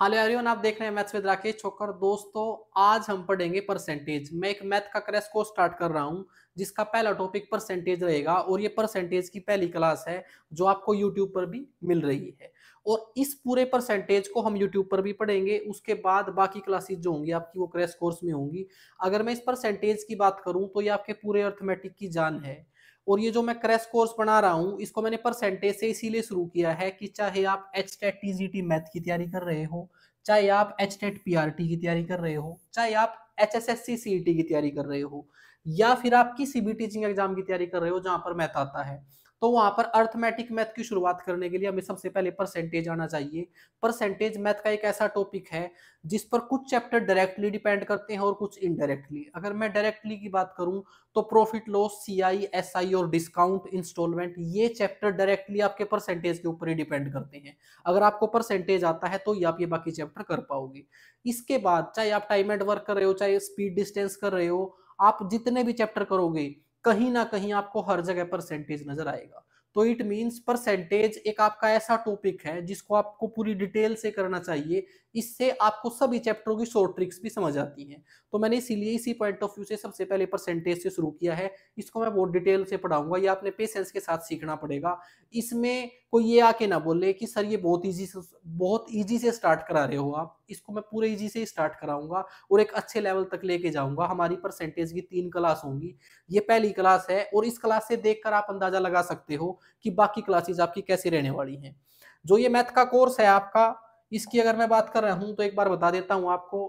Hello everyone, आप देख रहे हैं मैथ्स विद राकेश छोकर। दोस्तों, आज हम पढ़ेंगे परसेंटेज। मैं एक मैथ का क्रैश कोर्स स्टार्ट कर रहा हूं जिसका पहला टॉपिक परसेंटेज रहेगा और ये परसेंटेज की पहली क्लास है जो आपको यूट्यूब पर भी मिल रही है। और इस पूरे परसेंटेज को हम यूट्यूब पर भी पढ़ेंगे। उसके बाद बाकी क्लासेस जो होंगी आपकी वो क्रैश कोर्स में होंगी। अगर मैं इस परसेंटेज की बात करूं तो ये आपके पूरे अर्थमेटिक की जान है। और ये जो मैं क्रैश कोर्स बना रहा हूँ इसको मैंने परसेंटेज से इसीलिए शुरू किया है कि चाहे आप एच टेट टीजीटी मैथ की तैयारी कर रहे हो, चाहे आप एच टेट पीआरटी की तैयारी कर रहे हो, चाहे आप एचएसएससी सीईटी की तैयारी कर रहे हो, या फिर आप किसी भी टीचिंग एग्जाम की तैयारी कर रहे हो जहां पर मैथ आता है, तो वहां पर अर्थमेटिक मैथ की शुरुआत करने के लिए हमें सबसे पहले परसेंटेज आना चाहिए। परसेंटेज मैथ का एक ऐसा टॉपिक है जिस पर कुछ चैप्टर डायरेक्टली डिपेंड करते हैं और कुछ इनडायरेक्टली। अगर मैं डायरेक्टली की बात करूं तो प्रॉफिट लॉस, सीआई, एसआई और डिस्काउंट, इंस्टॉलमेंट, ये चैप्टर डायरेक्टली आपके परसेंटेज के ऊपर ही डिपेंड करते हैं। अगर आपको परसेंटेज आता है तो ही आप ये बाकी चैप्टर कर पाओगे। इसके बाद चाहे आप टाइम एंड वर्क कर रहे हो, चाहे स्पीड डिस्टेंस कर रहे हो, आप जितने भी चैप्टर करोगे कहीं ना कहीं आपको हर जगह परसेंटेज नजर आएगा। तो इट मींस परसेंटेज एक आपका ऐसा टॉपिक है जिसको आपको पूरी डिटेल से करना चाहिए। इससे आपको सभी चैप्टरों की शॉर्ट ट्रिक्स भी समझ आती हैं। तो मैंने इसीलिए इसी पॉइंट ऑफ व्यू से सबसे पहले परसेंटेज से शुरू किया है। इसको मैं बहुत डिटेल से पढ़ाऊंगा, ये आपने पेशेंस के साथ सीखना पड़ेगा। इसमें कोई ये आके ना बोले कि सर ये बहुत इजी से स्टार्ट करा रहे हो आप। इसको मैं पूरे इजी से ही स्टार्ट कराऊंगा और एक अच्छे लेवल तक लेके जाऊंगा। हमारी परसेंटेज की 3 क्लास होंगी, ये पहली क्लास है और इस क्लास से देखकर आप अंदाजा लगा सकते हो कि बाकी क्लासेस आपकी कैसी रहने वाली हैं। जो ये मैथ का कोर्स है आपका, इसकी अगर मैं बात कर रहा हूं तो एक बार बता देता हूं आपको।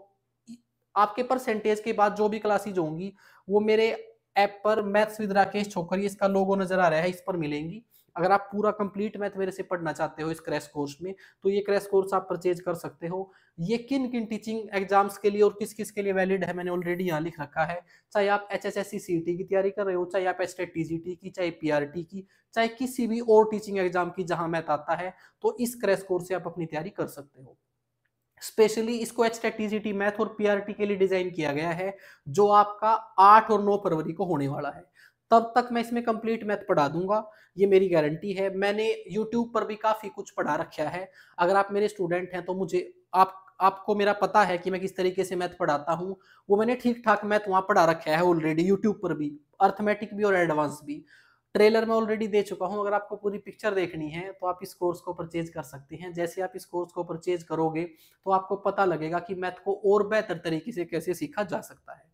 आपके परसेंटेज के बाद जो भी क्लासेज होंगी वो मेरे ऐप पर मैथ्स विद राकेश छोकर, ये इसका लोगो नजर आ रहा है, इस पर मिलेंगी। अगर आप पूरा कंप्लीट मैथ मेरे से पढ़ना चाहते हो इस क्रैश कोर्स में तो ये क्रैश कोर्स आप परचेज कर सकते हो। ये किन किन टीचिंग एग्जाम्स के लिए और किस किस के लिए वैलिड है मैंने ऑलरेडी यहाँ लिख रखा है। चाहे आप एचएसएससी सीईटी की तैयारी कर रहे हो, चाहे आप एचटेट टीजीटी की, चाहे पीआरटी की, चाहे किसी भी और टीचिंग एग्जाम की जहां मैथ आता है, तो इस क्रैश कोर्स से आप अपनी तैयारी कर सकते हो। स्पेशली इसको एचटेट टीजीटी मैथ और पीआरटी के लिए डिजाइन किया गया है, जो आपका 8 और 9 फरवरी को होने वाला है। तब तक मैं इसमें कंप्लीट मैथ पढ़ा दूंगा, ये मेरी गारंटी है। मैंने यूट्यूब पर भी काफी कुछ पढ़ा रखा है। अगर आप मेरे स्टूडेंट हैं तो मुझे आपको मेरा पता है कि मैं किस तरीके से मैथ पढ़ाता हूँ। वो मैंने ठीक ठाक मैथ वहां पढ़ा रखा है ऑलरेडी यूट्यूब पर भी, अर्थमेटिक भी और एडवांस भी। ट्रेलर में ऑलरेडी दे चुका हूं। अगर आपको पूरी पिक्चर देखनी है तो आप इस कोर्स को परचेज कर सकते हैं। जैसे आप इस कोर्स को परचेज करोगे तो आपको पता लगेगा कि मैथ को और बेहतर तरीके से कैसे सीखा जा सकता है।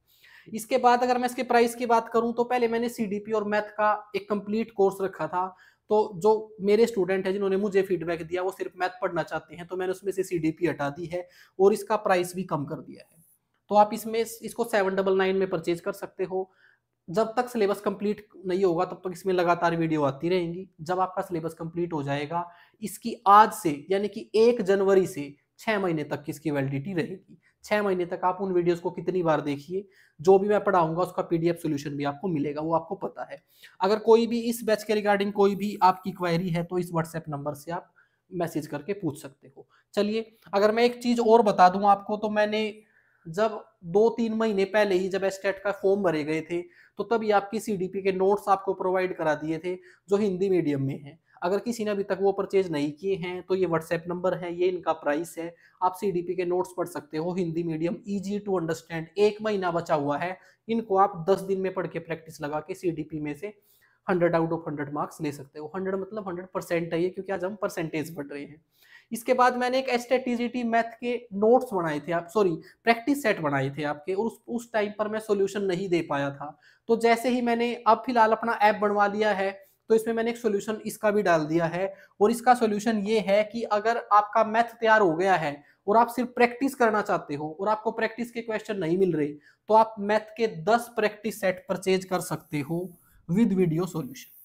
इसके बाद अगर मैं इसके प्राइस की बात करूं तो पहले मैंने सीडीपी और मैथ का एक कंप्लीट कोर्स रखा था। तो जो मेरे स्टूडेंट हैं जिन्होंने मुझे फीडबैक दिया वो सिर्फ मैथ पढ़ना चाहते हैं, तो मैंने उसमें से सीडीपी हटा दी है और इसका प्राइस भी कम कर दिया है। तो आप इसमें इसको 799 में परचेज कर सकते हो। जब तक सिलेबस कंप्लीट नहीं होगा तब तक इसमें लगातार वीडियो आती रहेंगी। जब आपका सिलेबस कंप्लीट हो जाएगा, इसकी आज से यानी कि 1 जनवरी से 6 महीने तक की इसकी वैलिडिटी रहेगी। 6 महीने तक आप उन वीडियोस को कितनी बार देखिए, जो भी मैं पढ़ाऊंगा उसका पीडीएफ सॉल्यूशन भी आपको मिलेगा, वो आपको पता है। अगर कोई भी इस बैच के रिगार्डिंग कोई भी आपकी क्वेरी है तो इस व्हाट्सएप नंबर से आप मैसेज करके पूछ सकते हो। चलिए, अगर मैं एक चीज और बता दूं आपको, तो मैंने जब 2-3 महीने पहले ही जब एस्टेट का फॉर्म भरे गए थे तो तभी आपकी सीडीपी के नोट्स आपको प्रोवाइड करा दिए थे जो हिंदी मीडियम में हैं। अगर किसी ने अभी तक वो परचेज नहीं किए हैं तो ये व्हाट्सएप नंबर है, ये इनका प्राइस है। आप सीडीपी के नोट्स पढ़ सकते हो, Hindi medium, easy to understand. 1 महीना बचा हुआ है, इनको आप 10 दिन में पढ़ के प्रैक्टिस लगा के सीडीपी में से 100 आउट ऑफ 100 मार्क्स ले सकते हो। 100 मतलब 100% है ये, क्योंकि आज हम परसेंटेज पढ़ रहे हैं। इसके बाद मैंने एक एचटेट टीजीटी मैथ के नोट्स बनाए थे, आप सॉरी प्रैक्टिस सेट बनाए थे आपके, और उस टाइम पर मैं सॉल्यूशन नहीं दे पाया था। तो जैसे ही मैंने अब फिलहाल अपना ऐप बनवा लिया है तो इसमें मैंने एक सॉल्यूशन इसका भी डाल दिया है। और इसका सॉल्यूशन ये है कि अगर आपका मैथ तैयार हो गया है और आप सिर्फ प्रैक्टिस करना चाहते हो और आपको प्रैक्टिस के क्वेश्चन नहीं मिल रहे, तो आप मैथ के 10 प्रैक्टिस सेट परचेज कर सकते हो विद वीडियो सॉल्यूशन।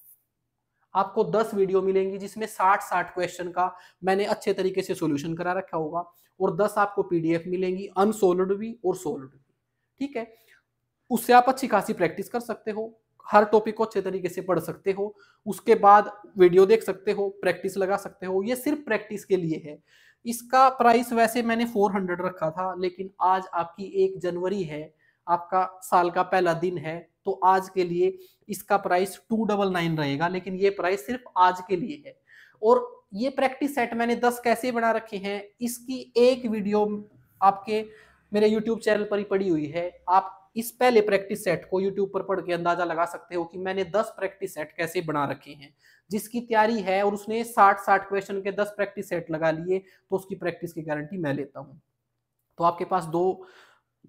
आपको 10 वीडियो मिलेंगी जिसमें 60-60 क्वेश्चन का मैंने अच्छे तरीके से सॉल्यूशन करा रखा होगा, और 10 आपको पीडीएफ मिलेंगी, अनसोल्व्ड भी और सोल्व्ड भी। ठीक है, उससे आप अच्छी खासी प्रैक्टिस कर सकते हो, हर टॉपिक को अच्छे तरीके से पढ़ सकते हो। उसके बाद वीडियो देख सकते हो, प्रैक्टिस लगा सकते हो। ये सिर्फ प्रैक्टिस के लिए है। इसका प्राइस वैसे मैंने 400 रखा था, लेकिन आज आपकी 1 जनवरी है, आपका साल का पहला दिन है, तो आज के लिए इसका प्राइस 299 रहेगा। लेकिन ये प्राइस सिर्फ आज के लिए है। और ये प्रैक्टिस सेट मैंने 10 कैसे बना रखे हैं, इसकी एक वीडियो आपके मेरे YouTube चैनल पर ही पड़ी हुई है। आप इस पहले प्रैक्टिस सेट को YouTube पर पढ़ के अंदाजा लगा सकते हो कि मैंने 10 प्रैक्टिस सेट कैसे बना रखे हैं। जिसकी तैयारी है और उसने 60-60 क्वेश्चन के 10 प्रैक्टिस सेट लगा लिए, तो उसकी प्रैक्टिस की गारंटी मैं लेता हूं। तो आपके पास दो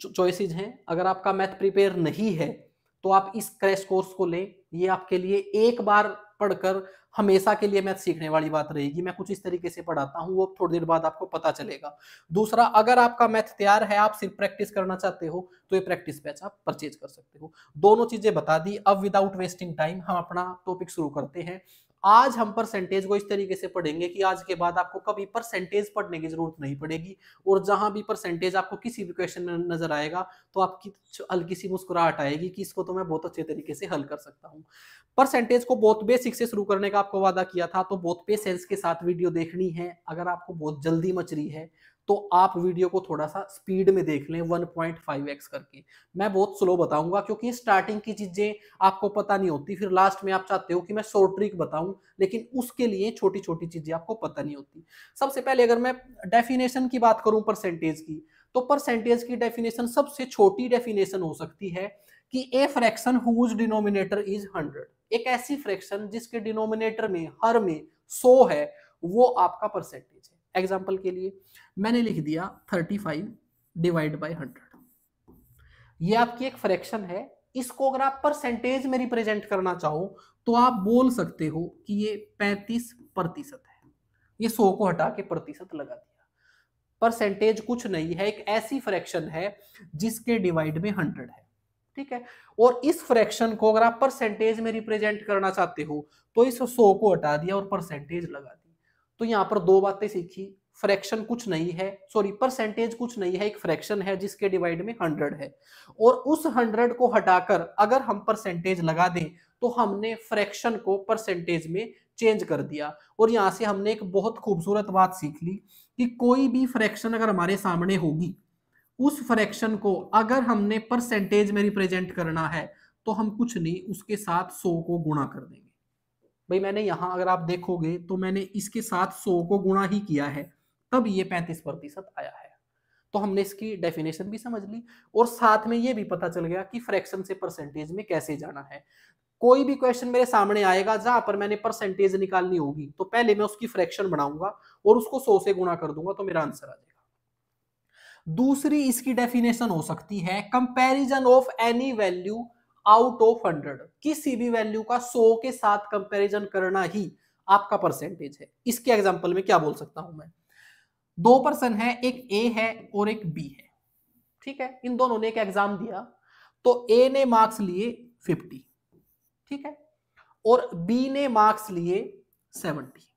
चॉइसेस हैं। अगर आपका मैथ प्रिपेयर नहीं है तो आप इस क्रैश कोर्स को लें। ये आपके लिए एक बार पढ़कर हमेशा के लिए मैथ सीखने वाली बात रहेगी। मैं कुछ इस तरीके से पढ़ाता हूँ, वो थोड़ी देर बाद आपको पता चलेगा। दूसरा, अगर आपका मैथ तैयार है, आप सिर्फ प्रैक्टिस करना चाहते हो, तो ये प्रैक्टिस बैच आप परचेज कर सकते हो। दोनों चीजें बता दी। अब विदाउट वेस्टिंग टाइम हम अपना टॉपिक शुरू करते हैं। आज हम परसेंटेज को इस तरीके से पढ़ेंगे कि आज के बाद आपको कभी परसेंटेज पढ़ने की जरूरत नहीं पड़ेगी, और जहां भी परसेंटेज आपको किसी भी क्वेश्चन में नजर आएगा तो आपकी हल्की सी मुस्कुराहट आएगी कि इसको तो मैं बहुत अच्छे तरीके से हल कर सकता हूं। परसेंटेज को बहुत बेसिक से शुरू करने का आपको वादा किया था, तो बहुत पेशेंस के साथ वीडियो देखनी है। अगर आपको बहुत जल्दी मच रही है तो आप वीडियो को थोड़ा सा स्पीड में देख लें, 1.5x करके। मैं बहुत स्लो बताऊंगा क्योंकि स्टार्टिंग की चीजें आपको पता नहीं होती, फिर लास्ट में आप चाहते हो कि मैं शॉर्ट ट्रिक बताऊं, लेकिन उसके लिए छोटी छोटी चीजें आपको पता नहीं होती। सबसे पहले अगर मैं डेफिनेशन की बात करूं परसेंटेज की, तो परसेंटेज की डेफिनेशन सबसे छोटी डेफिनेशन हो सकती है कि a fraction whose denominator is 100। एक ऐसी फ्रैक्शन जिसके डिनोमिनेटर में, हर में 100 है, वो आपका परसेंटेज है। एग्जांपल के लिए मैंने लिख दिया 35 डिवाइड बाय 100। ये आपकी एक फ्रैक्शन है। इसको अगर आप परसेंटेज में रिप्रेजेंट करना चाहो तो आप बोल सकते हो कि ये 35% है। ये 100 को हटा के प्रतिशत लगा दिया। परसेंटेज कुछ नहीं है, एक ऐसी फ्रैक्शन है जिसके डिवाइड में 100 है। ठीक है, और इस फ्रैक्शन को अगर आप परसेंटेज में रिप्रेजेंट करना चाहते हो तो इस 100 को हटा दिया और परसेंटेज लगा दी। तो यहां पर दो बातें सीखी। फ्रैक्शन कुछ नहीं है, सॉरी, परसेंटेज कुछ नहीं है, एक फ्रैक्शन है जिसके डिवाइड में 100 है, और उस 100 को हटाकर अगर हम परसेंटेज लगा दें तो हमने फ्रैक्शन को परसेंटेज में चेंज कर दिया। और यहां से हमने एक बहुत खूबसूरत बात सीख ली कि कोई भी फ्रैक्शन अगर हमारे सामने होगी, उस फ्रैक्शन को अगर हमने परसेंटेज में रिप्रेजेंट करना है तो हम कुछ नहीं, उसके साथ 100 को गुणा कर देंगे। भाई मैंने यहां अगर आप देखोगे तो मैंने इसके साथ 100 को गुणा ही किया है, तब ये 35% आया है। तो हमने इसकी डेफिनेशन भी समझ ली और साथ में ये भी पता चल गया कि फ्रैक्शन से परसेंटेज में कैसे जाना है। कोई भी क्वेश्चन मेरे सामने आएगा जहां पर मैंने परसेंटेज निकालनी होगी, तो पहले मैं उसकी फ्रैक्शन बनाऊंगा और उसको 100 से गुणा कर दूंगा, तो मेरा आंसर आ जाएगा। दूसरी इसकी डेफिनेशन हो सकती है comparison of any value out of 100। किसी भी वैल्यू का 100 के साथ कंपैरिजन करना ही आपका परसेंटेज है। इसके एग्जांपल में क्या बोल सकता हूं मैं, दो पर्सन है, एक ए है और एक बी है। ठीक है, इन दोनों ने एक एग्जाम दिया, तो ए ने मार्क्स लिए 50, ठीक है, और बी ने मार्क्स लिए 70।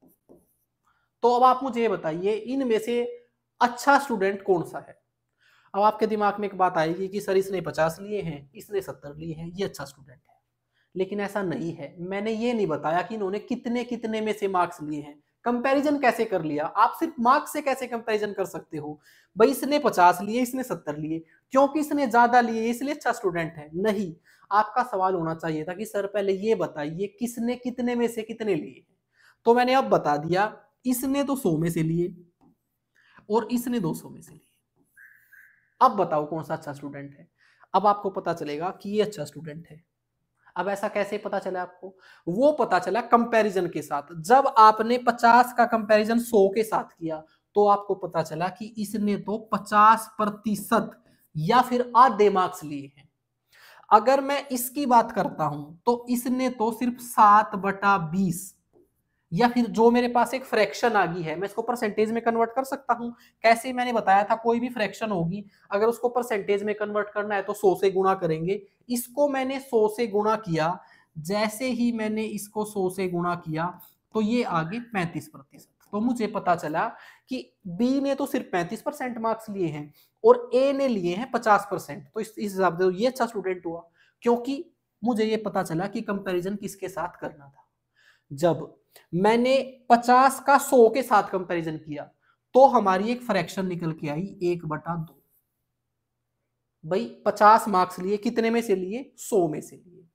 तो अब आप मुझे बताइए इनमें से अच्छा स्टूडेंट कौन सा है। अब आपके दिमाग में एक बात आएगी कि सर इसने 50 लिए हैं, इसने 70 लिए हैं, ये अच्छा स्टूडेंट है। लेकिन ऐसा नहीं है। मैंने ये नहीं बताया कि इन्होंने कितने कितने में से मार्क्स लिए हैं। कंपैरिजन कैसे कर लिया, आप सिर्फ मार्क्स से कैसे कंपैरिजन कर सकते हो। भाई इसने 50 लिए, इसने 70 लिए, क्योंकि इसने ज्यादा लिए इसलिए अच्छा स्टूडेंट है? नहीं, आपका सवाल होना चाहिए था कि सर पहले ये बताइए किसने कितने में से कितने लिए। तो मैंने अब बता दिया, इसने तो 100 में से लिए और इसने 200 में से लिए। अब बताओ कौन सा अच्छा स्टूडेंट है। अब आपको पता चलेगा कि ये अच्छा स्टूडेंट है। अब ऐसा कैसे पता चला आपको? वो पता चला कंपैरिजन के साथ। जब आपने 50 का कंपैरिजन 100 के साथ किया तो आपको पता चला कि इसने तो 50% या फिर आधे मार्क्स लिए हैं। अगर मैं इसकी बात करता हूं तो इसने तो सिर्फ 7/20, या फिर जो मेरे पास एक फ्रैक्शन आ गई है, मैं इसको परसेंटेज में कन्वर्ट कर सकता हूं। कैसे? मैंने बताया था कोई भी फ्रैक्शन होगी अगर उसको परसेंटेज में कन्वर्ट करना है तो 100 से गुणा करेंगे। इसको मैंने 100 से गुणा किया। जैसे ही मैंने इसको 100 से गुणा किया तो ये आगे 35%। तो मुझे पता चला कि बी ने तो सिर्फ 35% मार्क्स लिए हैं और ए ने लिए हैं 50%। तो इस हिसाब से ये अच्छा स्टूडेंट हुआ, क्योंकि मुझे ये पता चला कि कंपैरिजन किसके साथ करना था। जब मैंने 50 का 100 के साथ कंपैरिजन किया तो हमारी एक फ्रैक्शन निकल के आई 1/2। भाई 50 मार्क्स लिए, कितने में से लिए? 100 में से लिए।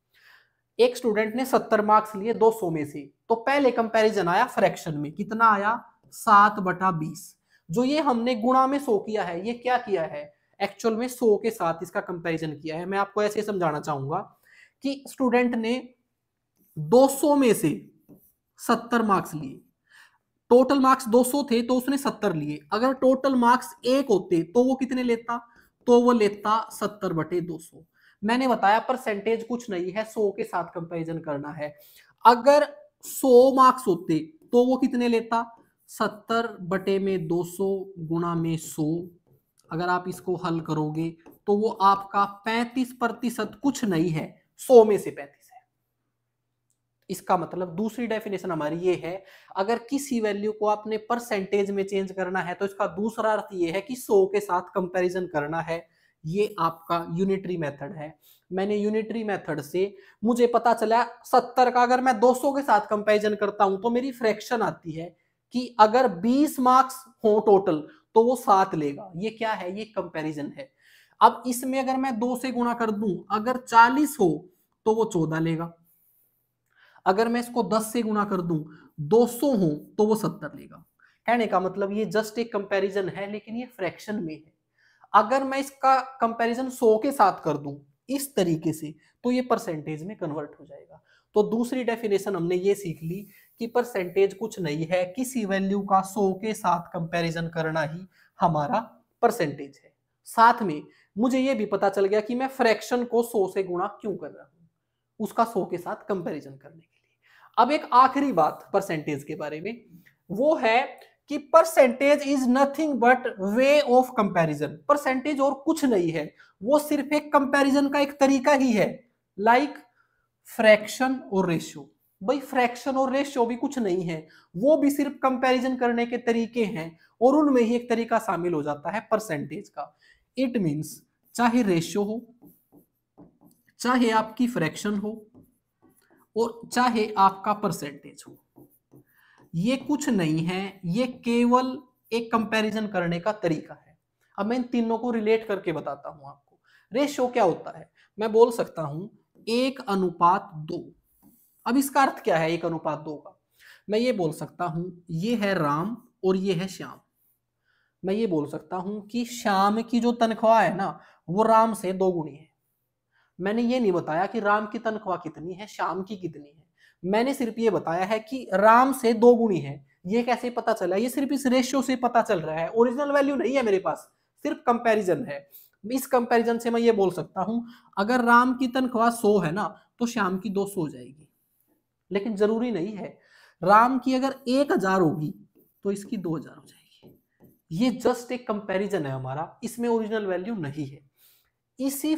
एक स्टूडेंट ने 70 मार्क्स लिए 200 में से, तो पहले कंपैरिजन आया फ्रैक्शन में, कितना आया 7/20। जो ये हमने गुणा में 100 किया है, ये क्या किया है, एक्चुअल में 100 के साथ इसका कंपैरिजन किया है। मैं आपको ऐसे समझाना चाहूंगा कि स्टूडेंट ने 200 में से 70 मार्क्स लिए, टोटल मार्क्स 200 थे तो उसने 70 लिए। अगर टोटल मार्क्स 1 होते तो वो कितने लेता, तो वो लेता 70/200। मैंने बताया परसेंटेज कुछ नहीं है, 100 के साथ कंपैरिजन करना है। अगर 100 मार्क्स होते तो वो कितने लेता, 70/200 गुणा में 100। अगर आप इसको हल करोगे तो वो आपका 35% कुछ नहीं है, 100 में से 35 है। इसका मतलब दूसरी डेफिनेशन हमारी ये है, अगर किसी वैल्यू को आपने परसेंटेज में चेंज करना है तो इसका दूसरा अर्थ ये है कि 100 के साथ कंपैरिजन करना है। ये आपका यूनिटरी मेथड है। मैंने यूनिटरी मेथड से मुझे पता चला 70 का अगर मैं 200 के साथ कंपैरिजन करता हूं तो मेरी फ्रैक्शन आती है कि अगर 20 मार्क्स हो टोटल तो वो 7 लेगा। ये क्या है, ये कंपैरिजन है। अब इसमें अगर मैं 2 से गुणा कर दूं, अगर 40 हो तो वो 14 लेगा। अगर मैं इसको 10 से गुणा कर दूं, 200 हो तो वो 70 लेगा। कहने का मतलब ये जस्ट एक कंपैरिजन है, लेकिन ये फ्रैक्शन में है। अगर मैं इसका कंपैरिजन 100 के साथ कर दूं इस तरीके से, तो ये परसेंटेज में कन्वर्ट हो जाएगा। तो दूसरी डेफिनेशन हमने ये सीख ली कि परसेंटेज कुछ नहीं है, किसी वैल्यू का 100 के साथ कंपैरिजन करना ही हमारा परसेंटेज है। साथ में मुझे ये भी पता चल गया कि मैं फ्रैक्शन को 100 से गुणा क्यों कर रहा हूं, उसका 100 के साथ कंपैरिजन करने के लिए। अब एक आखिरी बात परसेंटेज के बारे में, वो है कि percentage is nothing but way of comparison. Percentage और कुछ नहीं है, वो सिर्फ एक कंपैरिजन का एक तरीका ही है। लाइक फ्रैक्शन और रेशियो। भाई फ्रैक्शन और रेशियो भी कुछ नहीं है, वो भी सिर्फ कंपैरिजन करने के तरीके हैं, और उनमें ही एक तरीका शामिल हो जाता है परसेंटेज का। इट मींस चाहे रेशियो हो, चाहे आपकी फ्रैक्शन हो, और चाहे आपका परसेंटेज हो, ये कुछ नहीं है, ये केवल एक कंपैरिजन करने का तरीका है। अब मैं इन तीनों को रिलेट करके बताता हूं आपको। रेशियो क्या होता है, मैं बोल सकता हूं 1:2। अब इसका अर्थ क्या है 1:2 का, मैं ये बोल सकता हूं ये है राम और ये है श्याम। मैं ये बोल सकता हूं कि श्याम की जो तनख्वाह है ना, वो राम से 2 गुनी है। मैंने ये नहीं बताया कि राम की तनख्वाह कितनी है, श्याम की कितनी है। मैंने सिर्फ ये बताया है कि राम से 2 गुनी है। ये कैसे पता चला, ये सिर्फ इस रेशियो से पता चल रहा है, ओरिजिनल वैल्यू नहीं है मेरे पास, सिर्फ कंपैरिजन है। इस कंपैरिजन से मैं ये बोल सकता हूं अगर राम की तनख्वाह 100 है ना, तो श्याम की 200 हो जाएगी। लेकिन जरूरी नहीं है, राम की अगर 1000 होगी तो इसकी 2000 हो जाएगी। ये जस्ट एक कंपैरिजन है हमारा, इसमें ओरिजिनल वैल्यू नहीं है। इसी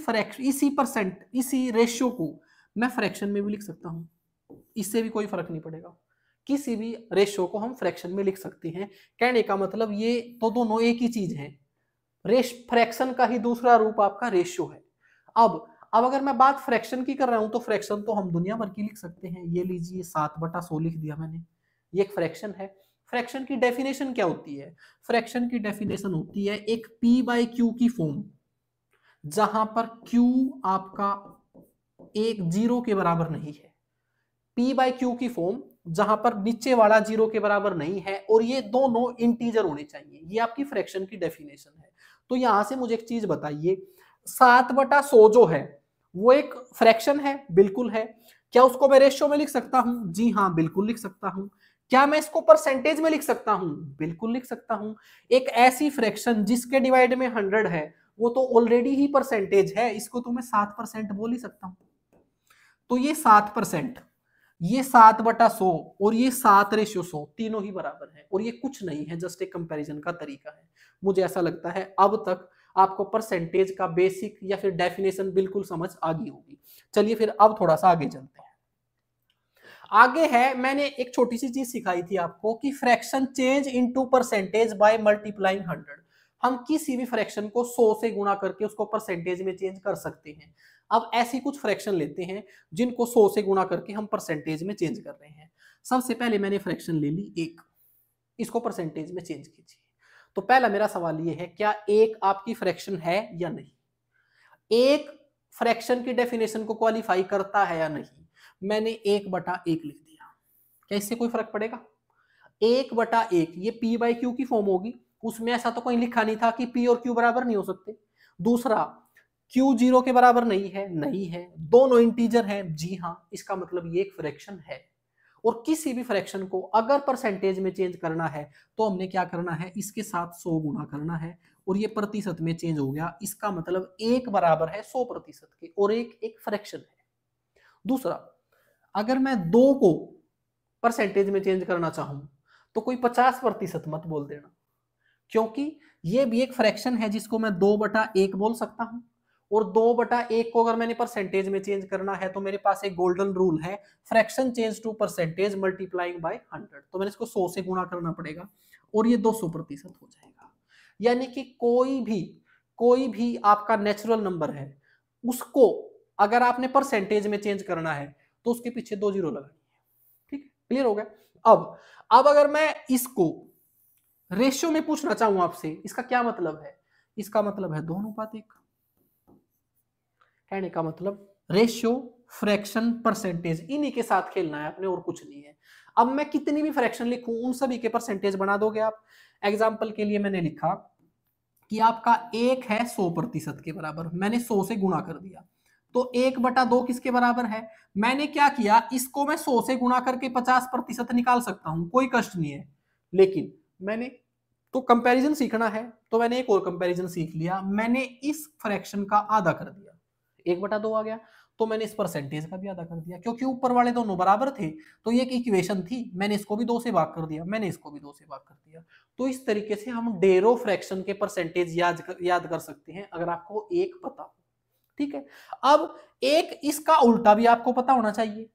रेशियो को मैं फ्रैक्शन में भी लिख सकता हूं, इससे भी कोई फर्क नहीं पड़ेगा। किसी भी रेशियो को हम फ्रैक्शन में लिख सकते हैं। कहने का मतलब ये तो दोनों एक ही चीज है, फ्रैक्शन का ही दूसरा रूप आपका रेशियो है। अब अगर मैं बात फ्रैक्शन की कर रहा हूं तो फ्रैक्शन तो हम दुनिया भर की लिख सकते हैं। ये लीजिए 7/100 लिख दिया मैंने, ये एक फ्रैक्शन है। फ्रैक्शन की डेफिनेशन क्या होती है, फ्रैक्शन की डेफिनेशन होती है एक p/q की फॉर्म, जहां पर q आपका एक 0 के बराबर नहीं है। p/q की फॉर्म जहां पर नीचे वाला 0 के बराबर नहीं है और ये दोनों इंटीजर होने चाहिए, ये आपकी फ्रैक्शन की डेफिनेशन है। तो यहां से मुझे एक चीज बताइए, 7/100 जो है वो एक फ्रैक्शन है, बिल्कुल है। क्या उसको मैं रेशियो में लिख सकता हूं, जी हाँ बिल्कुल लिख सकता हूं। क्या मैं इसको परसेंटेज में लिख सकता हूं, बिल्कुल लिख सकता हूं। एक ऐसी फ्रैक्शन जिसके डिवाइड में 100 है, वो तो ऑलरेडी ही परसेंटेज है, इसको तो मैं 7% बोल ही सकता हूं। तो ये 7%, ये 7/100 और ये 7/100 तीनों ही बराबर है, और ये कुछ नहीं है, जस्ट एक कंपैरिजन का तरीका है। मुझे ऐसा लगता है अब तक आपको परसेंटेज का बेसिक या फिर डेफिनेशन बिल्कुल समझ आ गई होगी। चलिए फिर अब थोड़ा सा आगे चलते हैं। आगे है, मैंने एक छोटी सी चीज सिखाई थी आपको कि fraction change into percentage by multiplying 100। हम किसी भी फ्रैक्शन को 100 से गुणा करके उसको परसेंटेज में चेंज कर सकते हैं। अब ऐसी कुछ फ्रैक्शन लेते हैं जिनको 100 से गुणा करके हम परसेंटेज में चेंज कर रहे हैं। सबसे पहले मैंने फ्रैक्शन ले ली 1, इसको परसेंटेज में चेंज कीजिए। तो पहला मेरा सवाल ये है, क्या 1 आपकी फ्रैक्शन है या नहीं? 1 फ्रैक्शन की डेफिनेशन को क्वालिफाई करता है या नहीं? मैंने 1/1 लिख दिया। क्या इससे कोई फर्क पड़ेगा? 1/1 ये p बाई क्यू की फॉर्म होगी, उसमें ऐसा तो कोई लिखा नहीं था कि p और q बराबर नहीं हो सकते। दूसरा, q 0 के बराबर नहीं है, नहीं है, दोनों इंटीजर हैं, जी हाँ, इसका मतलब ये एक फ्रैक्शन है। और किसी भी फ्रैक्शन को अगर परसेंटेज में चेंज करना है तो हमने क्या करना है, इसके साथ 100 गुना करना है, और ये प्रतिशत में चेंज हो गया, इसका मतलब एक बराबर है 100% के, और एक एक फ्रैक्शन है। दूसरा, अगर मैं 2 को परसेंटेज में चेंज करना चाहूं तो कोई 50% मत बोल देना, क्योंकि ये भी एक फ्रैक्शन है जिसको मैं 2/1 बोल सकता हूं, और 2/1 को अगर मैंने परसेंटेज में चेंज करना है तो मेरे पास एक गोल्डन रूल है, fraction change to percentage multiplying by 100, तो मैंने इसको 100 से गुणा करना पड़ेगा और ये 200% हो जाएगा। यानी कि कोई भी आपका नेचुरल नंबर है, उसको अगर आपने परसेंटेज में चेंज करना है तो उसके पीछे 2 जीरो लगानी है। ठीक है, क्लियर हो गया? अब अगर मैं इसको रेशियो में पूछना चाहूं आपसे, इसका क्या मतलब है? इसका मतलब है 2:1। कहने का मतलब रेशियो, फ्रैक्शन, परसेंटेज, इन्हीं के साथ खेलना है अपने, और कुछ नहीं है। अब मैं कितनी भी फ्रैक्शन लिखूं उन सभी के परसेंटेज बना दोगे आप। एग्जाम्पल के लिए मैंने लिखा कि आपका 1 है 100% के बराबर, मैंने 100 से गुणा कर दिया, तो 1/2 किसके बराबर है? मैंने क्या किया, इसको मैं 100 से गुणा करके 50% निकाल सकता हूं, कोई कष्ट नहीं है। लेकिन मैंने तो कंपैरिजन सीखना है, तो मैंने एक और कंपैरिजन सीख लिया, मैंने इस फ्रैक्शन का आधा कर दिया, 1/2 आ गया, तो मैंने इस परसेंटेज का भी आधा कर दिया, क्योंकि ऊपर वाले दोनों बराबर थे, तो ये एक इक्वेशन थी, मैंने इसको भी 2 से भाग कर दिया, मैंने इसको भी 2 से भाग कर दिया। तो इस तरीके से हम डेरो फ्रैक्शन के परसेंटेज याद कर सकते हैं, अगर आपको एक पता हो। ठीक है, अब एक इसका उल्टा भी आपको पता होना चाहिए।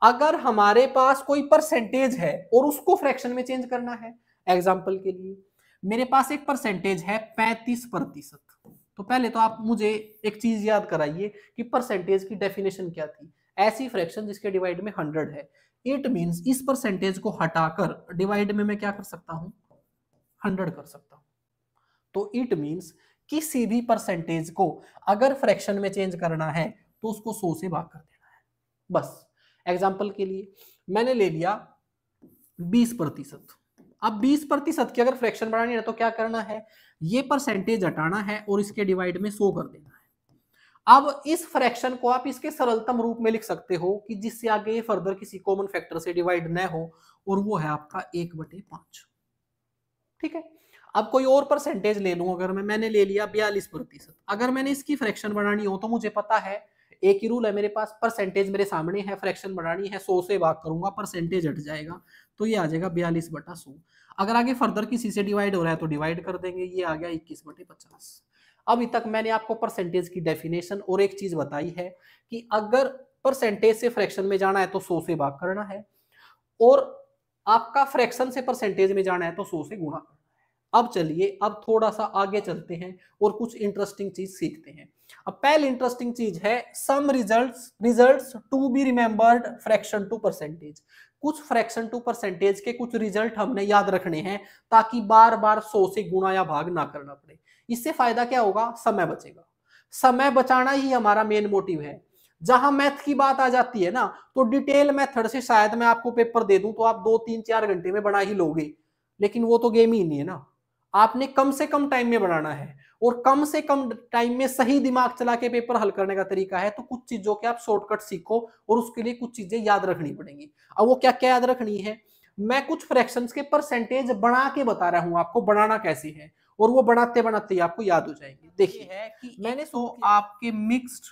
अगर हमारे पास कोई परसेंटेज है और उसको फ्रैक्शन में चेंज करना है, एग्जाम्पल के लिए मेरे पास एक परसेंटेज है 35%, तो पहले तो आप मुझे एक चीज याद कराइए कि परसेंटेज की डेफिनेशन क्या थी। ऐसी फ्रैक्शन जिसके डिवाइड में 100 है, इट मींस इस परसेंटेज को हटाकर डिवाइड में मैं क्या कर सकता हूं, 100 कर सकता हूं। तो इट मींस किसी भी परसेंटेज को अगर फ्रैक्शन में चेंज करना है तो उसको 100 से भाग कर देना है, बस। एग्जाम्पल के लिए मैंने ले लिया 20%। अब 20% की अगर फ्रैक्शन बढ़ानी है तो क्या करना है, ये परसेंटेज हटाना है और इसके डिवाइड में 100 कर देना है। अब इस फ्रैक्शन को आप इसके सरलतम रूप में लिख सकते हो कि जिससे आगे ये फर्दर किसी कॉमन फैक्टर से डिवाइड न हो, और वो है आपका 1/5। ठीक है, अब कोई और परसेंटेज ले लूं, अगर मैंने ले लिया 42%। अगर मैंने इसकी फ्रैक्शन बढ़ानी हो तो मुझे पता है, एक ही रूल है मेरे पास, परसेंटेज मेरे सामने है, फ्रैक्शन बढ़ानी है, 100 से भाग करूंगा, परसेंटेज हट जाएगा, तो ये आ जाएगा 42/100। अगर आगे फर्दर किसी से डिवाइड हो रहा है तो डिवाइड कर देंगे, ये आ गया 21/50। अभी तक मैंने आपको परसेंटेज की डेफिनेशन और एक चीज बताई है कि अगर परसेंटेज से फ्रैक्शन में जाना है तो 100 से भाग करना है, और आपका फ्रैक्शन से परसेंटेज में जाना है तो 100 से गुणा करना है। अब चलिए, अब थोड़ा सा आगे चलते हैं और कुछ इंटरेस्टिंग चीज सीखते हैं। अब पहली इंटरेस्टिंग चीज है some results to be remembered fraction to percentage. कुछ फ्रैक्शन टू परसेंटेज के कुछ रिजल्ट हमने याद रखने हैं, ताकि बार बार 100 से गुणा या भाग ना करना पड़े। इससे फायदा क्या होगा, समय बचेगा। समय बचाना ही हमारा मेन मोटिव है। जहां मैथ की बात आ जाती है ना, तो डिटेल मेथड से शायद मैं आपको पेपर दे दूं तो आप 2 3 4 घंटे में बना ही लोगे, लेकिन वो तो गेम ही नहीं है ना। आपने कम से कम टाइम में बनाना है, और कम से कम टाइम में सही दिमाग चला के पेपर हल करने का तरीका है, तो कुछ चीजों के आप शॉर्टकट सीखो, और उसके लिए कुछ चीजें याद रखनी पड़ेंगी। अब वो क्या क्या याद रखनी है, मैं कुछ फ्रैक्शंस के परसेंटेज बना के बता रहा हूं आपको बनाना कैसे है, और वो बनाते बनाते ही आपको याद हो जाएंगे। देखिए है कि मैंने तो आपके मिक्स्ड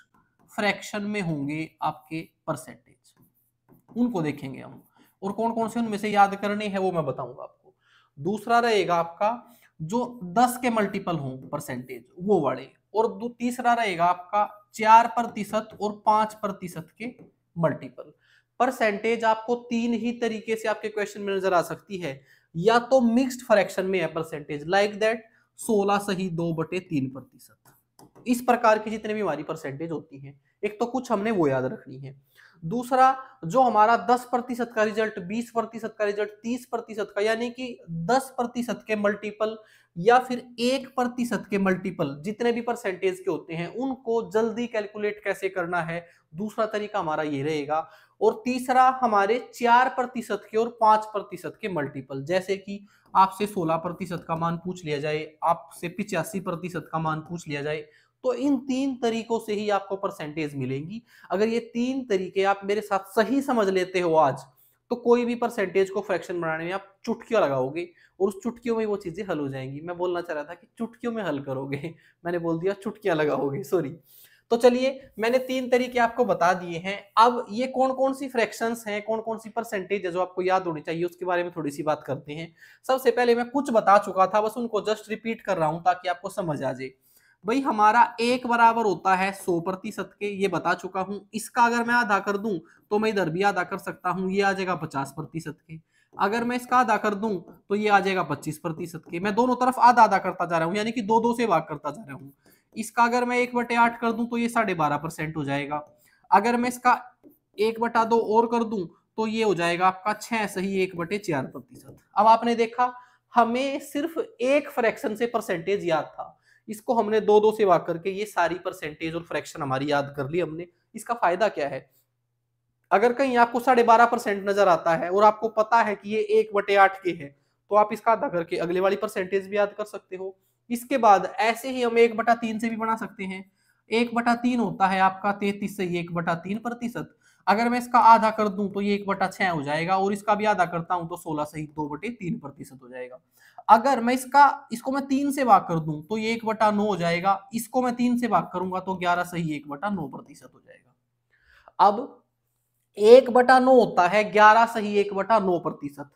फ्रैक्शन में होंगे आपके परसेंटेज, उनको देखेंगे हम, और कौन कौन से उनमें से याद करने हैं वो मैं बताऊंगा आपको। दूसरा रहेगा आपका जो 10 के मल्टीपल हों परसेंटेज, वो वाले, और तीसरा रहेगा आपका 4% और 5% के मल्टीपल। परसेंटेज आपको 3 ही तरीके से आपके क्वेश्चन में नजर आ सकती है, या तो मिक्स्ड फ्रैक्शन में है परसेंटेज, लाइक दैट 16 सही 2/3%, इस प्रकार की जितने भी हमारी परसेंटेज होती हैं, एक तो कुछ हमने वो याद रखनी है। दूसरा, जो हमारा 10% का रिजल्ट, 20% का रिजल्ट, 30% का, यानी कि 10% के मल्टीपल या फिर 1% के मल्टीपल, जितने भी परसेंटेज के होते हैं उनको जल्दी कैलकुलेट कैसे करना है, दूसरा तरीका हमारा ये रहेगा। और तीसरा हमारे 4% के और 5% के मल्टीपल, जैसे कि आपसे 16% का मान पूछ लिया जाए, आपसे 85% का मान पूछ लिया जाए, तो इन तीन तरीकों से ही आपको परसेंटेज मिलेंगी। अगर ये तीन तरीके आप मेरे साथ सही समझ लेते हो आज, तो कोई भी परसेंटेज को फ्रैक्शन बनाने में आप चुटकियां लगाओगे और उस चुटकियों में वो चीजें हल हो जाएंगी। मैं बोलना चाह रहा था कि चुटकियों में हल करोगे मैंने बोल दिया चुटकियां लगाओगे, सॉरी। तो चलिए, मैंने तीन तरीके आपको बता दिए हैं। अब ये कौन कौन सी फ्रैक्शंस हैं, कौन कौन सी परसेंटेज है जो आपको याद होनी चाहिए, उसके बारे में थोड़ी सी बात करते हैं। सबसे पहले मैं कुछ बता चुका था, बस उनको जस्ट रिपीट कर रहा हूं ताकि आपको समझ आ जाए। भाई हमारा एक बराबर होता है 100% के, ये बता चुका हूं। इसका अगर मैं आधा कर दूं तो मैं इधर भी आधा कर सकता हूं, ये आ जाएगा 50% के। अगर मैं इसका आधा कर दूं तो ये आ जाएगा 25% के। मैं दोनों तरफ आधा आधा करता जा रहा हूं, यानी कि दो दो से भाग करता जा रहा हूं। इसका अगर मैं 1/8 कर दूं तो ये 12.5% हो जाएगा। अगर मैं इसका 1/2 और कर दूं तो ये हो जाएगा आपका 6 सही 1/4%। अब आपने देखा, हमें सिर्फ एक फ्रैक्शन से परसेंटेज याद था, इसको हमने दो दो से भाग करके ये सारी परसेंटेज और फ्रैक्शन हमारी याद कर ली हमने। इसका फायदा क्या है, अगर कहीं आपको 12.5% नजर आता है और आपको पता है कि ये 1/8 के है, तो आप इसका आधा करके अगले वाली परसेंटेज भी याद कर सकते हो। इसके बाद ऐसे ही हम 1/3 से भी बना सकते हैं। 1/3 होता है आपका 33 से 1/3%। अगर मैं इसका आधा कर दूं तो ये 1/6 हो जाएगा, और इसका भी आधा करता हूं तो 16 से 2/3% हो जाएगा। अगर मैं इसको मैं 3 से भाग कर दूं तो ये 1/9 हो जाएगा। इसको मैं 3 से भाग करूंगा तो 11 सही 1/9% हो जाएगा। अब 1/9 होता है 11 सही 1/9%।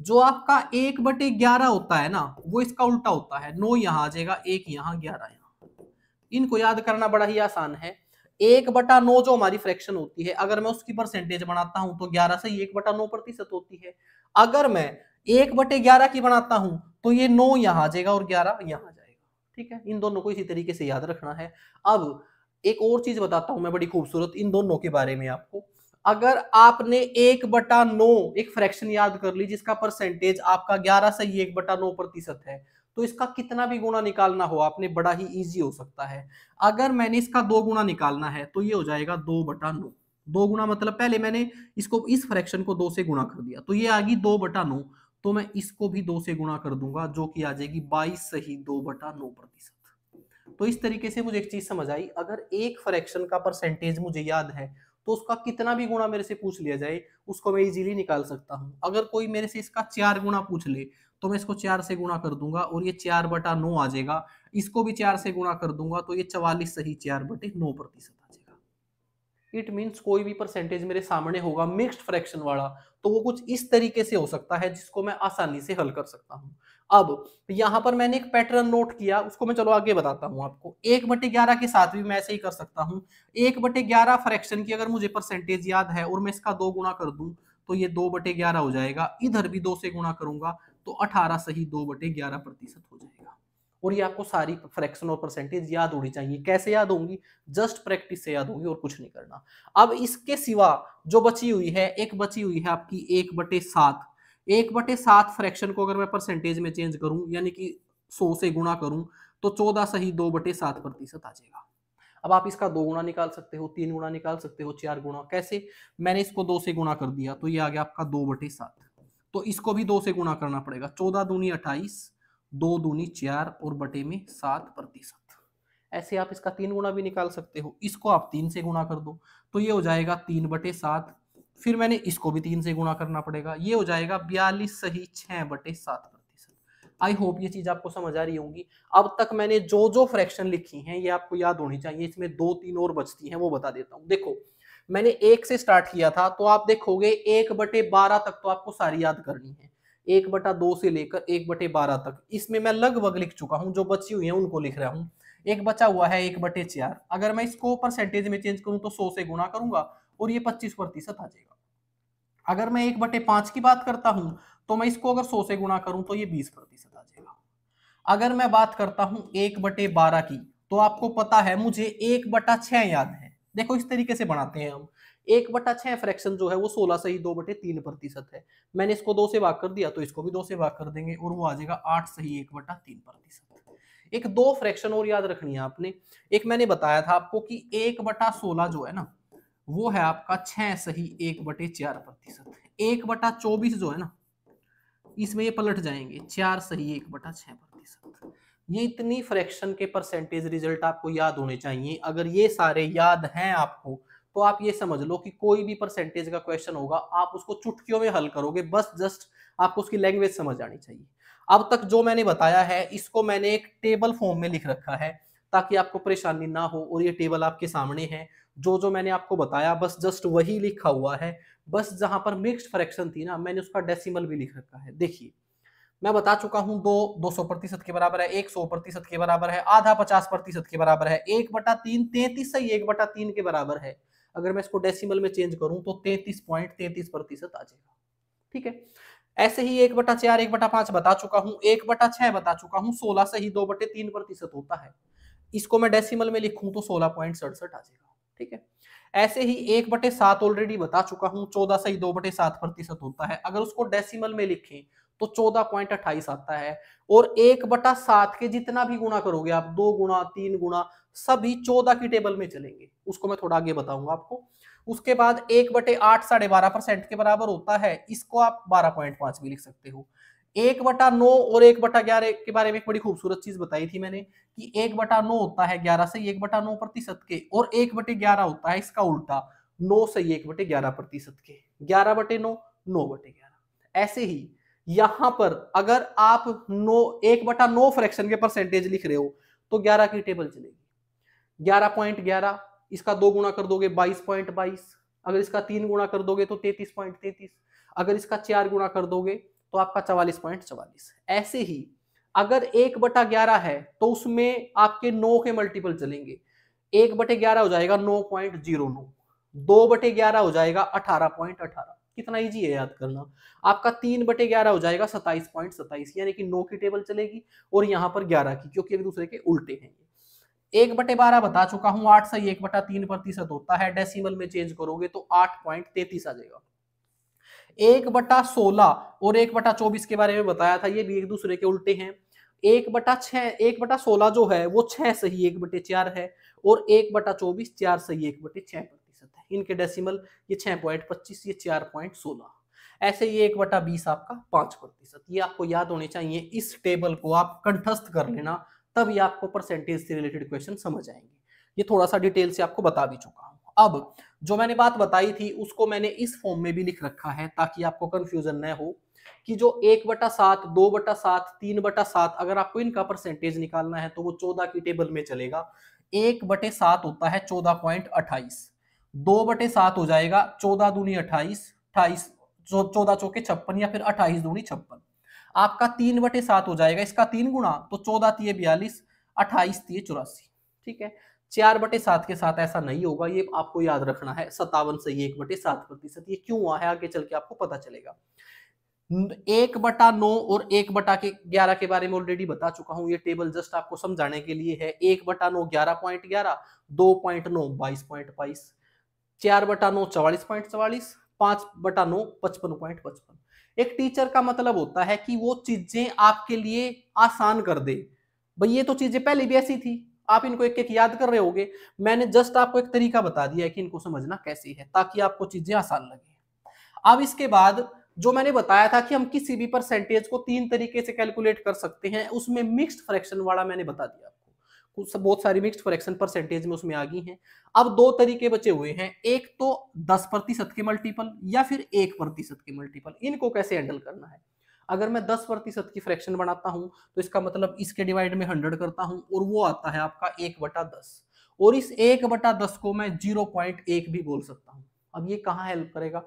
जो आपका 1/11 होता है ना, वो इसका उल्टा होता है। 9 यहां आ जाएगा, 1 यहां, 11 यहां। इनको याद करना बड़ा ही आसान है। 1/9 जो हमारी फ्रैक्शन होती है, अगर मैं उसकी परसेंटेज बनाता हूं तो 11 से 1/9% होती है। अगर मैं 1/11 की बनाता हूं तो ये 9 यहां आ जाएगा और 11 यहां आ जाएगा। ठीक है, इन दोनों को इसी तरीके से याद रखना है। अब एक और चीज बताता हूं मैं बड़ी खूबसूरत इन दोनों के बारे में आपको। अगर आपने 1/9 एक फ्रैक्शन याद कर ली जिसका परसेंटेज आपका 11 से 1/9% है, तो इसका कितना भी गुना निकालना हो आपने, बड़ा ही इजी हो सकता है। अगर मैंने इसका 2 गुना निकालना है तो ये हो जाएगा 2/9। 2 गुना मतलब पहले मैंने इसको, इस फ्रैक्शन को 2 से गुणा कर दिया तो ये आ गई 2/9। तो मैं इसको भी 2 से गुणा कर दूंगा, जो कि आ जाएगी 22 सही 2/9%। तो इस तरीके से मुझे एक चीज समझ आई, अगर एक फ्रैक्शन का परसेंटेज मुझे याद है तो उसका कितना भी गुणा मेरे से पूछ लिया जाए उसको मैं इजीली निकाल सकता हूं। अगर कोई मेरे से इसका 4 गुणा पूछ ले तो मैं इसको 4 से गुणा कर दूंगा और ये 4/9 आ जाएगा। इसको भी 4 से गुणा कर दूंगा तो ये 44 सही 4/9% आ जाएगा। इट मीन्स कोई भी परसेंटेज मेरे सामने होगा मिक्स्ड फ्रैक्शन वाला, तो वो कुछ इस तरीके से हो सकता है जिसको मैं आसानी से हल कर सकता हूं। अब यहां पर मैंने एक पैटर्न नोट किया, उसको मैं चलो आगे बताता हूं आपको। 1/11 के साथ भी मैं ऐसे ही कर सकता हूं। 1/11 फ्रैक्शन की अगर मुझे परसेंटेज याद है और मैं इसका 2 गुना कर दूं तो ये 2/11 हो जाएगा। इधर भी 2 से गुणा करूंगा तो 18 सही 2/11% हो जाएगा। और ये आपको सारी फ्रैक्शन और परसेंटेज याद होनी चाहिए। कैसे याद होंगी, जस्ट प्रैक्टिस से याद होंगी और कुछ नहीं करना। अब इसके सिवा जो बची हुई है, एक बची हुई है आपकी 1/7। 1/7 फ्रैक्शन को अगर मैं परसेंटेज में चेंज करूं, यानी कि 100 से गुणा करूं, तो 14 सही 2/7% आ जाएगा। अब आप इसका 2 गुना निकाल सकते हो, 3 गुना निकाल सकते हो, 4 गुना। कैसे, मैंने इसको 2 से गुणा कर दिया तो ये आ गया आपका 2/7। तो इसको भी 2 से गुणा करना पड़ेगा। 14 दूनी 28, 2 दूनी 4 और बटे में 7%। ऐसे आप इसका 3 गुना भी निकाल सकते हो। इसको आप 3 से गुणा कर दो तो ये हो जाएगा 3/7। फिर मैंने इसको भी 3 से गुणा करना पड़ेगा, ये हो जाएगा 42 सही 6/7%। आई होप ये चीज आपको समझ आ रही होंगी। अब तक मैंने जो जो फ्रैक्शन लिखी हैं ये आपको याद होनी चाहिए। इसमें 2-3 और बचती हैं, वो बता देता हूं। देखो, मैंने 1 से स्टार्ट किया था तो आप देखोगे 1/12 तक तो आपको सारी याद करनी है। 1/2 से लेकर 1/12 तक इसमें मैं लगभग लिख चुका हूं, जो बची हुई है उनको लिख रहा हूं। एक बचा हुआ है 1/4। अगर मैं इसको परसेंटेज में चेंज करूं तो 100 से गुणा करूंगा और ये 25% आ जाएगा। अगर मैं 1/5 की बात करता हूं तो मैं इसको अगर 100 से गुणा करूं तो ये 20% आ जाएगा। अगर मैं बात करता हूं 1/12 की, तो आपको पता है मुझे 1/6 याद है। देखो इस तरीके से बनाते हैं हम। 1/6 फ्रैक्शन जो है वो 16 सही 2/3% है। मैंने इसको 2 से भाग कर दिया तो इसको भी 2 से भाग कर देंगे और वो आ जाएगा 8 सही 1/3%। एक दो फ्रैक्शन और याद रखनी है आपने। एक मैंने बताया था आपको कि 1/16 जो है ना, वो है आपका 6 सही 1/4%। 1/24 जो है ना, इसमें ये पलट जाएंगे 4 सही 1/6%। ये इतनी फ्रैक्शन के परसेंटेज रिजल्ट आपको याद होने चाहिए। अगर ये सारे याद हैं आपको, तो आप ये समझ लो कि कोई भी परसेंटेज का क्वेश्चन होगा आप उसको चुटकियों में हल करोगे, बस जस्ट आपको उसकी लैंग्वेज समझ आनी चाहिए। अब तक जो मैंने बताया है इसको मैंने एक टेबल फॉर्म में लिख रखा है ताकि आपको परेशानी ना हो, और ये टेबल आपके सामने है। जो जो मैंने आपको बताया बस जस्ट वही लिखा हुआ है। बस जहां पर मिक्स्ड फ्रैक्शन थी ना, मैंने उसका डेसिमल भी लिख रखा है। देखिए मैं बता चुका हूं, 200% के बराबर है, 100% के बराबर है, आधा 50% के बराबर है, 1/3 33 सही 1/3 के बराबर है। अगर मैं इसको डेसिमल में चेंज करूं तो 33.33% आ जाएगा। ठीक है, ऐसे ही 1/4 1/5 बता चुका हूं, 1/6 बता चुका हूं, 16 सही 2/3% होता है। इसको मैं डेसिमल में लिखूं तो 16.67 आ जाएगा। ठीक है, ऐसे ही 1/7 ऑलरेडी बता चुका हूं, 14 सही 2/7% होता है। अगर उसको डेसिमल में लिखें तो 14.28 आता है। और 1/7 के जितना भी गुणा करोगे आप, 2 गुणा 3 गुणा, सभी 14 की टेबल में चलेंगे। उसको मैं थोड़ा आगे बताऊंगा आपको। उसके बाद 1/8 12.5% के बराबर होता है। इसको आप 12.5 भी लिख सकते हो। 1/9 और 1/11 के बारे में एक बड़ी खूबसूरत चीज बताई थी मैंने कि 1/9 होता है 11 से 1/9% के, और 1/11 होता है इसका उल्टा 9 से 1/11% के। 11/9 9/11। ऐसे ही यहां पर अगर आप 1/9 फ्रैक्शन के परसेंटेज लिख रहे हो तो 11 की टेबल चलेगी। 11.11, इसका 2 गुणा कर दोगे 22.22, अगर इसका 3 गुणा कर दोगे तो 33.33, अगर इसका 4 गुणा कर दोगे तो आपका 44.44। ऐसे ही अगर 1/11 है तो उसमें आपके 9 के मल्टीपल चलेंगे। 1/11 हो जाएगा 9.09, 2/11 हो जाएगा 18.18। कितना इजी है याद करना। आपका 3/11 हो जाएगा 27.27, यानी कि 9 की टेबल चलेगी और यहां पर 11 की, क्योंकि एक दूसरे के उल्टे हैं। 1/12 बता चुका हूं, 8 सही 1/3% होता है। डेसिमल में चेंज करोगे तो 8.33 आ जाएगा। 1/16 और 1/24 के बारे में बताया था, ये भी एक दूसरे के उल्टे हैं। 1/16 जो है वो 6 सही 1/4 है, और 1/24 4 सही 1/6% है। इनके डेसिमल ये 6.25, ये 4.16। ऐसे ही 1/20 आपका 5%। ये आपको याद होने चाहिए। इस टेबल को आप कंठस्थ कर लेना, तभी आपको परसेंटेज से रिलेटेड क्वेश्चन समझ आएंगे। ये थोड़ा सा डिटेल से आपको बता भी चुका हूं। अब जो मैंने बात बताई थी उसको मैंने इस फॉर्म में भी लिख रखा है ताकि आपको कंफ्यूजन न हो कि जो 1/7 2/7 3/7, अगर आपको इनका परसेंटेज निकालना है तो वो 14 की टेबल में चलेगा। 1/7 होता है 14.28, 2/7 हो जाएगा 14 दूनी 28, 28 14 चौके 56, या फिर 28 दूनी 56। आपका 3/7 हो जाएगा, इसका 3 गुणा तो 14 तिये 42, 28 तिये 84। ठीक है, 4/7 के साथ ऐसा नहीं होगा, ये आपको याद रखना है। 57 सही 1/7%। ये क्यों हुआ है आगे चल के आपको पता चलेगा। 1/9 और 1/11 के बारे में ऑलरेडी बता चुका हूं। ये टेबल जस्ट आपको समझाने के लिए है। 1/9 11.11, 2.9 22.22, 4/9 44.44, 5/9 55.55। एक टीचर का मतलब होता है कि वो चीजें आपके लिए आसान कर दे। भाई ये तो चीजें पहले भी ऐसी थी, आप इनको एक एक याद कर रहे होगे। मैंने जस्ट आपको एक तरीका बता दिया है कि इनको समझना कैसे है, ताकि आपको चीजें आसान लगे। अब इसके बाद जो मैंने बताया था कि हम किसी भी परसेंटेज को 3 तरीके से कैलकुलेट कर सकते हैं, उसमें मिक्स्ड फ्रैक्शन वाला मैंने बता दिया आपको। कुछ बहुत सारी मिक्स्ड फ्रैक्शन परसेंटेज में उसमें आ गई हैं। अब 2 तरीके बचे हुए हैं, एक तो 10% के मल्टीपल या फिर 1% के मल्टीपल। इनको कैसे हैंडल करना है। अगर मैं 10% की फ्रैक्शन बनाता हूं तो इसका मतलब इसके डिवाइड में 100 करता हूं, और वो आता है आपका 1/10, और इस 1/10 को मैं 0.1 भी बोल सकता हूं। अब ये कहां हेल्प करेगा।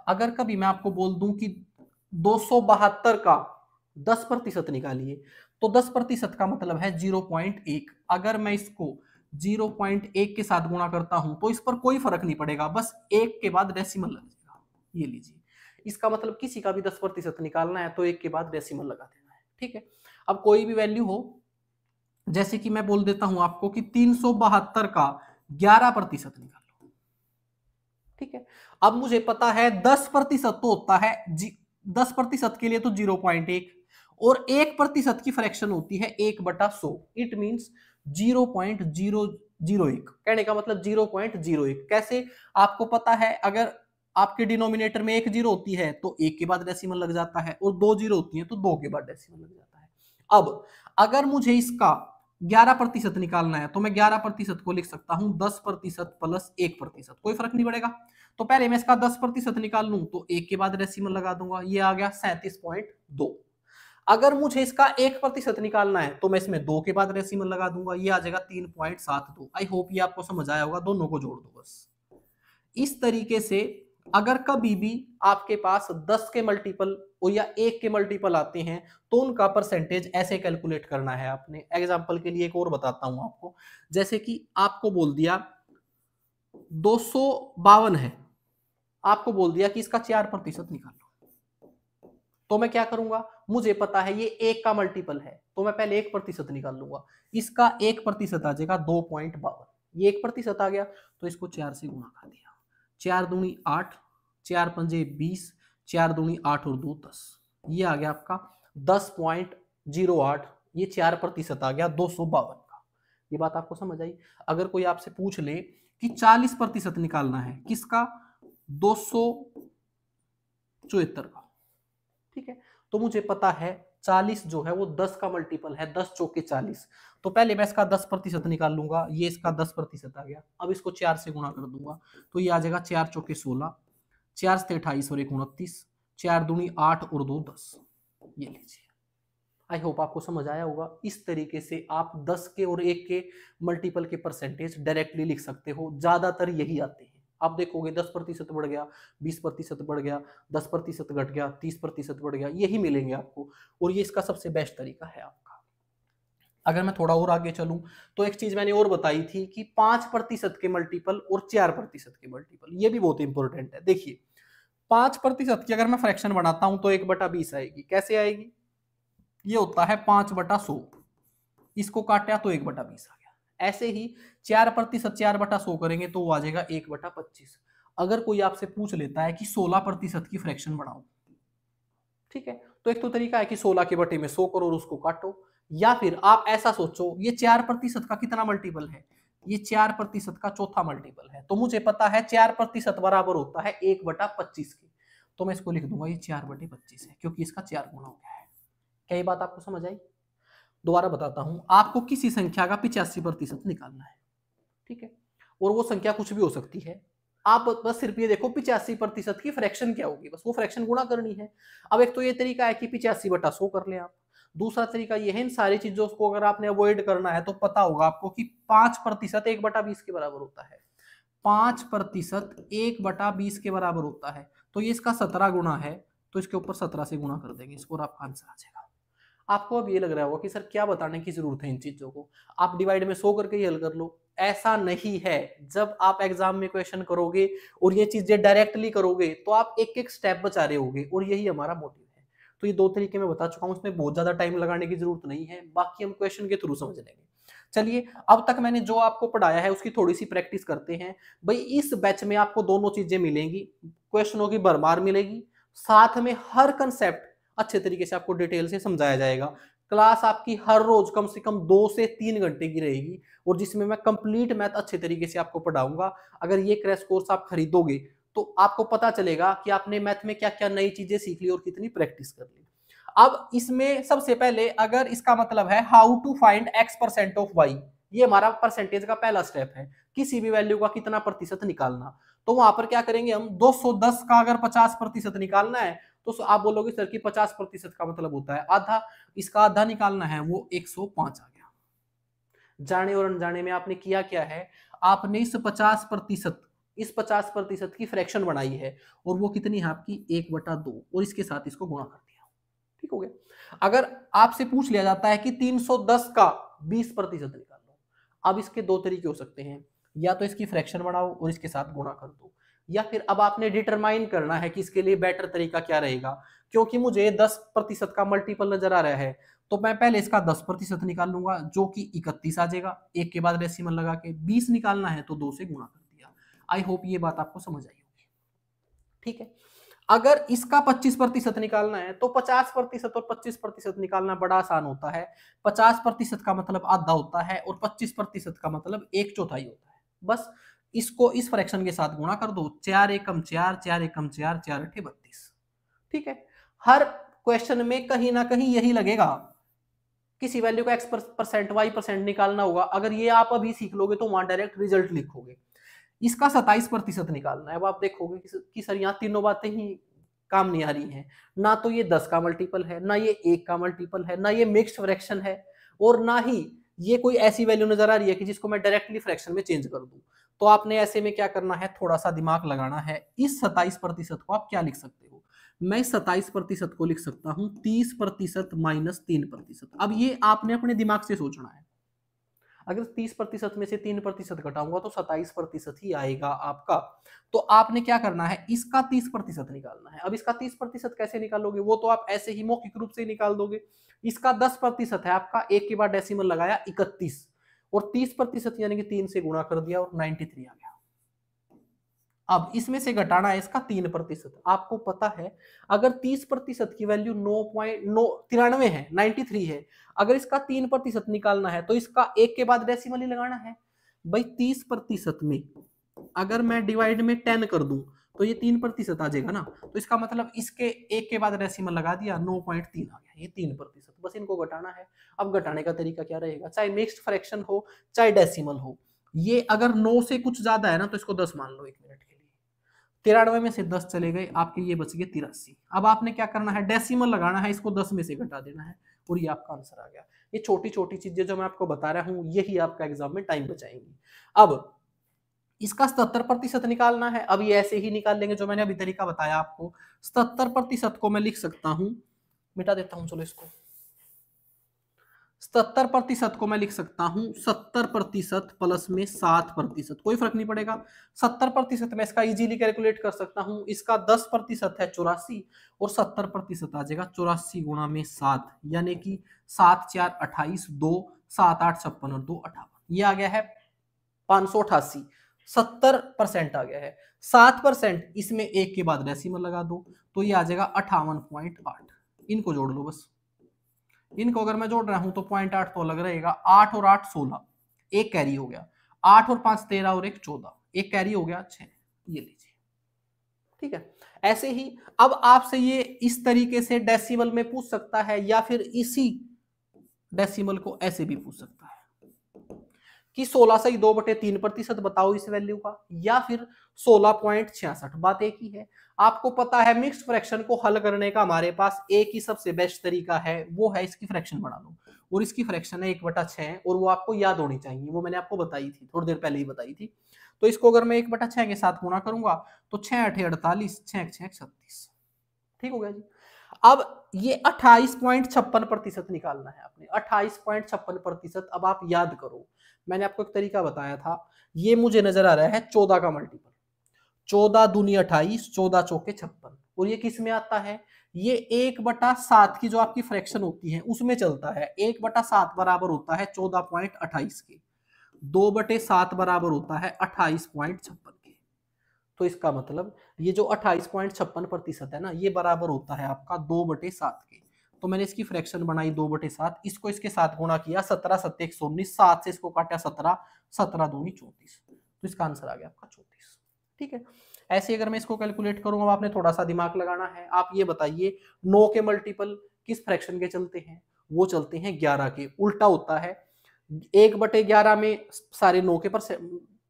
अगर कभी मैं आपको बोल दूं कि 272 का 10% निकालिए, तो 10% का मतलब है 0.1। अगर मैं इसको 0.1 के साथ गुणा करता हूं तो इस पर कोई फर्क नहीं पड़ेगा, बस 1 के बाद डेसिमल लग जाएगा। ये लीजिए, इसका मतलब किसी का भी 10% निकालना है तो 1 के बाद डेसिमल लगा देना है। ठीक है, अब कोई भी वैल्यू हो, जैसे कि मैं बोल देता हूं आपको कि 372 का 11% निकाल लो। ठीक है, अब मुझे पता है 10% तो होता है 10% के लिए तो 0.1, और 1% की फ्रैक्शन होती है 1/100। It means 0.001। कहने का मतलब 0.01। कैसे आपको पता है, अगर आपके डिनोमिनेटर में एक जीरो होती है तो एक के बाद डेसिमल लग जाता है, और दो जीरो होती है तो दो के बाद डेसिमल लग जाता है। अब अगर मुझे इसका 11% निकालना है तो मैं 11% को लिख सकता हूं 10% प्लस 1%, कोई फर्क नहीं पड़ेगा। तो पहले मैं इसका 10% निकाल लूं तो एक के बाद डेसिमल लगा दूंगा, ये आ गया 37.2। अगर मुझे इसका 1% निकालना है तो मैं इसमें 2 के बाद डेसिमल लगा दूंगा, ये आ जाएगा 3.72। आई होप ये आपको समझ आया होगा, दोनों को जोड़ दो बस। इस तरीके से अगर कभी भी आपके पास 10 के मल्टीपल और या 1 के मल्टीपल आते हैं तो उनका परसेंटेज ऐसे कैलकुलेट करना है आपने। एग्जांपल के लिए एक और बताता हूं आपको, जैसे कि आपको बोल दिया 252 है, आपको बोल दिया कि इसका 4% निकाल लो, तो मैं क्या करूंगा, मुझे पता है ये 1 का मल्टीपल है तो मैं पहले 1% निकाल लूंगा। इसका 1% आ जाएगा 2.52। ये 1% आ गया तो इसको 4 से गुणा कर दिया, 4 दूनी 8, 4 पंजे 20, 4 दूनी 8 और 2 10, ये आ गया आपका 10.08। ये 4% आ गया 252 का। ये बात आपको समझ आई। अगर कोई आपसे पूछ ले कि 40% निकालना है किसका, 274 का, ठीक है, तो मुझे पता है 40 जो है वो 10 का मल्टीपल है, 10 चौके 40। तो पहले मैं इसका 10% निकाल लूंगा, ये इसका 10% आ गया। अब इसको 4 से गुणा कर दूंगा तो ये आ जाएगा 4 चौके 16, 4 से 28 और 1 29, 4 दूनी 8 और 2 10। ये लीजिए, आई होप आपको समझ आया होगा। इस तरीके से आप 10 के और 1 के मल्टीपल के परसेंटेज डायरेक्टली लिख सकते हो, ज्यादातर यही आते हैं। आप देखोगे 10% बढ़ गया, 20% बढ़ गया, 10% घट गया, 30% बढ़ गया, यही मिलेंगे आपको, और ये इसका सबसे बेस्ट तरीका है आपका। अगर मैं थोड़ा और आगे चलूं तो एक चीज मैंने और बताई थी कि 5% के मल्टीपल और 4% के मल्टीपल, ये भी बहुत इंपॉर्टेंट है। देखिए 5% की अगर मैं फ्रैक्शन बनाता हूं तो 1/20 आएगी। कैसे आएगी, ये होता है 5/100, इसको काटा तो 1/20 आ गया। ऐसे ही 4% 4/100 करेंगे तो वो आ जाएगा 1/25। अगर कोई आपसे पूछ लेता है कि 16% की फ्रैक्शन बनाओ, ठीक है, तो एक तो तरीका है कि 16 के बटे में 100 करो और उसको काटो, या फिर आप ऐसा सोचो ये 4% का कितना मल्टीपल है, ये 4% का चौथा मल्टीपल है, तो मुझे पता है 4% बराबर होता है 1/25 के, तो मैं इसको लिख दूंगा ये 4/25 है, क्योंकि इसका 4 गुना हो गया है। क्या ये बात आपको समझ आई? दोबारा बताता हूं, आपको किसी संख्या का 85% निकालना है, ठीक है, और वो संख्या कुछ भी हो सकती है। आप बस सिर्फ ये देखो 85% की फ्रैक्शन क्या होगी, बस वो फ्रैक्शन गुणा करनी है। अब एक तो ये तरीका है कि 85/100 कर ले आप। दूसरा तरीका ये है, इन सारी चीजों को अगर आपने अवॉइड करना है तो पता होगा आपको कि 5% 1/20 के बराबर होता है। 5% 1/20 के बराबर होता है, तो ये इसका 17 गुना है, तो इसके ऊपर 17 से गुणा कर देंगे इसको और आपका आंसर आ जाएगा। आपको अब ये लग रहा होगा कि सर क्या बताने की जरूरत है इन चीजों को, आप डिवाइड में 100 करके ही हल कर लो। ऐसा नहीं है, जब आप एग्जाम में क्वेश्चन करोगे और ये चीजें डायरेक्टली करोगे तो आप एक एक स्टेप बचा रहे होगे, और यही हमारा मोटिव है। तो ये 2 तरीके मैं बता चुका हूं, इसमें बहुत ज्यादा टाइम लगाने की जरूरत नहीं है, बाकी हम क्वेश्चन के थ्रू समझ लेंगे। चलिए, अब तक मैंने जो आपको पढ़ाया है उसकी थोड़ी सी प्रैक्टिस करते हैं। भाई इस बैच में आपको दोनों चीजें मिलेंगी, क्वेश्चनों की भरमार मिलेगी, साथ में हर कंसेप्ट अच्छे तरीके से आपको डिटेल से समझाया जाएगा। क्लास आपकी हर रोज कम से कम 2 से 3 घंटे की रहेगी, और जिसमें मैं कंप्लीट मैथ अच्छे तरीके से आपको पढ़ाऊंगा। अगर ये क्रैश कोर्स आप खरीदोगे तो आपको पता चलेगा कि आपने मैथ में क्या क्या नई चीजें सीख ली और कितनी प्रैक्टिस कर ली। अब इसमें सबसे पहले अगर इसका मतलब है how to find x% of y, ये हमारा परसेंटेज का पहला स्टेप है, किसी भी वैल्यू का कितना प्रतिशत निकालना। तो वहां पर क्या करेंगे हम, 210 का अगर 50% निकालना है तो आप बोलोगे सर कि 50% का मतलब होता है आधा, इसका आधा निकालना है वो 105 आ गया। जाने और अनजाने में आपने किया क्या है, आपने इस 50% की फ्रैक्शन बनाई है, और वो कितनी है आपकी 1/2, और इसके साथ इसको गुणा कर दिया, ठीक हो गया। अगर आपसे पूछ लिया जाता है कि 310 का 20% निकाल लो, अब इसके 2 तरीके हो सकते हैं, या तो इसकी फ्रैक्शन बढ़ाओ और इसके साथ गुणा कर दो, या फिर अब आपने डिटरमाइन करना है कि इसके लिए बेटर तरीका क्या रहेगा। क्योंकि मुझे 10% का मल्टीपल नजर आ रहा है तो मैं पहले इसका 10% निकाल लूंगा जो कि 31 आ जाएगा, एक के बाद डेसिमल लगा के। 20 निकालना है तो 2 से गुणा कर दिया। आई होप ये बात आपको समझ आई होगी, ठीक है। अगर इसका 25% निकालना है तो 50% और 25% निकालना बड़ा आसान होता है। 50% का मतलब आधा होता है और 25% का मतलब 1/4 होता है। बस इसको इस फ्रैक्शन के साथ गुणा कर दो, 4 एकम 4, 4 एकम 4, 4 अठे 32। ठीक है, हर क्वेश्चन में कहीं ना कहीं यही लगेगा, किसी वैल्यू का x% y% निकालना होगा। अगर ये आप अभी सीख लोगे तो वहां डायरेक्ट रिजल्ट लिखोगे। इसका 27% निकालना है। अब आप देखोगे कि सर यहाँ तीनों बातें ही काम नहीं आ रही हैं, ना तो ये 10 का मल्टीपल है, ना ये 1 का मल्टीपल है, ना ये मिक्स्ड फ्रैक्शन है, और ना ही ये कोई ऐसी वैल्यू नजर आ रही है कि जिसको मैं डायरेक्टली फ्रैक्शन में चेंज कर दूं। तो आपने ऐसे में क्या करना है, थोड़ा सा दिमाग लगाना है। इस 27% को आप क्या लिख सकते हो? मैं 27% को लिख सकता हूं 30% माइनस 3%। अब ये आपने अपने दिमाग से सोचना है। अगर 30% में से 3% घटाऊंगा तो 27% ही आएगा आपका। तो आपने क्या करना है, इसका 30% निकालना है। अब इसका 30% कैसे निकालोगे, वो तो आप ऐसे ही मौखिक रूप से निकाल दोगे। इसका 10% है आपका, एक के बाद डेसिमल लगाया 31, और 30% यानी कि 3 से गुणा कर दिया और 93 आ गया। अब इसमें से घटाना है इसका 3%। आपको पता है अगर 30% की वैल्यू 9.93 है, 93 है, अगर इसका 3% निकालना है तो इसका एक के बाद डेसिमल ही लगाना है। भाई 30% में अगर मैं डिवाइड में 10 कर दूं तो ये 3% आ जाएगा ना, तो इसका मतलब इसके एक के बाद डेसिमल लगा दिया, 9.3 आ गया, ये 3%। बस इनको घटाना है। अब घटाने का तरीका क्या रहेगा, चाहे मिक्स्ड फ्रैक्शन हो चाहे डेसिमल हो, ये अगर 9 से कुछ ज्यादा है ना तो इसको 10 मान लो 1 मिनट के लिए। 93 में से 10 चले गए, आपके ये बच गए 83। अब आपने क्या करना है, डेसिमल लगाना है, इसको 10 में से घटा देना है, और ये आपका आंसर आ गया। ये छोटी छोटी चीजें जो मैं आपको बता रहा हूं यही आपका एग्जाम में टाइम बचाएंगी। अब इसका 77% निकालना है। अब ये ऐसे ही निकाल लेंगे जो मैंने अभी तरीका बताया आपको। 77% को मैं लिख सकता हूं, मिटा देता हूं चलो इसको। 77% को मैं लिख सकता हूं 70% प्लस में 7%, कोई फर्क नहीं पड़ेगा। 70% में इसका इजीली कैलकुलेट कर सकता हूं। इसका 10% है 84, और 70% आ जाएगा 84 गुणा में 7, यानी कि 7 4 28, 2 7 8 56 और 2 58, ये आ गया है 588। 70% आ गया है। 7% इसमें एक के बाद डेसिमल लगा दो तो ये आ जाएगा 58.8। इनको जोड़ लो बस। इनको अगर मैं जोड़ रहा हूं तो 0.8 तो अलग रहेगा। 8 और 8 16, एक कैरी हो गया। 8 और 5 13 और 1 14, एक कैरी हो गया 6। ये लीजिए, ठीक है। ऐसे ही अब आपसे ये इस तरीके से डेसिमल में पूछ सकता है, या फिर इसी डेसिमल को ऐसे भी पूछ सकता है कि 16/2/3% बताओ इस वैल्यू का, या फिर 16.66। बात एक ही है। आपको पता है मिक्स्ड फ्रैक्शन को हल करने का हमारे पास एक ही सबसे बेस्ट तरीका है, वो है इसकी फ्रैक्शन बना लो। और इसकी फ्रैक्शन है 1/6, और वो आपको याद होनी चाहिए, वो मैंने आपको बताई थी, थोड़ी देर पहले ही बताई थी। तो इसको अगर मैं 1/6 के साथ गुणा करूंगा तो 6 8 48, 6 6 36। ठीक हो गया जी। अब ये 28.56% निकालना है आपने, 28.56%। अब आप याद करो, मैंने आपको एक तरीका बताया था। ये मुझे नजर आ रहा है 14 का मल्टीपल, 14 दूनी 28, 14 चौके 56, और ये किस में आता है, ये 1/7 की जो आपकी फ्रैक्शन होती है उसमें चलता है। 1/7 बराबर होता है 14.28 के, 2/7 बराबर होता है 28.56 के। तो इसका मतलब ये जो 28.56% है ना, ये बराबर होता है आपका 2/7 के। तो मैंने इसकी फ्रैक्शन बनाई 2/7, इसको इसके साथ गुणा किया, 17 7 119, 7 से इसको काटा 17, 17 दूनी 34, तो इसका आंसर आ गया आपका 34। ठीक है। ऐसे अगर मैं इसको कैलकुलेट करूंगा, आपने थोड़ा सा दिमाग लगाना है। आप ये बताइए 9 के मल्टीपल किस फ्रैक्शन के चलते हैं, वो चलते हैं 11 के। उल्टा होता है, 1/11 में सारे 9 के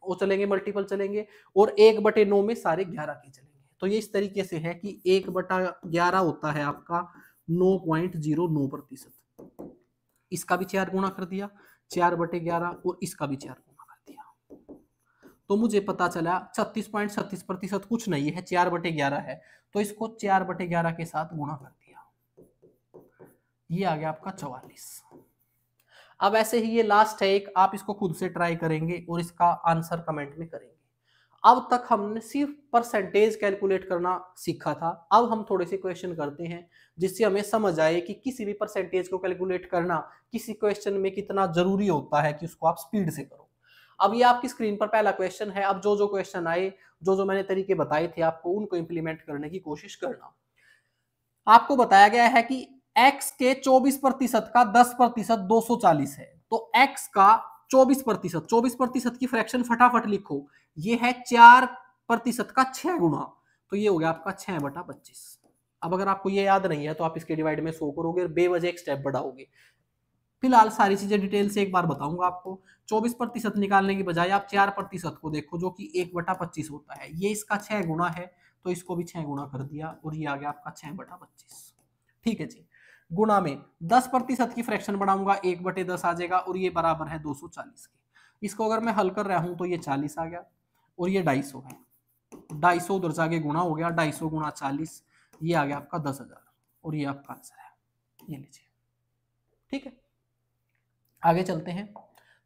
वो चलेंगे, मल्टीपल चलेंगे, और 1/9 में सारे 11 के चलेंगे। तो ये इस तरीके से है कि 1/11 होता है आपका 9.09%। इसका भी 4 गुणा कर दिया, 4/11, और इसका भी 4 गुणा कर दिया, तो मुझे पता चला 36.36% कुछ नहीं है, 4/11 है। तो इसको 4/11 के साथ गुणा कर दिया, ये आ गया आपका 44। अब ऐसे ही ये लास्ट है एक, आप इसको खुद से ट्राई करेंगे और इसका आंसर कमेंट में करेंगे। अब तक हमने सिर्फ परसेंटेज कैलकुलेट करना सीखा था। अब हम थोड़े से क्वेश्चन करते हैं जिससे हमें समझ आए कि किसी भी परसेंटेज को कैलकुलेट करना किसी क्वेश्चन में कितना जरूरी होता है कि उसको आप स्पीड से करो। अब ये आपकी स्क्रीन पर पहला क्वेश्चन है। अब जो जो क्वेश्चन आए, जो जो मैंने तरीके बताए थे आपको, उनको इंप्लीमेंट करने की कोशिश करना। आपको बताया गया है कि x के 24% का 10% 240 है, तो x का 24% की फ्रैक्शन फटाफट लिखो, ये है 4% का 6 गुना, तो ये हो गया आपका 6/25। अब अगर आपको ये याद नहीं है तो आप इसके डिवाइड में 100 करोगे और बेवजह एक स्टेप बढ़ाओगे। फिलहाल सारी चीजें डिटेल से एक बार बताऊंगा आपको। 24% निकालने की बजाय आप 4% को देखो, जो कि 1/25 होता है। ये इसका 6 गुना है, तो इसको भी 6 गुना कर दिया और ये आ गया आपका 6/25। ठीक है जी। गुणा में 10% की फ्रैक्शन बढ़ाऊंगा, 1/10 आ जाएगा और ये बराबर है 240 के। इसको अगर मैं हल कर रहा हूं तो ये 40 आ गया और ये 250 है। 250 उधर से आगे गुणा हो गया, 250 गुणा 40, ये आ गया आपका 10,000 और ये आपका आंसर है। ये लीजिए। ठीक है, आगे चलते हैं।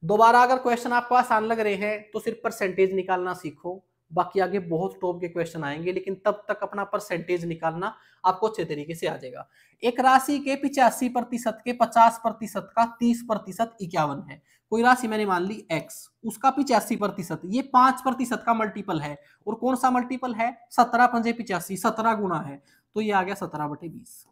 दोबारा अगर क्वेश्चन आपको आसान लग रहे हैं तो सिर्फ परसेंटेज निकालना सीखो, बाकी आगे बहुत टॉप के क्वेश्चन आएंगे, लेकिन तब तक अपना परसेंटेज निकालना आपको अच्छे तरीके से आ जाएगा। एक राशि के 85% के 50% का 30% 51 है। कोई राशि मैंने मान ली x, उसका 85%, ये 5% का मल्टीपल है। और कौन सा मल्टीपल है? 17 पंजे 85, 17 गुना है, तो ये आ गया 17/20।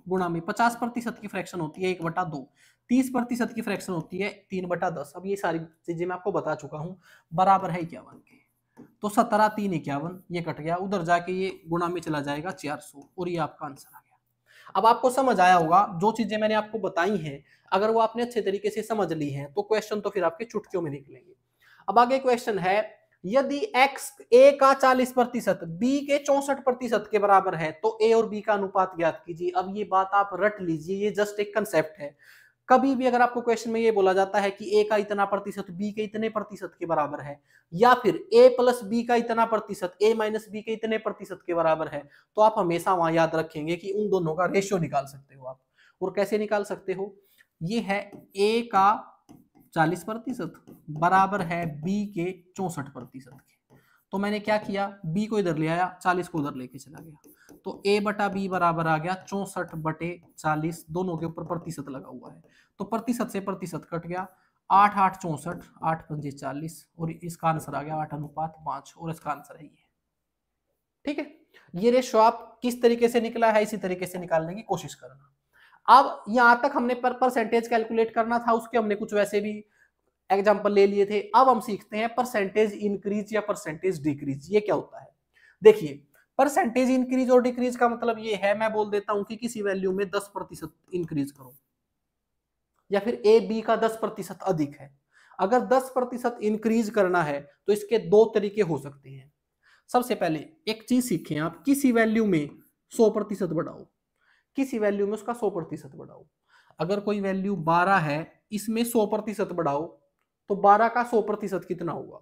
गुणा में 50% की फ्रैक्शन होती है 1/2, 30% की फ्रैक्शन होती है 3/10। अब ये सारी चीजें मैं आपको बता चुका हूं, बराबर है 51 के। तो 17 3 51, ये कट गया, उधर जाके ये गुणा में चला जाएगा 400 और ये आपका आंसर आ गया। अब आपको समझ आया होगा जो चीजें मैंने आपको बताई हैं, अगर वो आपने अच्छे तरीके से समझ ली हैं तो क्वेश्चन तो फिर आपके चुटकियों में निकलेंगे। अब आगे क्वेश्चन है, यदि x a का 40% b के 64% के बराबर है तो a और b का अनुपात ज्ञात कीजिए। अब ये बात आप रट लीजिए, ये जस्ट एक कंसेप्ट है। कभी भी अगर आपको क्वेश्चन में ये बोला जाता है कि a का इतना प्रतिशत b के इतने प्रतिशत के बराबर है, या फिर a प्लस b का इतना प्रतिशत a माइनस b के इतने प्रतिशत के बराबर है, तो आप हमेशा वहां याद रखेंगे कि उन दोनों का रेशियो निकाल सकते हो आप। और कैसे निकाल सकते हो? ये है a का 40% बराबर है b के 64% के। तो मैंने क्या किया, b को इधर ले आया, 40 को उधर लेके चला गया, तो a/b बराबर आ गया 64/40। दोनों के ऊपर प्रतिशत लगा हुआ है, तो प्रतिशत से प्रतिशत कट गया, 8 8 64, 8 पंजे 40 और इसका आंसर आ गया 8:5 और इसका आंसर है ये। ठीक है, ये रेशो आप किस तरीके से निकला है इसी तरीके से निकालने की कोशिश करना। अब यहां तक हमने परसेंटेज कैलकुलेट करना था, उसके हमने कुछ वैसे भी एग्जाम्पल ले लिए थे। अब हम सीखते हैं परसेंटेज इंक्रीज या परसेंटेज डिक्रीज, ये क्या होता है। देखिए, परसेंटेज इंक्रीज और डिक्रीज का मतलब ये है, मैं बोल देता हूं कि किसी वैल्यू में 10% इंक्रीज करो, या फिर ए बी का 10% अधिक है। अगर 10% इंक्रीज करना है तो इसके दो तरीके हो सकते हैं। सबसे पहले एक चीज सीखें आप, किसी वैल्यू में 100% बढ़ाओ, किसी वैल्यू में उसका 100% बढ़ाओ। अगर कोई वैल्यू 12 है, इसमें 100% बढ़ाओ, तो 12 का 100% कितना होगा?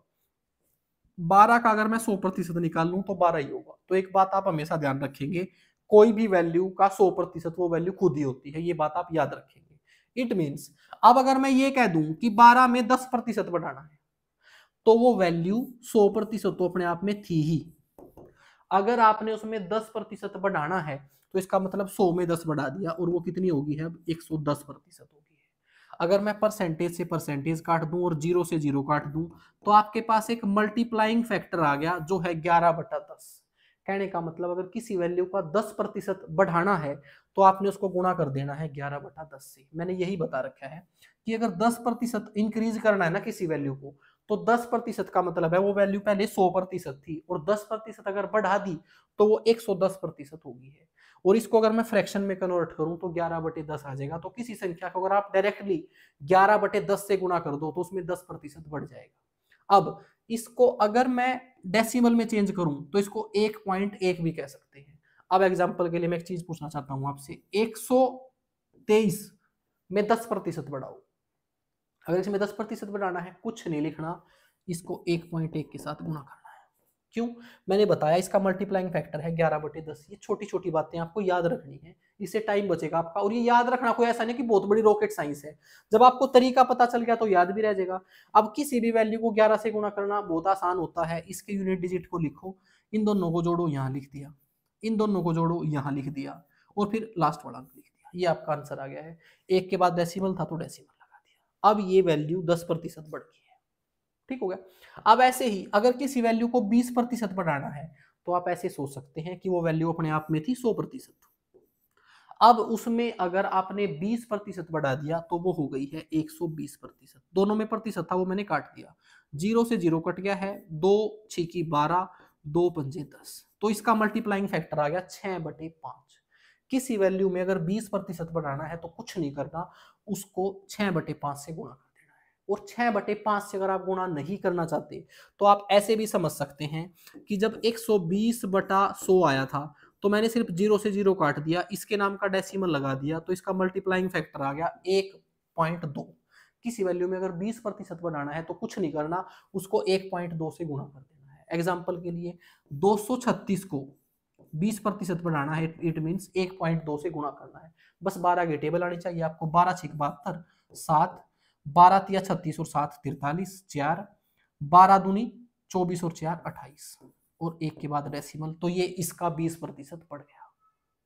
12 का अगर मैं 100% निकाल लूं तो 12 ही होगा। तो एक बात आप हमेशा ध्यान रखेंगे, कोई भी वैल्यू का 100% वो वैल्यू खुद ही होती है, ये बात आप याद रखेंगे। इट मीन्स, अब अगर मैं ये कह दूं कि 12 में 10% बढ़ाना है, तो वो वैल्यू 100% तो अपने आप में थी ही। अगर आपने उसमें 10% बढ़ाना है तो इसका मतलब 100 में 10 बढ़ा दिया और वो कितनी होगी है? अब 110% होगी है। अगर मैं परसेंटेज से परसेंटेज काट दूं और जीरो से जीरो काट दूं तो आपके पास एक मल्टीप्लाइंग फैक्टर आ गया जो है 11/10। कहने का मतलब अगर किसी वैल्यू का 10% बढ़ाना है तो आपने उसको गुणा कर देना है 11/10 से। मैंने यही बता रखा है कि अगर 10% इंक्रीज करना है ना किसी वैल्यू को, तो 10% का मतलब है वो वैल्यू पहले 100% थी और 10% अगर बढ़ा दी तो वो 110% होगी है। और इसको अगर मैं फ्रैक्शन में कन्वर्ट करूं तो 11/10 आ जाएगा। तो किसी संख्या को अगर आप डायरेक्टली 11/10 से गुणा कर दो तो उसमें 10% बढ़ जाएगा। अब इसको अगर मैं डेसिमल में चेंज करूं तो इसको 1.1 भी कह सकते हैं। अब एग्जांपल के लिए मैं एक चीज पूछना चाहता हूं आपसे, 123 में 10% बढ़ाओ। अगर इसमें 10% बढ़ाना है, कुछ नहीं लिखना, इसको 1.1 के साथ गुणा करना है। क्यों? मैंने बताया इसका मल्टीप्लाइंग फैक्टर है 11/10। ये छोटी छोटी बातें आपको याद रखनी है, इससे टाइम बचेगा आपका। और ये याद रखना कोई ऐसा नहीं कि बहुत बड़ी रॉकेट साइंस है, जब आपको तरीका पता चल गया तो याद भी रह जाएगा। अब किसी भी वैल्यू को 11 से गुणा करना बहुत आसान होता है। इसके यूनिट डिजिट को लिखो, इन दोनों को जोड़ो, यहाँ लिख दिया, इन दोनों को जोड़ो, यहाँ लिख दिया, और फिर लास्ट वाला लिख दिया। ये आपका आंसर आ गया है। एक के बाद डेसिमल था तो डेसिमल लगा दिया। अब ये वैल्यू 10% बढ़ गई है। ठीक हो गया। अब ऐसे ही अगर किसी वैल्यू को 20% बढ़ाना है तो आप ऐसे सोच सकते हैं कि वो वैल्यू अपने आप में थी 100%। अब उसमें अगर आपने 20% बढ़ा दिया तो वो हो गई है 120%। दोनों में प्रतिशत था वो मैंने काट दिया, 0 से 0 कट गया है, 2 6 12, 2 पंजे 10, तो इसका मल्टीप्लाइंग फैक्टर आ गया 6/5। किसी वैल्यू में अगर 20% बढ़ाना है तो कुछ नहीं करना, उसको 6/5 से गुणा कर देना है। और 6/5 से अगर आप गुणा नहीं करना चाहते तो आप ऐसे भी समझ सकते हैं कि जब 120/100 आया था तो मैंने सिर्फ 0 से 0 काट दिया, इसके नाम का डेसिमल लगा दिया, तो इसका मल्टीप्लाइंग फैक्टर आ गया 1.2। किसी वैल्यू में अगर 20% बढ़ाना है तो कुछ नहीं करना, उसको 1.2 से गुणा कर देना है। एग्जाम्पल के लिए 236 को 20% बढ़ाना है, इट मीन्स 1.2 से गुणा करना है। बस 12 की टेबल आनी चाहिए आपको, 12 6 72, 7, 12 तिया 36 और 7 43, 4, 12 दूनी 24 और 4 28, और एक के बाद डेसिमल, तो ये इसका 20% पड़ गया।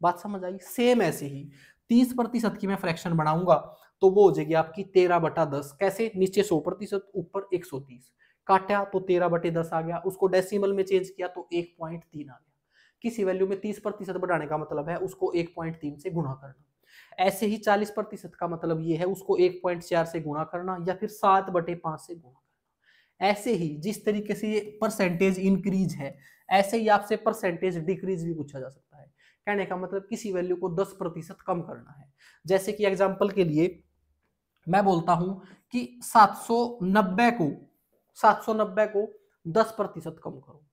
बात समझ आई। सेम ऐसे ही 30% की मैं फ्रैक्शन बनाऊंगा तो वो हो जाएगी आपकी 13/10। कैसे? नीचे 100%, ऊपर 130, काटा तो 13/10 आ गया, उसको डेसिमल में चेंज किया तो 1.3 आ गया। किसी वैल्यू में 30% बढ़ाने का मतलब है उसको 1.3 से गुणा करना। ऐसे ही 40% का मतलब ये है उसको 1.4 से गुणा करना या फिर 7/5 से गुणा करना। ऐसे ही जिस तरीके से ये परसेंटेज इंक्रीज है, ऐसे ही आपसे परसेंटेज डिक्रीज भी पूछा जा सकता है। कहने का मतलब किसी वैल्यू को 10% कम करना है। जैसे कि एग्जांपल के लिए मैं बोलता हूं कि 790 को 10% कम करो।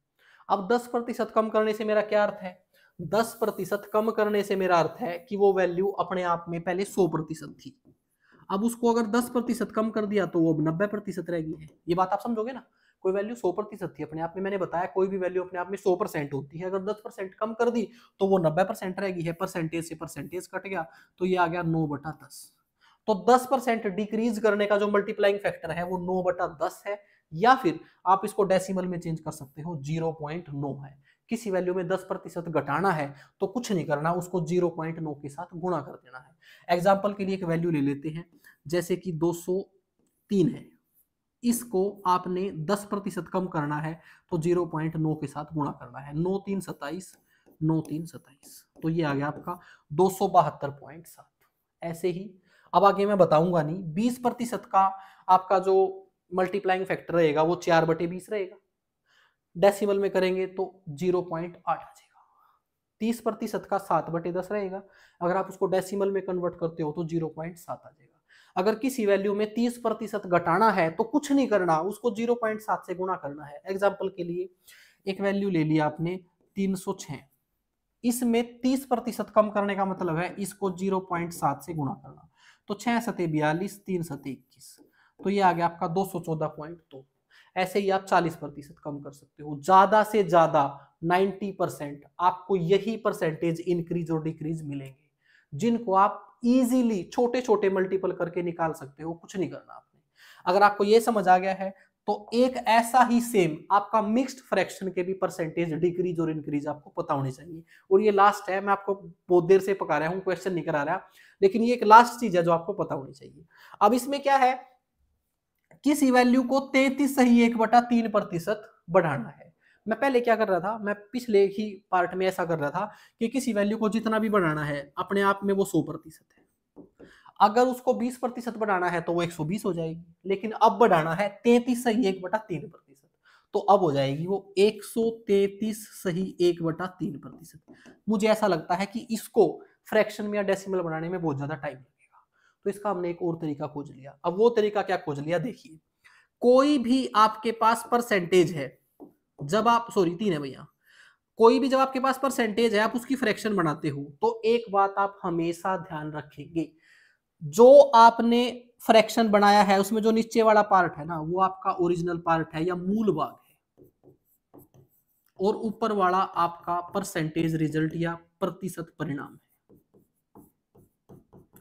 अब 10% कम करने से मेरा क्या अर्थ है? 10% कम करने से मेरा अर्थ है कि वो वैल्यू अपने आप में पहले 100% थी, अब उसको अगर 10% कम कर दिया तो वो 90% रहेगी। ये बात आप समझोगे ना। कोई वैल्यू 100% थी अपने आप में, मैंने बताया कोई भी वैल्यू अपने आप में 100% होती है, अगर 10% कम कर दी तो वो 90% रहेगी है। परसेंटेज से परसेंटेज कट गया तो ये आ गया 9/10। तो 10% डिक्रीज करने का जो मल्टीप्लाइंग फैक्टर है वो 9/10 है, या फिर आप इसको डेसिमल में चेंज कर सकते हो, 0.9 है। किसी वैल्यू में 10% घटाना है तो कुछ नहीं करना, उसको 0.9 के साथ गुणा कर देना है। एग्जाम्पल के लिए एक वैल्यू ले लेते हैं, जैसे कि 203 है, इसको आपने 10% कम करना है तो 0.9 के साथ गुणा करना है। 9 3 27, 9 3 27, तो ये आ गया आपका 272.7। ऐसे ही अब आगे मैं बताऊंगा नहीं, 20% का आपका जो मल्टीप्लाइंग फैक्टर रहेगा वो 4/20 रहेगा। डेसिमल में करेंगे तो 0.8 आ जाएगा। 30% का 7/10 रहेगा, अगर आप उसको डेसिमल में कन्वर्ट करते हो तो 0.7 आ जाएगा। अगर किसी वैल्यू में 30% घटाना है तो कुछ नहीं करना, उसको 0.7 से गुणा करना है। एग्जाम्पल के लिए एक वैल्यू ले लिया आपने 306, इसमें 30% कम करने का मतलब है इसको 0.7 से गुणा करना, तो 6 सते 42, 3 सते 21, तो ये आ गया आपका 214.2। ऐसे ही आप 40% कम कर सकते हो, ज्यादा से ज्यादा 90% आपको यही परसेंटेज इंक्रीज और डिक्रीज मिलेंगे, जिनको आप इजीली छोटे छोटे मल्टीपल करके निकाल सकते हो। कुछ नहीं करना आपने। अगर आपको ये समझ आ गया है तो एक ऐसा ही सेम आपका मिक्स्ड फ्रैक्शन के भी परसेंटेज डिक्रीज और इंक्रीज आपको पता होनी चाहिए। और ये लास्ट है, मैं आपको बहुत देर से पका रहा हूं, क्वेश्चन नहीं करा रहा, लेकिन ये एक लास्ट चीज है जो आपको पता होनी चाहिए। अब इसमें क्या है, किसी वैल्यू को 33.1/3% बढ़ाना है। मैं पहले क्या कर रहा था, मैं पिछले ही पार्ट में ऐसा कर रहा था कि किसी वैल्यू को जितना भी बढ़ाना है अपने आप में वो 100% है, अगर उसको 20% बढ़ाना है तो वो 120 हो जाएगी, लेकिन अब बढ़ाना है 33.1/3%, तो अब हो जाएगी वो 133.1/3%। मुझे ऐसा लगता है कि इसको फ्रैक्शन में या डेसिमल बनाने में बहुत ज्यादा टाइम लगेगा, तो इसका हमने एक और तरीका खोज लिया। अब वो तरीका क्या खोज लिया, देखिए, कोई भी आपके पास परसेंटेज है, जब आप सॉरी 3 है भैया, कोई भी जब आपके पास परसेंटेज है आप उसकी फ्रैक्शन बनाते हो तो एक बात आप हमेशा ध्यान रखेंगे, जो आपने फ्रैक्शन बनाया है उसमें जो नीचे वाला पार्ट है ना वो आपका ओरिजिनल पार्ट है या मूल भाग है, और ऊपर वाला आपका परसेंटेज रिजल्ट या प्रतिशत परिणाम है।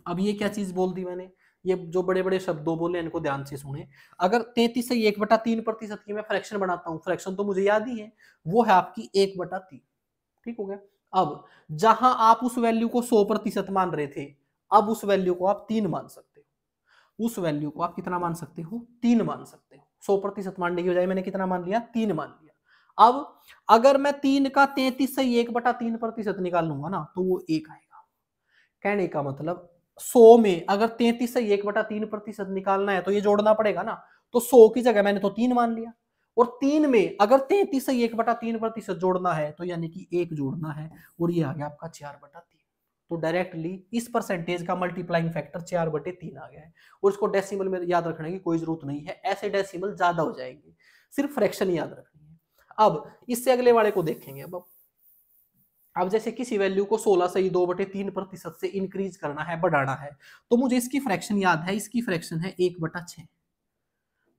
अब ये क्या चीज बोल दी मैंने, ये जो बड़े बड़े शब्दों बोले इनको ध्यान से सुने। अगर 33.1/3% की मैं फ्रैक्शन बनाता हूं, फ्रैक्शन तो मुझे याद ही है, वो है आपकी 1/3। ठीक हो गया। अब जहां आप उस वैल्यू को 100% मान रहे थे, अब उस वैल्यू को आप 3 मान सकते हो। उस वैल्यू को आप कितना मान सकते हो, 3 मान सकते हो। 100% मानने की बजाय मैंने कितना मान लिया, 3 मान लिया। अब अगर मैं 3 का 33/1/3% निकाल लूंगा ना तो वो 1 आएगा। कहने का मतलब 100 में अगर 33/1/3% निकालना है तो ये जोड़ना पड़ेगा ना, तो 100 की जगह मैंने तो 3 मान लिया, और 3 में अगर 33/1/3% जोड़ना है तो यानी कि 1 जोड़ना है, और ये आ गया आपका 4/3। तो डायरेक्टली इस परसेंटेज का मल्टीप्लाइंग फैक्टर 4/3 आ गया है, और इसको डेसिमल में याद रखने की कोई जरूरत नहीं है, ऐसे डेसिमल ज्यादा हो जाएंगे, सिर्फ फ्रैक्शन याद रखनी है। अब इससे अगले वाले को देखेंगे। अब जैसे किसी वैल्यू को 16/2/3% से इंक्रीज करना है, बढ़ाना है, तो मुझे इसकी फ्रैक्शन याद है, इसकी फ्रैक्शन है 1/6।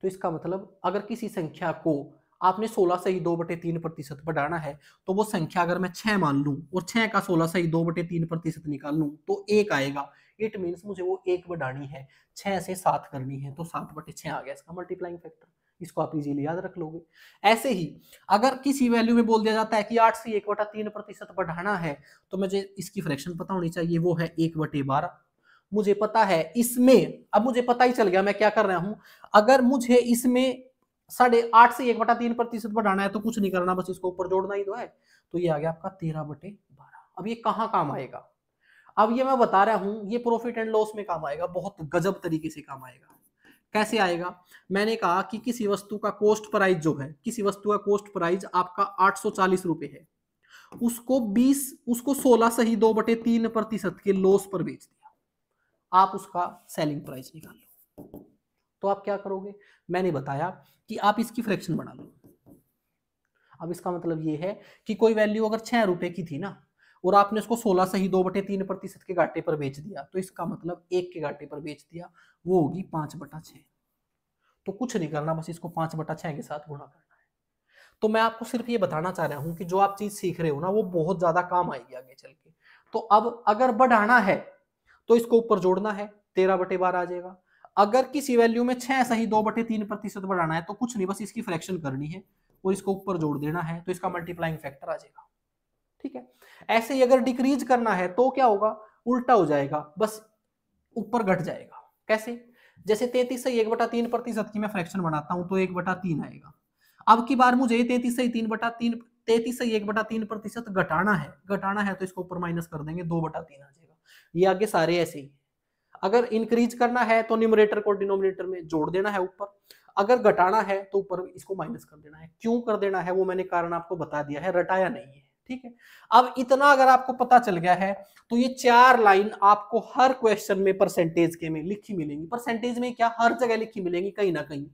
तो इसका मतलब अगर किसी संख्या को आपने 16/2/3% बढ़ाना है, तो वो संख्या अगर मैं 6 मान लूं और 6 का 16/2/3% निकाल लूं तो 1 आएगा। इट मीन्स मुझे वो 1 बढ़ानी है, 6 से 7 करनी है, तो 7/6 आ गया इसका मल्टीप्लाइंग फैक्टर। इसको आप इजीली याद रख लोगे। ऐसे ही अगर किसी वैल्यू में बोल दिया जाता है कि 8 से 1/3% बढ़ाना है, तो मुझे इसकी फ्रैक्शन पता होनी चाहिए, वो है 1/12। मुझे पता है इसमें, अब मुझे पता ही चल गया मैं क्या कर रहा हूं। अगर मुझे इसमें 8.5 से 1/3% बढ़ाना है तो कुछ नहीं करना, बस इसको ऊपर जोड़ना ही तो है। तो ये आ गया आपका 13/12। अब ये कहाँ काम आएगा? अब ये मैं बता रहा हूं, ये प्रॉफिट एंड लॉस में काम आएगा, बहुत गजब तरीके से काम आएगा। कैसे आएगा? मैंने कहा कि किसी वस्तु का कॉस्ट प्राइस जो है, किसी वस्तु का कॉस्ट प्राइस आपका 840 रुपए है, उसको 16/2/3% के लॉस पर बेच दिया, आप उसका सेलिंग प्राइस निकाल लो। तो आप क्या करोगे? मैंने बताया कि आप इसकी फ्रैक्शन बना लो। अब इसका मतलब ये है कि कोई वैल्यू अगर 6 रुपए की थी ना, और आपने उसको 16/2/3% के घाटे पर बेच दिया, तो इसका मतलब 1 के घाटे पर बेच दिया, वो होगी 5/6। तो कुछ नहीं करना, बस इसको 5/6 के साथ गुणा करना है। तो मैं आपको सिर्फ ये बताना चाह रहा हूं कि जो आप चीज सीख रहे हो ना, वो बहुत ज्यादा काम आएगी आगे चल के। तो अब अगर बढ़ाना है तो इसको ऊपर जोड़ना है, 13/12 आ जाएगा। अगर किसी वैल्यू में 6/2/3% बढ़ाना है तो कुछ नहीं, बस इसकी फ्रैक्शन करनी है और इसको ऊपर जोड़ देना है, तो इसका मल्टीप्लाइंग फैक्टर आ जाएगा। ठीक है। ऐसे ही अगर डिक्रीज करना है तो क्या होगा? उल्टा हो जाएगा, बस ऊपर घट जाएगा। कैसे? जैसे 33/1/3% की मैं फ्रैक्शन बनाता हूं तो 1/3 आएगा। अब की बार मुझे 33/1/3% घटाना है तो इसको ऊपर माइनस कर देंगे, 2/3 आ जाएगा। ये आगे सारे ऐसे ही। अगर इंक्रीज करना है तो न्यूमरेटर को डिनोमिनेटर में जोड़ देना है ऊपर, अगर घटाना है तो ऊपर इसको माइनस कर देना है। क्यों कर देना है वो मैंने कारण आपको बता दिया है, रटाया नहीं है। ठीक है। अब इतना अगर आपको पता चल गया है तो ये 4 लाइन आपको हर क्वेश्चन में परसेंटेज के में लिखी मिलेंगी। परसेंटेज में क्या, हर जगह लिखी मिलेंगी कहीं ना कहीं।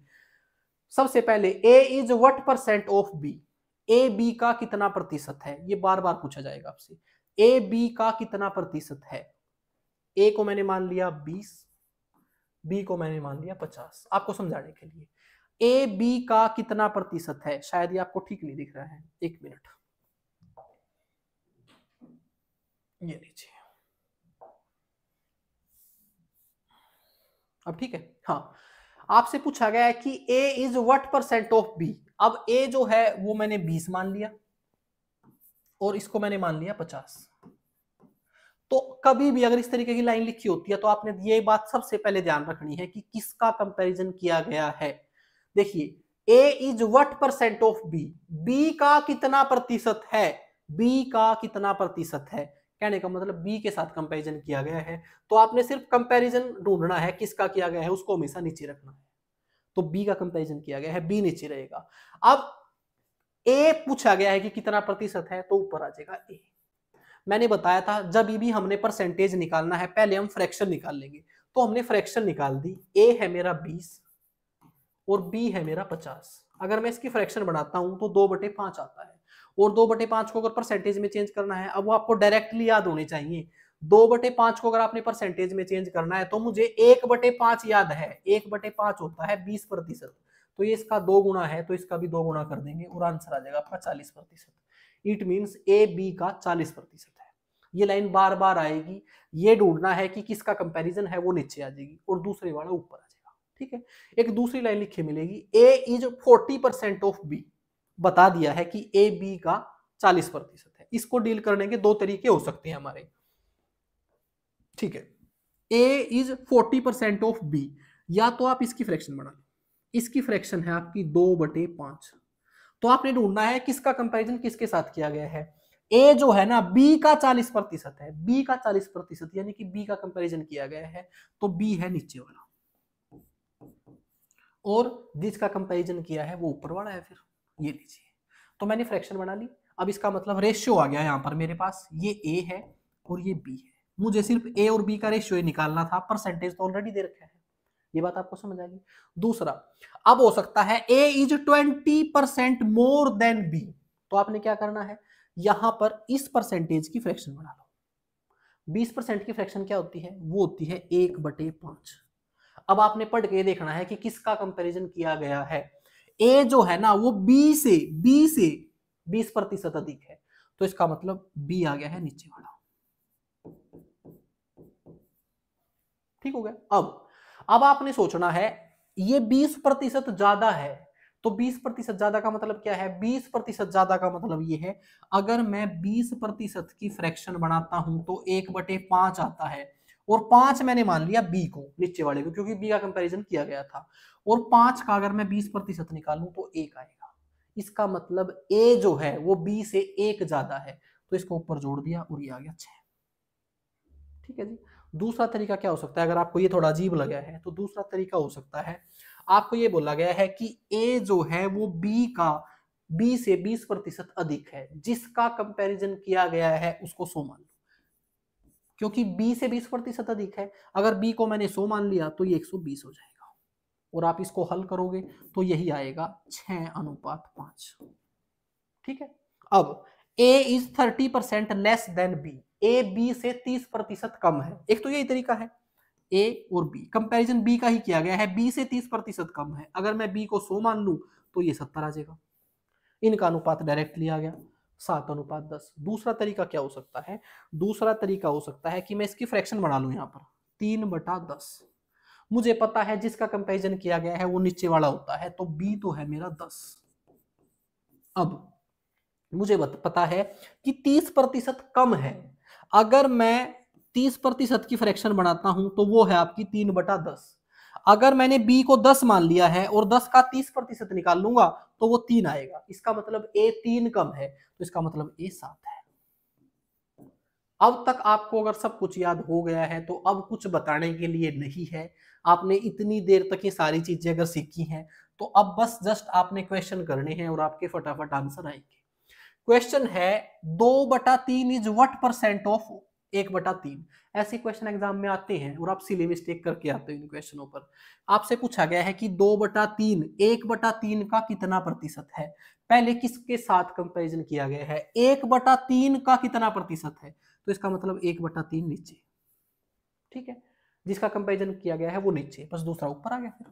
सबसे पहले A is what percent of B, A B का कितना प्रतिशत है, ये बार बार पूछा जाएगा आपसे। ए बी का कितना प्रतिशत है? ए को मैंने मान लिया 20, बी को मैंने मान लिया 50, आपको समझाने के लिए। ए बी का कितना प्रतिशत है? शायद ये आपको ठीक नहीं दिख रहा है, 1 मिनट, ये लीजिए, अब ठीक है। हाँ, आपसे पूछा गया है कि A is what percent of B. अब ए जो है वो मैंने 20 मान लिया और इसको मैंने मान लिया 50। तो कभी भी अगर इस तरीके की लाइन लिखी होती है तो आपने ये बात सबसे पहले ध्यान रखनी है कि किसका कंपैरिजन किया गया है। देखिए, A is what percent of B, B का कितना प्रतिशत है, बी का कितना प्रतिशत है, कहने का मतलब बी के साथ कंपैरिजन किया गया है। तो आपने सिर्फ कंपैरिजन ढूंढना है, किसका किया गया है उसको हमेशा नीचे रखना है। तो बी का कंपैरिजन किया गया है, बी नीचे रहेगा। अब ए पूछा गया है कि कितना प्रतिशत है, तो ऊपर आ जाएगा ए। मैंने बताया था जब भी हमने परसेंटेज निकालना है पहले हम फ्रैक्शन निकाल लेंगे, तो हमने फ्रैक्शन निकाल दी। ए है मेरा 20 और बी है मेरा 50। अगर मैं इसकी फ्रैक्शन बनाता हूं तो 2/5 आता है, और 2/5 को अगर परसेंटेज में चेंज करना है, अब वो आपको डायरेक्टली याद होने चाहिए। 2/5 को अगर आपने परसेंटेज में चेंज करना है तो मुझे 1/5 याद है, 1/5 होता है 20%। तो ये इसका 2 गुना है तो इसका भी 2 गुना कर देंगे और आंसर आ जाएगा आपका 40%। इट मीन्स ए बी का 40% है। ये लाइन बार बार आएगी, ये ढूंढना है कि किसका कंपैरिजन है, वो नीचे आ जाएगी और दूसरे वाला ऊपर आ जाएगा। ठीक है। एक दूसरी लाइन लिखी मिलेगी, ए इज 40% ऑफ बी, बता दिया है कि ए बी का 40% है। इसको डील करने के 2 तरीके हो सकते हैं हमारे। ठीक है, ए इज 40% ऑफ बी, या तो आप इसकी फ्रैक्शन बना लो, इसकी फ्रैक्शन है आपकी 2/5। तो आपने ढूंढना है किसका कंपैरिजन किसके साथ किया गया है। ए जो है ना बी का 40% है, बी का 40% यानी कि बी का कंपैरिजन किया गया है, तो बी है नीचे वाला, और जिसका कंपैरिजन किया है वो ऊपर वाला है। फिर ये लीजिए, तो मैंने फ्रैक्शन बना ली। अब इसका मतलब रेशियो आ गया यहां पर मेरे पास, ये ए है और ये बी है, मुझे सिर्फ ए और बी का रेशियो निकालना था, परसेंटेज तो ऑलरेडी दे रखा है। ये बात आपको समझ आ गई। दूसरा, अब हो सकता है ए इज 20% मोर देन बी, तो आपने क्या करना है, यहां पर इस परसेंटेज की फ्रैक्शन बना लो। 20% की फ्रैक्शन क्या होती है, वो होती है 1/5। अब आपने पढ़ के देखना है कि किसका कंपैरिजन किया गया है। ए जो है ना वो बी से 20% अधिक है, तो इसका मतलब बी आ गया है नीचे वाला। ठीक हो गया। अब आपने सोचना है ये 20% ज्यादा है, तो 20% ज्यादा का मतलब क्या है, 20% ज्यादा का मतलब ये है, अगर मैं 20% की फ्रैक्शन बनाता हूं तो 1/5 आता है, और 5 मैंने मान लिया बी को, नीचे वाले को, क्योंकि बी का कंपैरिजन किया गया था, और 5 का अगर मैं 20% निकालूं तो 1 आएगा। इसका मतलब ए जो है वो बी से 1 ज्यादा है, तो इसको ऊपर जोड़ दिया और ये आ गया 6। ठीक है जी। दूसरा तरीका क्या हो सकता है, अगर आपको ये थोड़ा अजीब लगा है तो दूसरा तरीका हो सकता है, आपको ये बोला गया है कि ए जो है वो बी से 20% अधिक है, जिसका कंपैरिजन किया गया है उसको 100 मान लो, क्योंकि बी से 20% अधिक है। अगर बी को मैंने 100 मान लिया तो ये 120 हो जाएगा, और आप इसको हल करोगे तो यही आएगा 6:5। ठीक है। अब A is 30% less than B, A B से 30% कम है। एक तो यही तरीका है, ए और बी कंपैरिजन बी का ही किया गया है, बी से 30% कम है, अगर मैं बी को 100 मान लूं तो ये 70 आ जाएगा। इनका अनुपात डायरेक्ट लिया गया 7:10। दूसरा तरीका क्या हो सकता है, दूसरा तरीका हो सकता है कि मैं इसकी फ्रैक्शन बना लूं यहां पर 3/10। मुझे पता है जिसका कंपैरिजन किया गया है वो नीचे वाला होता है, तो बी तो है मेरा 10। अब मुझे पता है कि 30% कम है, अगर मैं 30% की फ्रैक्शन बनाता हूं तो वो है आपकी 3/10। अगर मैंने बी को 10 मान लिया है और 10 का 30% निकाल लूंगा तो वो 3 आएगा, इसका मतलब ए 3 कम है, तो इसका मतलब ए 7 है। अब तक आपको अगर सब कुछ याद हो गया है तो अब कुछ बताने के लिए नहीं है। आपने इतनी देर तक ये सारी चीजें अगर सीखी हैं तो अब बस जस्ट आपने क्वेश्चन करने हैं और आपके फटाफट आंसर आएंगे। क्वेश्चन है 2/3 इज व्हाट परसेंट ऑफ 1/3। ऐसे क्वेश्चन एग्जाम में आते हैं और आप सिली मिस्टेक करके आते हो इन क्वेश्चनों पर। आपसे पूछा गया है कि 2/3 1/3 का कितना प्रतिशत है। पहले किसके साथ कंपैरिजन किया गया है, 1/3 का कितना प्रतिशत है, तो इसका मतलब 1/3 नीचे। ठीक है, जिसका कंपैरिजन किया गया है वो नीचे, बस दूसरा ऊपर आ गया। फिर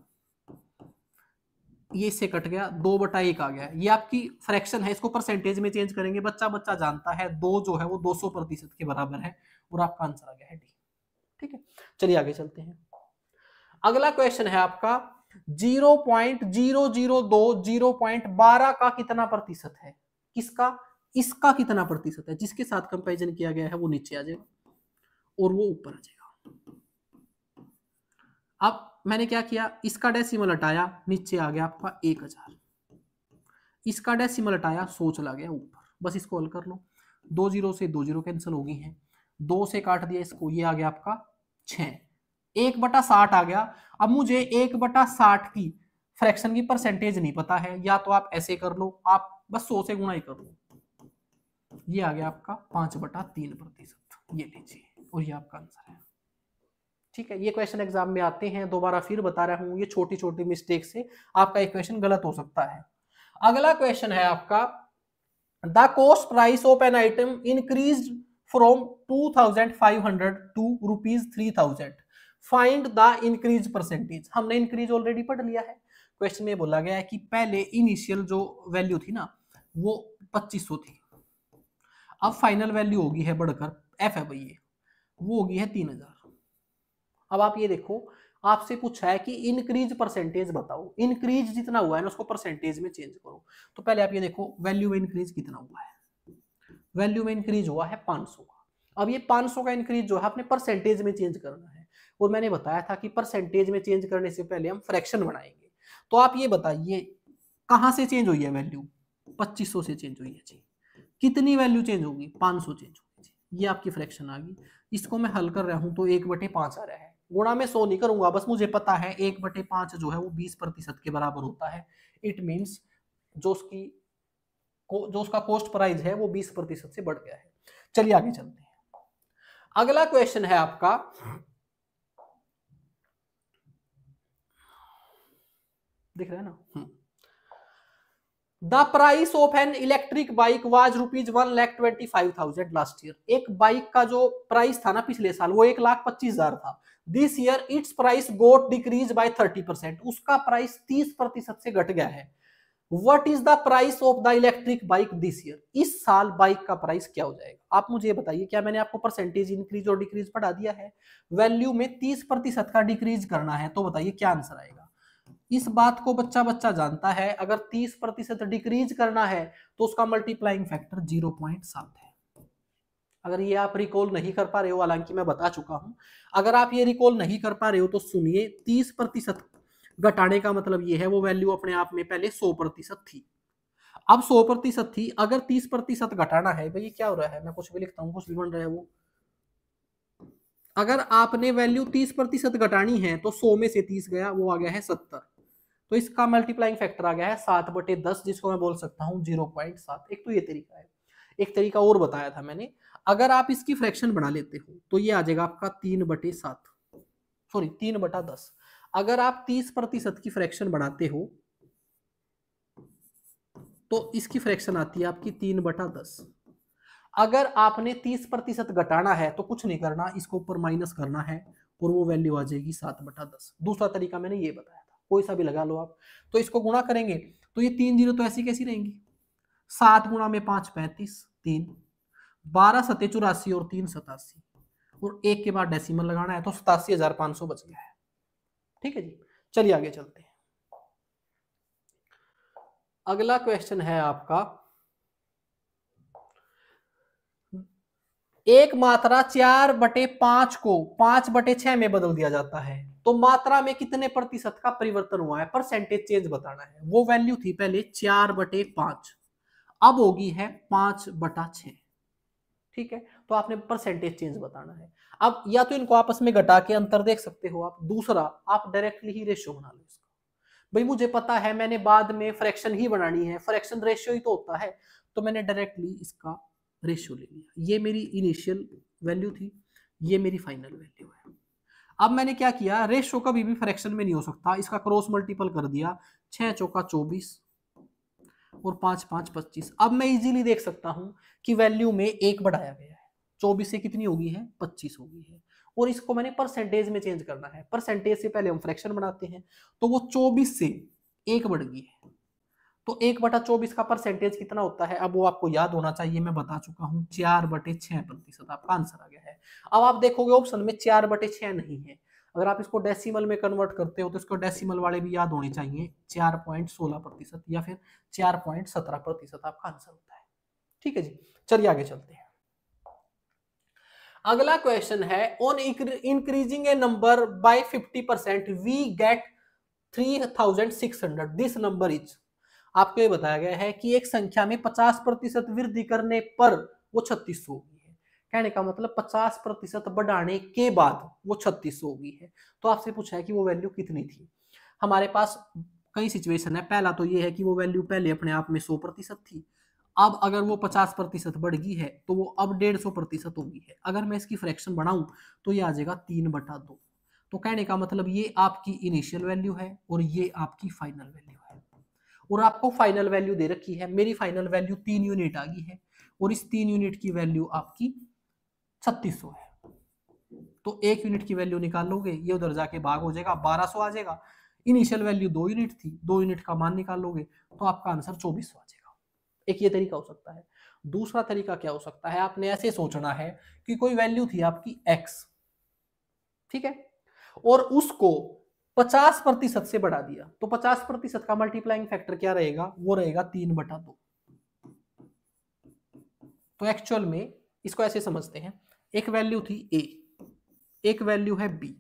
ये इससे कट गया, 2/1 आ गया। ये आपकी फ्रैक्शन है, इसको परसेंटेज में चेंज करेंगे, बच्चा बच्चा जानता है 2 जो है वो 200% के बराबर है, और आपका आंसर आ गया है डी। ठीक है, चलिए आगे चलते हैं। अगला क्वेश्चन है आपका 0.002 0.12 का कितना प्रतिशत है, किसका, इसका कितना प्रतिशत है, जिसके साथ कंपैरिजन किया गया है वो नीचे आ जाएगा और वो ऊपर आ जाएगा। अब मैंने क्या किया, इसका डेसिमल हटाया, नीचे आ गया आपका 1000। इसका डेसिमल हटाया, 100 चला गया ऊपर। बस इसको हल कर लो, 2 0 से 2 0 कैंसिल हो गई हैं, 2 से काट दिया इसको, ये आ गया आपका 6, 1/60 आ गया। अब मुझे 1/60 की फ्रैक्शन की परसेंटेज नहीं पता है, या तो आप ऐसे कर लो, आप बस 100 से गुणा ही कर लो, ये आ गया आपका 5/3%। ये लीजिए, और ये आपका आंसर है। ठीक है, ये क्वेश्चन एग्जाम में आते हैं, दोबारा फिर बता रहा हूं, ये छोटी छोटी मिस्टेक से आपका एक क्वेश्चन गलत हो सकता है। अगला क्वेश्चन है आपका, the cost price of an item increase from 2500 to ₹3000, find the increase percentage. हमने इंक्रीज ऑलरेडी पढ़ लिया है। क्वेश्चन में बोला गया है कि पहले इनिशियल जो वैल्यू थी ना वो 2500 थी, अब फाइनल वैल्यू होगी है बढ़कर, एफ है भाई ये, वो होगी है 3000। अब आप ये देखो, आपसे पूछा है कि इंक्रीज परसेंटेज बताओ, इंक्रीज जितना हुआ है ना उसको परसेंटेज में चेंज करो। तो पहले आप ये देखो वैल्यू में इंक्रीज कितना हुआ है, वैल्यू में इंक्रीज हुआ है 500 का। अब ये 500 का इंक्रीज जो है आपने परसेंटेज में चेंज करना है, और मैंने बताया था कि परसेंटेज में चेंज करने से पहले हम फ्रैक्शन बनाएंगे। तो आप ये बताइए कहां से चेंज हुई है वैल्यू, 2500 से चेंज हुई है जी। कितनी वैल्यू चेंज होगी, 500 चेंज होगी जी। ये आपकी फ्रैक्शन आ गई। इसको मैं हल कर रहा हूं तो 1/5 आ रहा है, गुणा में 100 नहीं करूंगा, बस मुझे पता है 1/5 जो है वो 20% के बराबर होता है। इट मीन्स जो उसका कॉस्ट प्राइस है वो 20% से बढ़ गया है। चलिए आगे चलते हैं। अगला क्वेश्चन है आपका, दिख रहा है ना। The price of an electric bike was ₹1,25,000 last year. एक बाइक का जो प्राइस था ना पिछले साल वो 1,25,000 था। This year it's price got decrease by 30%। उसका प्राइस 30% से घट गया है। What is the price of the electric bike this year. इस साल बाइक का प्राइस क्या हो जाएगा। आप मुझे बताइए, क्या मैंने आपको परसेंटेज इंक्रीज और डिक्रीज पढ़ा दिया है। वैल्यू में 30% का डिक्रीज करना है, तो बताइए क्या आंसर आएगा। इस बात को बच्चा बच्चा जानता है, अगर 30% डिक्रीज करना है तो उसका मल्टीप्लाइंग फैक्टर 0.7 है। अगर ये आप रिकॉल नहीं कर पा रहे हो, हालांकि मैं बता चुका हूं, अगर आप ये रिकॉल नहीं कर पा रहे हो तो सुनिए, 30% घटाने का मतलब ये है वो वैल्यू अपने आप में पहले 100% थी, अब 100% थी। अगर 30% घटाना है, भाई क्या हो रहा है, मैं कुछ भी लिखता हूँ कुछ भी बन रहा है वो। अगर आपने वैल्यू 30% घटानी है तो 100 में से 30 गया, वो आ गया है 70। तो इसका मल्टीप्लाइंग फैक्टर आ गया है 7/10, जिसको मैं बोल सकता हूँ 0.7। एक तो ये तरीका है। एक तरीका और बताया था मैंने, अगर आप इसकी फ्रैक्शन बना लेते हो तो ये आ जाएगा आपका 3/7, सॉरी 3/10। अगर आप 30% की फ्रैक्शन बनाते हो तो इसकी फ्रैक्शन आती है आपकी 3/10। अगर आपने 30% घटाना है तो कुछ नहीं करना, इसको ऊपर माइनस करना है और वो वैल्यू आ जाएगी 7/10। दूसरा तरीका मैंने ये बताया था, कोई सा भी लगा लो आप। तो इसको गुणा करेंगे तो ये 3 जीरो तो ऐसी कैसी रहेंगी, 7 गुणा में 5 35, 3 12 सत्ते 84 और 3 87, और एक के बाद डेसिमल लगाना है तो 87,500 बच गया है। ठीक है जी, चलिए आगे चलते हैं। अगला क्वेश्चन है आपका, एक मात्रा 4/5 को 5/6 में बदल दिया जाता है तो मात्रा में कितने प्रतिशत का परिवर्तन हुआ है, परसेंटेज चेंज बताना है। वो वैल्यू थी पहले 4/5, अब होगी है 5/6। ठीक है, तो आपने परसेंटेज चेंज बताना है। अब या तो इनको आपस में घटा के अंतर देख सकते हो आप, दूसरा आप डायरेक्टली ही रेशियो बना लो इसका। भाई मुझे पता है मैंने बाद में फ्रैक्शन ही बनानी है, फ्रैक्शन रेशियो ही तो होता है, तो मैंने डायरेक्टली इसका रेशियो ले लिया। ये मेरी इनिशियल वैल्यू थी, ये मेरी फाइनल वैल्यू है। अब मैंने क्या किया, रेशियो कभी भी फ्रैक्शन में नहीं हो सकता, इसका क्रॉस मल्टीपल कर दिया, 6 चौका 24 और 5 5 25। अब मैं इजीली देख सकता हूं कि वैल्यू में एक बढ़ाया गया है, 24 से कितनी होगी है 25 होगी है, और इसको मैंने परसेंटेज में चेंज करना है। परसेंटेज से पहले हम फ्रैक्शन बनाते हैं, तो वो 24 से एक बढ़ गई है, तो 1/24 का परसेंटेज कितना होता है, अब वो आपको याद होना चाहिए, मैं बता चुका हूं 4/6%। आपका आंसर आ गया है। अब आप देखोगे ऑप्शन में 4/6 नहीं है, अगर आप इसको डेसिमल में कन्वर्ट करते हो तो इसको डेसिमल वाले भी याद होने चाहिए, 4.16% या फिर 4.17% आपका आंसर होता है। ठीक है जी, चलिए आगे चलते हैं। अगला क्वेश्चन है, on increasing a number by 50% we get 3,600, this number is. आपको ये बताया गया है कि एक संख्या में 50% वृद्धि करने पर वो 3600 होगी है। कहने का मतलब 50% बढ़ाने के बाद वो 3600 होगी है। तो आपसे पूछा है कि वो वैल्यू कितनी थी। हमारे पास कई सिचुएशन है, पहला तो ये है कि वो वैल्यू पहले अपने आप में 100% थी, अब अगर वो 50% बढ़ गई है तो वो अब 150% होगी है। अगर मैं इसकी फ्रैक्शन बढ़ाऊं तो ये आ जाएगा 3/2। तो कहने का मतलब ये आपकी इनिशियल वैल्यू है और ये आपकी फाइनल वैल्यू है, और आपको फाइनल वैल्यू दे रखी है। मेरी फाइनल वैल्यू 3 यूनिट आ गई है और इस 3 यूनिट की वैल्यू आपकी 3600 है। तो 1 यूनिट की वैल्यू निकाल लोगे, ये उधर जाके भाग हो जाएगा, 1200 आ जाएगा। इनिशियल वैल्यू 2 यूनिट थी, 2 यूनिट का मान निकाल लोगे तो आपका आंसर 2400 आ जाएगा। एक ये तरीका हो सकता है। दूसरा तरीका क्या हो सकता है, आपने ऐसे सोचना है कि कोई वैल्यू थी आपकी x, ठीक है, और उसको 50% से बढ़ा दिया, तो 50% का मल्टीप्लाइंग फैक्टर क्या रहेगा, वो रहेगा 3/2। तो एक्चुअल में इसको ऐसे समझते हैं, एक वैल्यू थी a, एक वैल्यू है b,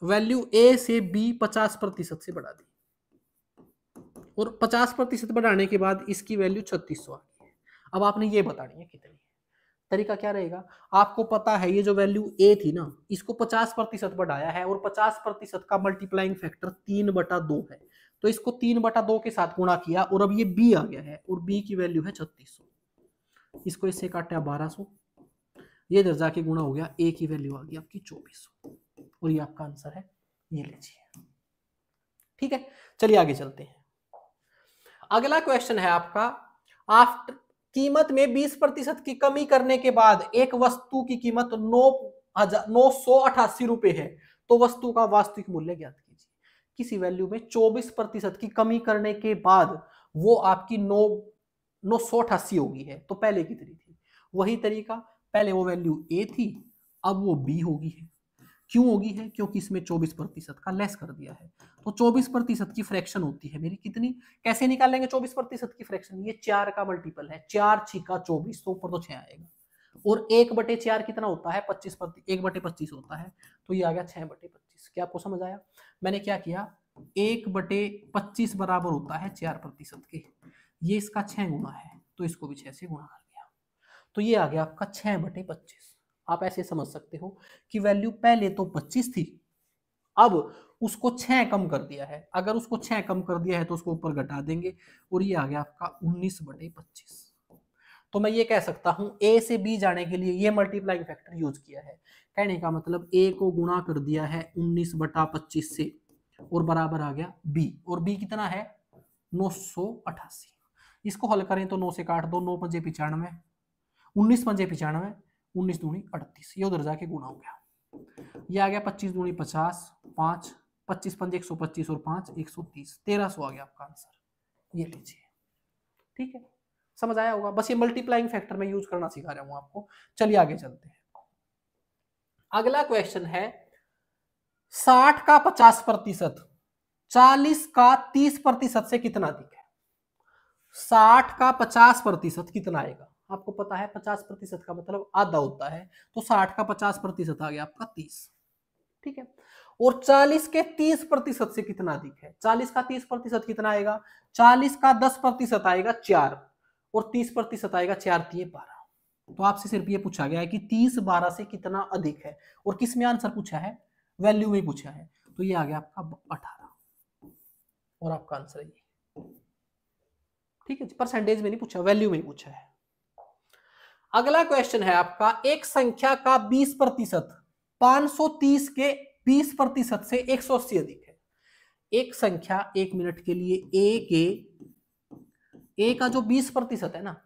वैल्यू ए से बी 50% से बढ़ा दी और 50% बढ़ाने के बाद इसकी वैल्यू 3600 आ गई है। अब आपने ये बतानी है कितनी है। तरीका क्या रहेगा, आपको पता है ये जो वैल्यू ए थी ना, इसको 50% बढ़ाया है और 50% का मल्टीप्लाइंग फैक्टर 3/2 है, तो इसको 3/2 के साथ गुणा किया और अब ये बी आ गया है और बी की वैल्यू है 3600। इसको इससे काटा 1200, ये इधर जाके गुणा हो गया, ए की वैल्यू आ गई आपकी 2400 और ये आपका आंसर है, ये लीजिए। ठीक है, चलिए आगे चलते हैं। अगला क्वेश्चन है आपका, आफ्टर कीमत में 20% की कमी करने के बाद एक वस्तु की कीमत 9,988 रुपए है, तो वस्तु का वास्तविक मूल्य ज्ञात कीजिए। किसी वैल्यू में 24% की कमी करने के बाद वो आपकी 988 होगी है, तो पहले कितनी थी? वही तरीका, पहले वो वैल्यू ए थी, अब वो बी होगी है। क्यों होगी है? क्योंकि इसमें 24% का लेस कर दिया है, तो 24% की फ्रैक्शन होती है मेरी कितनी? कैसे निकालेंगे 24% की फ्रैक्शन? ये 4 का मल्टीपल है, 4 छिका 24, तो ऊपर तो 6 आएगा और 1/4 कितना होता है? 1/25 होता है, तो ये आ गया 6/25। क्या आपको समझ आया? मैंने क्या किया, 1/25 बराबर होता है 4% के, ये इसका 6 गुना है, तो इसको भी 6 से गुणा कर दिया, तो ये आ गया आपका 6/25। आप ऐसे समझ सकते हो कि वैल्यू पहले तो 25 थी, अब उसको 6 कम कर दिया है। अगर उसको 6 कम कर दिया है तो उसको ऊपर घटा देंगे और ये आ गया आपका 19/25। तो मैं ये कह सकता हूं ए से बी जाने के लिए ये मल्टीप्लाइंग फैक्टर यूज किया है। कहने का मतलब ए को गुणा कर दिया है 19/25 से और बराबर आ गया बी, और बी कितना है? 988। इसको हल करें तो 9 से काट दो, 9 पंजे 95, 19 पंजे 95, 19 दूनी 38, ये उधर जाके गुणा हो गया, ये आ गया 25 दूनी 50, 5 25 पंजे 125 और 5 130, 1300 आ गया आपका आंसर, ये लीजिए। ठीक है, समझ आया होगा, बस ये मल्टीप्लाइंग फैक्टर में यूज करना सिखा रहा हूं आपको। चलिए आगे चलते हैं। अगला क्वेश्चन है, 60 का 50%, 40 का 30% से कितना अधिक है? 60 का 50% कितना आएगा? आपको पता है 50% का मतलब आधा होता है, तो 60 का 50% आ गया आपका 30। ठीक है, और 40 के 30% से कितना अधिक है? 40 का 30% कितना आएगा? 40 का 10% आएगा 4 और 30% आएगा 4 3 12। तो आपसे सिर्फ ये पूछा गया है कि 30 12 से कितना अधिक है, और किस में आंसर पूछा है? वैल्यू में पूछा है, तो ये आ गया आपका 18 और आपका आंसर ये। ठीक है, परसेंटेज में नहीं पूछा, वैल्यू में पूछा है। अगला क्वेश्चन है आपका, एक संख्या का 20% 530 के 20% से 180 अधिक है। एक संख्या 1 मिनट के लिए ए का जो 20% है ना,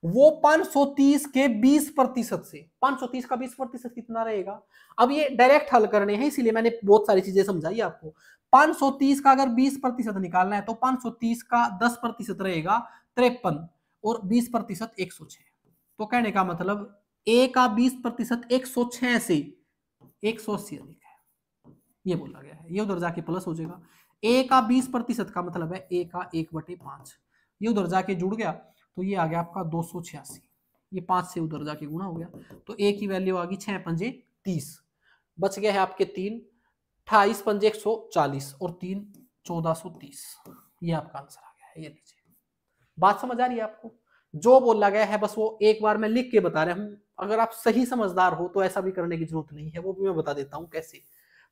वो 530 के 20% से, 530 का 20% कितना रहेगा? अब ये डायरेक्ट हल करने हैं, इसीलिए मैंने बहुत सारी चीजें समझाई आपको। 530 का अगर 20% निकालना है तो 530 का 10% रहेगा 53 और 20% 106। तो कहने का मतलब ए का 20% 106 से 180 अधिक है, ये बोला गया है। ये उधर जाके प्लस हो जाएगा, ए का 20% का मतलब है ए का 1/5, ये उधर जाके जुड़ गया, तो ये आ गया आपका 286, ये 5 से उधर जाके गुणा हो गया, तो ए की वैल्यू आ गई 6 पंजे 30, बच गया है आपके 3, 28 पंजे 140 और 3 1430, ये आपका आंसर आ गया है। ये लीजिए, बात समझ आ रही है आपको? जो बोला गया है बस वो एक बार मैं लिख के बता रहा हूं, अगर आप सही समझदार हो तो ऐसा भी करने की जरूरत नहीं है, वो भी मैं बता देता हूं कैसे।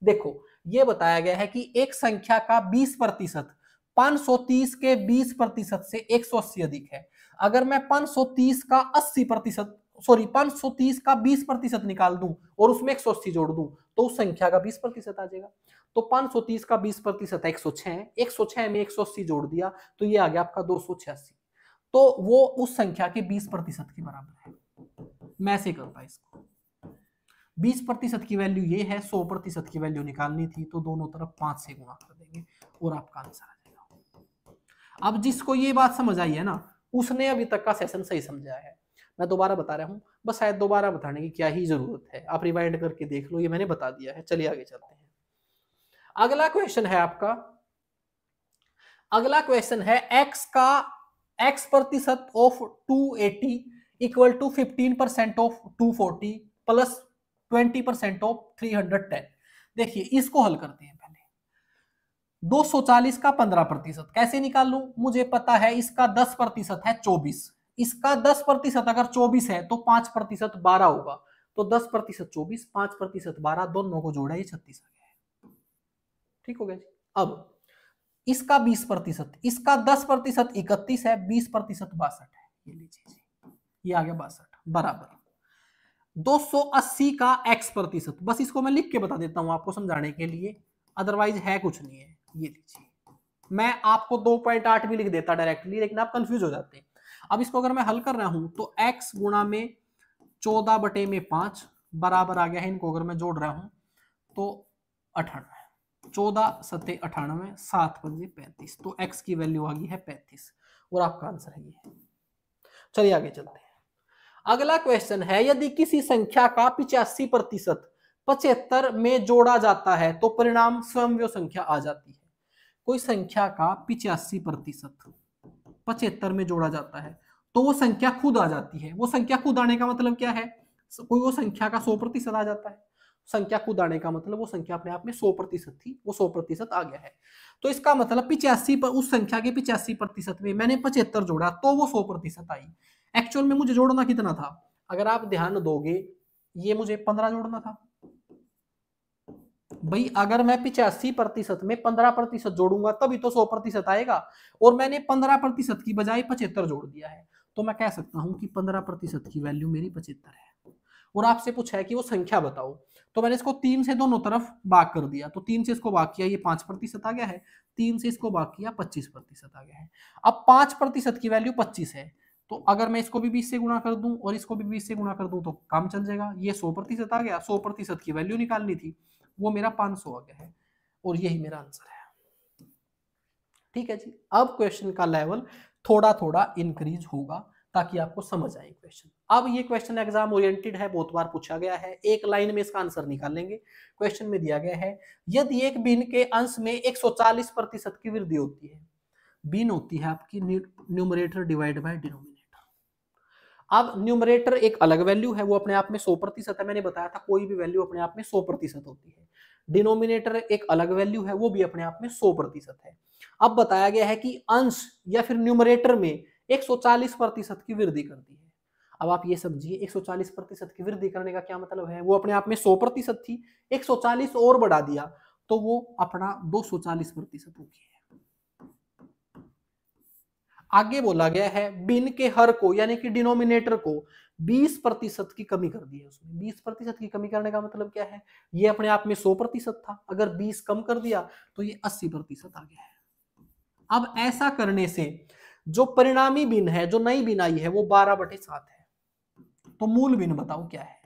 देखो, ये बताया गया है कि एक संख्या का 20% 530 के 20% से 180 अधिक है। अगर मैं 530 का 80%, सॉरी 530 का 20% निकाल दूं और उसमें 180 जोड़ दूं, तो उस संख्या का 20% आ जाएगा। तो 530 का 20% 106, 106 में 180 जोड़ दिया, तो ये आ गया आपका 286, तो वो उस संख्या के 20% के बराबर है। मैं ऐसे करता इसको, 20% की वैल्यू ये है, 100% की वैल्यू निकालनी थी, तो दोनों तरफ 5 से गुणा कर देंगे और आपका आंसर आ जाएगा। अब जिसको ये बात समझ आई है ना, उसने अभी तक का सेशन सही समझा है। मैं दोबारा बता रहा हूँ, बस शायद दोबारा बताने की क्या ही जरूरत है, आप रिवाइंड करके देख लो, ये मैंने बता दिया है। चलिए आगे चलते हैं। अगला क्वेश्चन है आपका, अगला क्वेश्चन है, x% of 280 equal to 15% of 240 plus 20% of 310। देखिए इसको हल करते हैं पहले। 240 का 15%, कैसे निकाल लूं? मुझे पता है इसका 10% है 24, इसका 10% अगर 24 है तो 5% 12 होगा, तो 10% 24, 5% 12, दोनों को जोड़ा ये 36 आ गया है। ठीक हो गया जी। अब इसका 20%, इसका 10% 31 है, 20% 62 है, ये लीजिए जी, ये आ गया 62 बराबर 280 का x%। बस इसको मैं लिख के बता देता हूं आपको समझाने के लिए, अदरवाइज है कुछ नहीं है। ये लीजिए, मैं आपको 2.8 भी लिख देता डायरेक्टली, लेकिन आप कंफ्यूज हो जाते हैं। अब इसको अगर मैं हल कर रहा हूं तो x गुणा में 14/5 बराबर आ गया है, इनको अगर मैं जोड़ रहा हूं तो 98, 14 सत्ते 98, 7 पंजे 35, तो x की वैल्यू आ गई है 35 और आपका आंसर है ये। चलिए आगे चलते हैं। अगला क्वेश्चन है, यदि किसी संख्या का 85% 75 में जोड़ा जाता है तो परिणाम समव्य संख्या आ जाती है। कोई संख्या का 85% 75 में जोड़ा जाता है तो वो संख्या खुद आ जाती है। वो संख्या खुद आने का मतलब क्या है? कोई वो संख्या का 100% आ जाता है। संख्या खुद आने का मतलब वो संख्या अपने आप में 100% थी, वो 100% आ गया है। तो इसका मतलब 85 पर उस संख्या के 85% में मैंने 75 जोड़ा तो वो 100% आई। एक्चुअल में मुझे जोड़ना कितना था? अगर आप ध्यान दोगे, ये मुझे 15 जोड़ना था भाई। अगर मैं 85% में 15% जोड़ूंगा तभी तो 100% आएगा, और मैंने 15% की बजाय 75 जोड़ दिया है, तो मैं कह सकता हूं कि 15% की वैल्यू मेरी 75 है। और आपसे पूछा है कि वो संख्या बताओ, तो मैंने इसको 3 से दोनों तरफ भाग कर दिया, तो 3 से इसको भाग किया, ये 5% आ गया है, 3 से इसको भाग किया 25% आ गया है। अब 5% की वैल्यू 25 है, तो अगर मैं इसको भी 20 से गुणा कर दूं और इसको भी 20 से गुणा कर दूं तो काम चल जाएगा। ये 100% आ गया, 100% की वैल्यू निकालनी थी, वो मेरा 500 आ गया है, और यही मेरा आंसर है। ठीक है जी। अब क्वेश्चन का लेवल थोड़ा थोड़ा इंक्रीज होगा ताकि आपको समझ आए क्वेश्चन। अब ये क्वेश्चन एग्जाम ओरिएंटेड है, बहुत बार पूछा गया है, एक लाइन में इसका आंसर निकालेंगे। क्वेश्चन में दिया गया है, यदि एक बिन के अंश में 140% की वृद्धि होती है। बिन होती है आपकी न्यूमरेटर डिवाइड बाय डिनोमिनेटर। अब न्यूमरेटर एक अलग वैल्यू है, वो अपने आप में 100% है, मैंने बताया था कोई भी वैल्यू अपने आप में 100% होती है। डिनोमिनेटर एक अलग वैल्यू है, वो भी अपने आप में 100% है। अब बताया गया है कि अंश या फिर न्यूमरेटर में 140% की वृद्धि करती है। अब आप ये समझिए 140% की वृद्धि करने का क्या मतलब है? वो अपने आप में 100% थी, 140 और बढ़ा दिया तो वो अपना 240% हो गई है। आगे बोला गया है बिन के हर को यानी कि डिनोमिनेटर को 20% की कमी कर दी है उसमें। 20% की कमी करने का मतलब क्या है? ये अपने आप में 100% था, अगर 20 कम कर दिया तो ये 80% आ गया है। अब ऐसा करने से जो परिणामी बिन है, जो नई बिन आई है, वो 12/7 है। तो मूल बिन बताओ क्या है?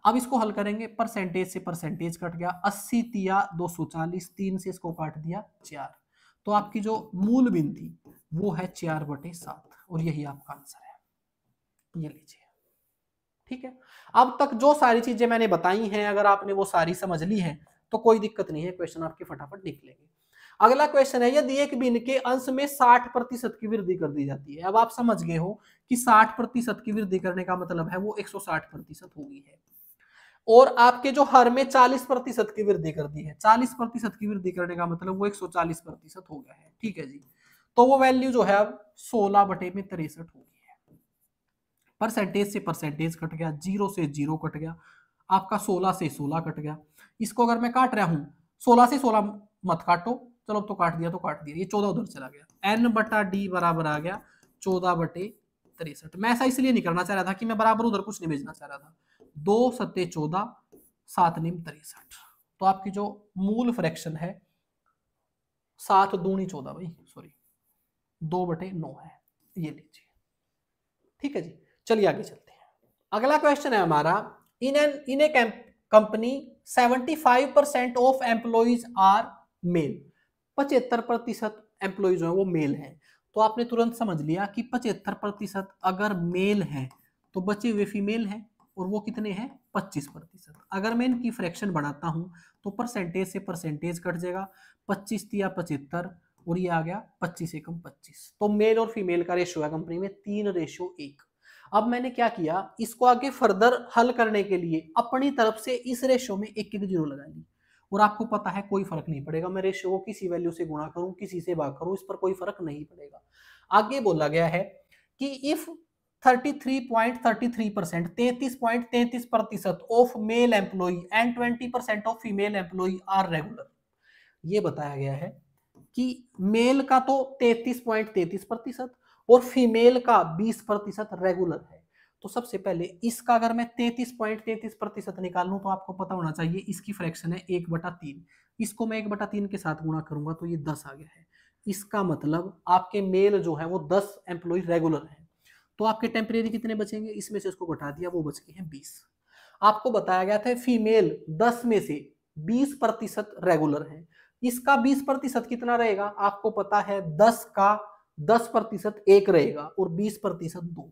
अब इसको हल करेंगे, परसेंटेज से परसेंटेज कट गया, 80 तिया 240, 3 से इसको काट दिया 4, तो आपकी जो मूल बिन थी वो है 4/7, और यही आपका आंसर है। ये लीजिए। ठीक है। अब तक जो सारी चीजें मैंने बताई हैं, अगर आपने वो सारी समझ ली हैं तो कोई दिक्कत नहीं है, क्वेश्चन आपके फटाफट निकलेंगे। अगला क्वेश्चन है, यदि एक बिन के अंश में 60% की वृद्धि कर दी जाती है। अब आप समझ गए हो कि 60% की वृद्धि करने का मतलब है वो 160% होगी है, और आपके जो हर में 40% की वृद्धि कर दी है, 40% की वृद्धि करने का मतलब वो 140% हो गया है। ठीक है जी। तो वो वैल्यू जो है अब 16/63 होगी है। परसेंटेज से परसेंटेज कट गया, 0 से 0 कट गया, आपका 16 से 16 कट गया। इसको अगर मैं काट रहा हूं, 16 से 16 मत काटो, चलो तो काट दिया तो काट दिया, ये 14 उधर चला गया, n/d बराबर आ गया 14/63। मैं ऐसा इसलिए नहीं करना चाह रहा था कि मैं बराबर उधर कुछ नहीं भेजना चाह रहा था। 2 सत्ते 14, 7 निम 63, तो आपकी जो मूल फ्रैक्शन है 7 दूनी 14 भाई, सॉरी 2/9 है। ये लीजिए। ठीक है जी। चलिए आगे चलते हैं। अगला क्वेश्चन है हमारा, in a company 75% of employees are male. 75% employees हैं वो मेल हैं, तो आपने तुरंत समझ लिया कि 75% अगर मेल है तो बचे हुए फीमेल हैं, और वो कितने हैं? 25%। अगर मैं इनकी फ्रैक्शन बढ़ाता हूं तो परसेंटेज से परसेंटेज कट जाएगा, 25 तिया 75, और ये आ गया 25 एकम 25। तो मेल और फीमेल का रेशियो है कंपनी में 3:1। अब मैंने क्या किया, इसको आगे फर्दर हल करने के लिए अपनी तरफ से इस रेशियो में एक एक जीरो लगा ली। और आपको पता है कोई फर्क नहीं पड़ेगा, मैं रेशियो को किसी वैल्यू से गुणा करूं किसी से भाग करूं, इस पर कोई फर्क नहीं पड़ेगा। आगे बोला गया है कि if 33.33% 33.33% of male employ and 20% of female employ are regular. ये बताया गया है कि मेल का तो 33.33% और फीमेल का 20% रेगुलर है। तो सबसे पहले इसका अगर मैं 33.33% निकालूं तो आपको पता होना चाहिए इसकी फ्रैक्शन है 1/3। इसको मैं 1/3 के साथ गुणा करूंगा तो ये 10 आ गया है। इसका मतलब आपके मेल जो है वो 10 एम्प्लॉय रेगुलर है। तो आपके टेम्परेरी कितने बचेंगे, इसमें से इसको घटा दिया, वो बच गए हैं 20। आपको बताया गया था फीमेल 10 में से 20% रेगुलर है। इसका 20% कितना रहेगा, आपको पता है 10 का 10% एक रहेगा और 20% दो,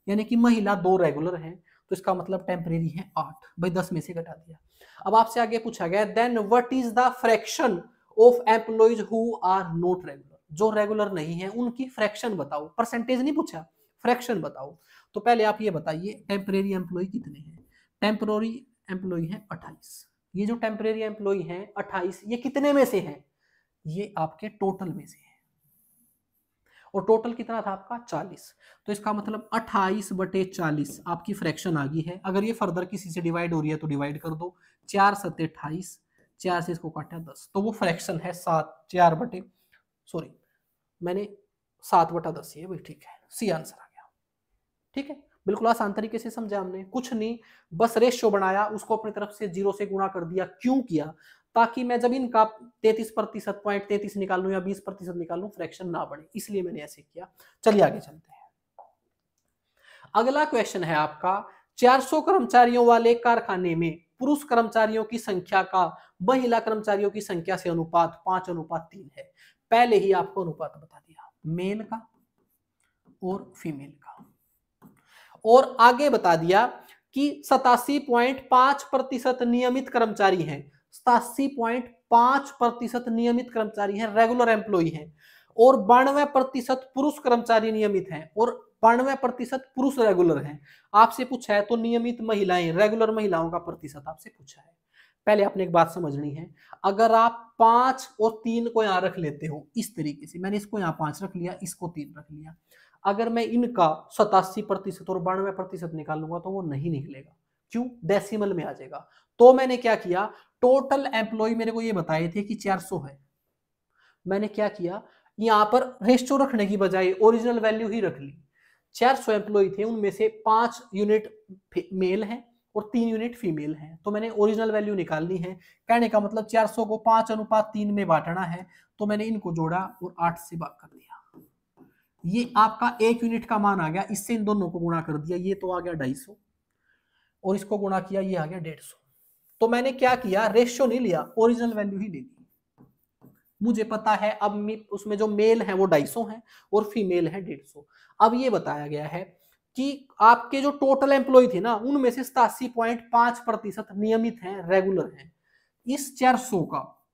यानी कि महिला 2 रेगुलर है। तो इसका मतलब टेम्परेरी है 8, भाई 10 में से घटा दिया। अब आपसे आगे पूछा गया then what is the fraction of employees who are not regular, जो रेगुलर नहीं है उनकी फ्रैक्शन बताओ। परसेंटेज नहीं पूछा, फ्रैक्शन बताओ। तो पहले आप ये बताइए टेम्परेरी एम्प्लॉय कितने हैं। टेम्पररी एम्प्लॉय है 28। ये जो टेम्परेरी एम्प्लॉय है 28, ये कितने में से है, ये आपके टोटल में से है। और टोटल कितना था आपका 40। तो इसका मतलब 28/40 आपकी फ्रैक्शन आ गई है। अगर ये फर्दर किसी से डिवाइड हो रही है तो डिवाइड कर दो, 4 7 28, 4 से इसको काटा 10, तो वो फ्रैक्शन है 7 4 बटे सॉरी मैंने 7/10 ये भी ठीक है, सी आंसर आ गया। ठीक है, बिल्कुल आसान तरीके से समझा हमने, कुछ नहीं, बस रेशियो बनाया, उसको अपनी तरफ से 0 से गुणा कर दिया। क्यों किया, ताकि मैं जब इनका 33% 33 निकालूं या 20% निकालूं फ्रैक्शन ना बढ़े, इसलिए मैंने ऐसे किया। चलिए आगे चलते हैं। अगला क्वेश्चन है आपका 400 कर्मचारियों वाले कारखाने में पुरुष कर्मचारियों की संख्या का महिला कर्मचारियों की संख्या से अनुपात 5:3 है। पहले ही आपको अनुपात बता दिया मेल का और फीमेल का, और आगे बता दिया कि 87.5% नियमित कर्मचारी हैं। 87.5% नियमित कर्मचारी हैं, रेगुलर एम्प्लॉई हैं, और 92% पुरुष कर्मचारी नियमित हैं और 92% पुरुष रेगुलर हैं। आपसे पूछा है तो नियमित महिलाएं, रेगुलर महिलाओं का प्रतिशत आपसे पूछा है। पहले आपने एक बात समझनी है, अगर आप 5 और 3 को यहां रख लेते हो इस तरीके से, मैंने इसको यहां 5 रख लिया, इसको 3 रख लिया, अगर मैं इनका 87% और 92% निकालूंगा तो वो नहीं निकलेगा। क्यों, डेसिमल में आ जाएगा। तो मैंने क्या किया, टोटल एम्प्लॉय मेरे को ये बताए थे कि 400 है, मैंने क्या किया, यहां पर रेशियो रखने की बजाय ओरिजिनल वैल्यू ही रख ली। 400 एम्प्लॉय थे, उनमें से 5 यूनिट मेल हैं और 3 यूनिट फीमेल हैं, तो मैंने ओरिजिनल वैल्यू निकालनी है। कहने का मतलब 400 को 5:3 में बांटना है, तो मैंने इनको जोड़ा और 8 से भाग कर दिया। ये आपका 1 यूनिट का मान आ गया, इससे इन दोनों को गुणा कर दिया, ये तो आ गया 250 और इसको गुणा किया, ये आ गया 150। तो मैंने क्या किया, रेशियो नहीं लिया, ओरिजिनल वैल्यू ही ले ली। मुझे पता है अब उसमें जो मेल है वो 250 है और फीमेल है 150। अब ये बताया गया है कि आपके जो टोटल एम्प्लॉय थे ना, उनमें से 87.5% नियमित हैं, रेगुलर हैं। इस 400 का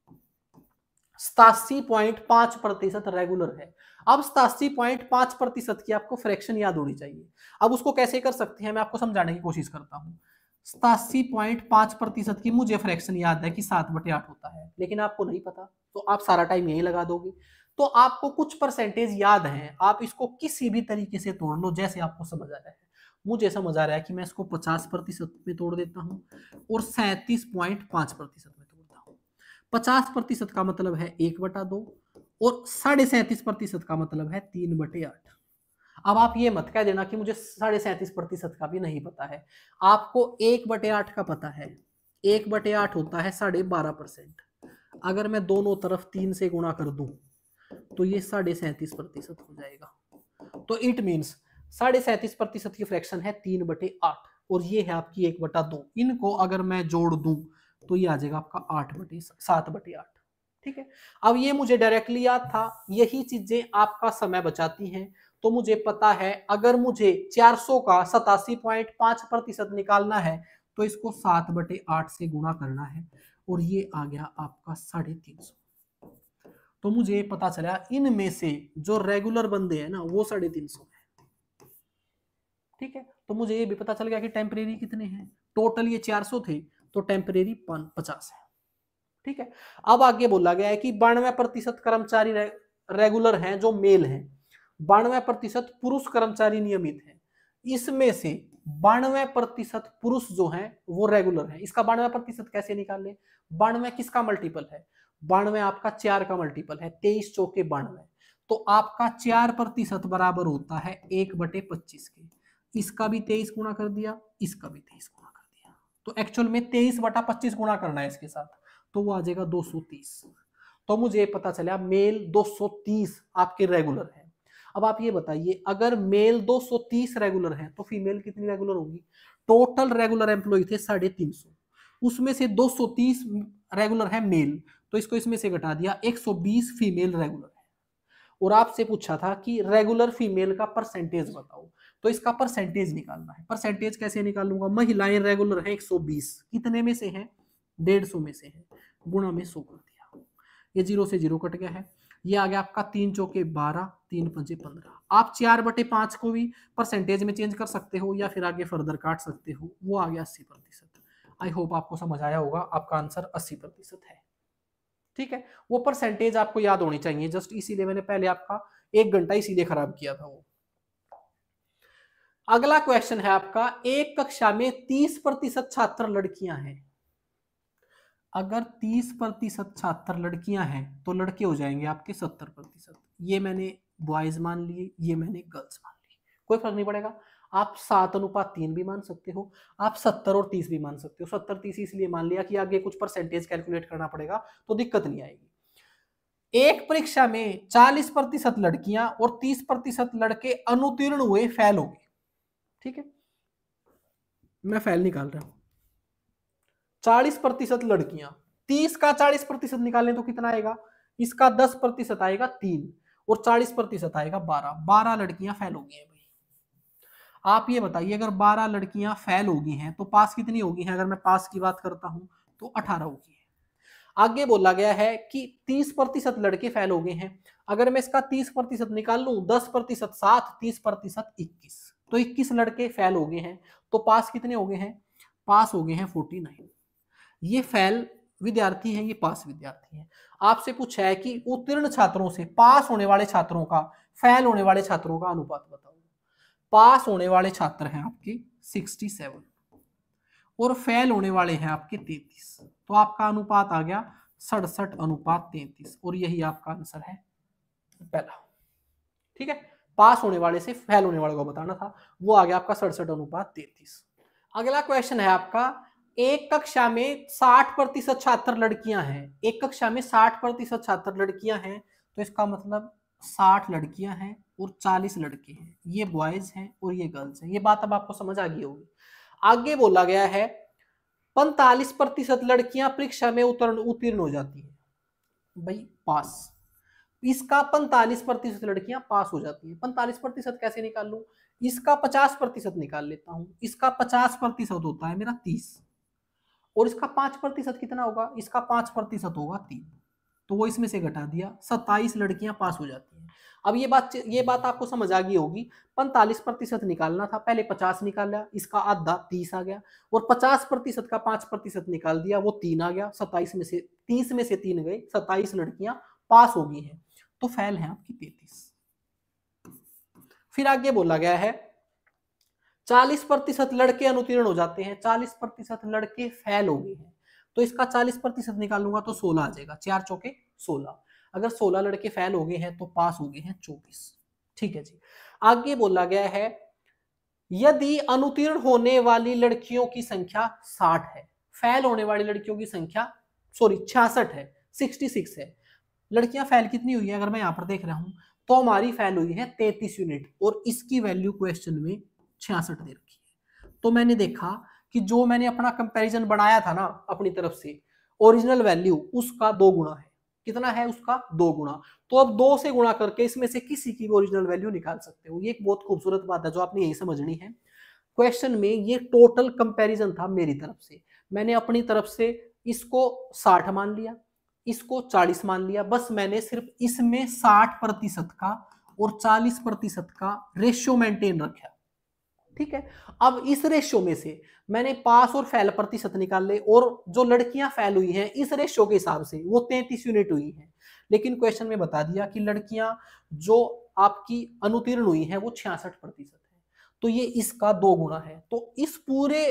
87.5% रेगुलर है। अब 87.5% की आपको फ्रैक्शन याद होनी चाहिए। अब उसको कैसे कर सकते हैं मैं आपको समझाने की कोशिश करता हूँ। 87.5% की मुझे फ्रैक्शन याद है कि 7/8 होता है, लेकिन आपको नहीं पता तो आप सारा टाइम यही लगा दोगे। तो आपको कुछ परसेंटेज याद हैं, आप इसको किसी भी तरीके से तोड़ लो जैसे आपको समझ आ रहा है। मुझे समझ आ रहा है कि मैं इसको 50% में तोड़ देता हूँ और 37.5% में तोड़ता हूँ। 50% का मतलब है 1/2 और 37.5% का मतलब है 3/8। अब आप ये मत कह देना कि मुझे 37.5% का भी नहीं पता है। आपको 1/8 का पता है, 1/8 होता है 12.5%। अगर मैं दोनों तरफ 3 से गुणा कर दूं तो ये 37.5% हो जाएगा। तो इट मीन्स 37.5% की फ्रैक्शन है 3/8 और ये है आपकी 1/2। इनको अगर मैं जोड़ दूं तो ये आ जाएगा आपका 7/8। ठीक है, अब ये मुझे डायरेक्टली याद था, यही चीजें आपका समय बचाती हैं। तो मुझे पता है अगर मुझे 400 का 87.5% निकालना है तो इसको 7/8 से गुणा करना है और ये आ गया आपका 350। तो मुझे पता चला इनमें से जो रेगुलर बंदे हैं ना वो 350 है। ठीक है, तो मुझे ये भी पता चल गया कि टेम्परेरी कितने हैं। टोटल ये 400 थे तो टेम्परेरी 50 है। ठीक है। अब आगे बोला गया है कि 92% कर्मचारी रेगुलर हैं जो मेल हैं, 92% पुरुष कर्मचारी नियमित हैं। इसमें से 92% पुरुष जो हैं वो रेगुलर हैं। इसका 92% कैसे निकाल ले? 92 किसका मल्टीपल है? 92 आपका 4 का मल्टीपल है, 23 चौके 92। तो आपका 4% बराबर होता है 1/25 के। इसका भी 23 गुणा कर दिया, इसका भी 23 गुणा कर दिया, तो एक्चुअल में 23/25 गुणा करना है इसके साथ, तो वो आ जाएगा 230। तो मुझे पता चला मेल 230 आपके रेगुलर है। अब आप ये बताइए, अगर मेल 230 रेगुलर है तो फीमेल कितनी रेगुलर होगी? टोटल रेगुलर एम्प्लॉय थे 350, उसमें से 230 रेगुलर है मेल, तो इसको इसमें से घटा दिया, 120 फीमेल रेगुलर है। और आपसे पूछा था कि रेगुलर फीमेल का परसेंटेज बताओ, तो इसका परसेंटेज निकालना है। परसेंटेज कैसे निकालूंगा? महिलाएं रेगुलर है 120, कितने में से है? 150 में से है, गुणा में 100 कर दिया, ये 0 से 0 कट गया है। ये आ गया आपका 3 चौके 12, 3 पंजे 15। आप 4/5 को भी परसेंटेज में चेंज कर सकते हो या फिर आगे फर्दर काट सकते हो, वो आ गया 80%। आई होप आपको समझ आया होगा, आपका आंसर 80% है। ठीक है, वो परसेंटेज आपको याद होनी चाहिए, जस्ट इसीलिए मैंने पहले आपका 1 घंटा इसीलिए खराब किया था वो। अगला क्वेश्चन है आपका, एक कक्षा में 30% छात्र लड़कियां हैं। अगर 30% छात्र लड़कियां हैं तो लड़के हो जाएंगे आपके 70%। ये मैंने बॉयज मान लिए, ये मैंने गर्ल्स मान ली, कोई फर्क नहीं पड़ेगा। आप 7:3 भी मान सकते हो, आप 70 और 30 भी मान सकते हो। 70-30 इसलिए मान लिया कि आगे कुछ परसेंटेज कैलकुलेट करना पड़ेगा तो दिक्कत नहीं आएगी। एक परीक्षा में 40% लड़कियां और 30% लड़के अनुत्तीर्ण हुए, फेल हो गए। ठीक है, मैं फेल निकाल रहा हूं। 40% लड़कियां, 30 का 40% निकालें तो कितना आएगा? इसका 10% आएगा 3, और 40% आएगा 12। 12 लड़कियां फेल हो गई हैं भाई। आप ये बताइए, अगर 12 लड़कियां फेल हो गई हैं तो पास कितनी होगी हैं? अगर मैं पास की बात करता हूं तो 18 होगी है। आगे बोला गया है कि 30% लड़के फेल हो गए हैं। अगर मैं इसका 30% निकाल लूं, 10% 7, 30% 21, तो 21 लड़के फेल हो गए हैं। तो पास कितने हो गए हैं? पास हो गए हैं 49। ये फेल विद्यार्थी हैं, ये पास विद्यार्थी हैं। आपसे पूछा है कि उत्तीर्ण छात्रों से पास होने वाले छात्रों का फेल होने वाले छात्रों का अनुपात बताओ। पास होने वाले छात्र हैं आपके 67 और फेल होने वाले हैं आपके 33, तो आपका अनुपात आ गया 67:33, और यही आपका आंसर है पहला। ठीक है, पास होने वाले से फेल होने वाले को बताना था, वो आ गया आपका 67:33। अगला क्वेश्चन है आपका, एक कक्षा में 60% छात्र लड़कियां हैं। एक कक्षा में 60% छात्र लड़कियां हैं, तो इसका मतलब 60 लड़कियां हैं और 40 लड़के हैं। ये बॉयज हैं और ये गर्ल्स हैं। ये बात अब आपको समझ आ गई होगी। आगे बोला गया है 45% लड़कियां परीक्षा में उत्तीर्ण हो जाती है भाई, पास। इसका 45% लड़कियां पास हो जाती हैं। 45% कैसे निकाल लूं? इसका 50% निकाल लेता हूं। इसका 50% होता है मेरा 30, और इसका 5% कितना होगा? इसका 5% होगा 3, तो वो इसमें से घटा दिया, 27 लड़कियां पास हो जाती हैं। अब ये बात आपको समझ आ गई होगी। 45% निकालना था, पहले 50 निकाला, इसका आधा 30 आ गया, और 50% का 5% निकाल दिया, वो 3 आ गया। 27 में से 30 में से 3 गए, 27 लड़कियां पास हो गई हैं, तो फेल है आपकी 33। फिर आगे बोला गया है 40% लड़के अनुत्तीर्ण हो जाते हैं, 40% लड़के फेल हो गए हैं, तो इसका 40% निकालूंगा तो 16 आ जाएगा, 4 चौके 16। अगर 16 लड़के फेल हो गए हैं तो पास हो गए हैं 24। ठीक है जी। आगे बोला गया है यदि अनुत्तीर्ण होने वाली लड़कियों की संख्या 60 है, फेल होने वाली लड़कियों की संख्या 66 है, 66 है। लड़कियां फेल कितनी हुई है? अगर मैं यहां पर देख रहा हूं तो हमारी फेल हुई है 33 यूनिट, और इसकी वैल्यू क्वेश्चन में 66 दे रखी है। तो मैंने देखा कि जो मैंने अपना कंपैरिजन बनाया था ना अपनी तरफ से, ओरिजिनल वैल्यू उसका 2 गुना है। कितना है उसका? 2 गुना। तो अब 2 से गुणा करके इसमें से किसी की भी ओरिजिनल वैल्यू निकाल सकते हो। ये एक बहुत खूबसूरत बात है जो आपने यही समझनी है। क्वेश्चन में ये टोटल कंपैरिजन था मेरी तरफ से, मैंने अपनी तरफ से इसको 60 मान लिया, इसको 40 मान लिया। बस मैंने सिर्फ इसमें 60% का और 40% का रेशियो मेंटेन रखा। ठीक है। अब इस रेशियो में से मैंने पास और फेल प्रतिशत निकाल ले, और जो लड़कियां फेल हुई हैं इस रेशियो के हिसाब से वो 33 यूनिट हुई हैं। लेकिन क्वेश्चन में बता दिया कि लड़कियां जो आपकी अनुतीर्ण हुई हैं वो 66% है, तो ये इसका 2 गुना है। तो इस पूरे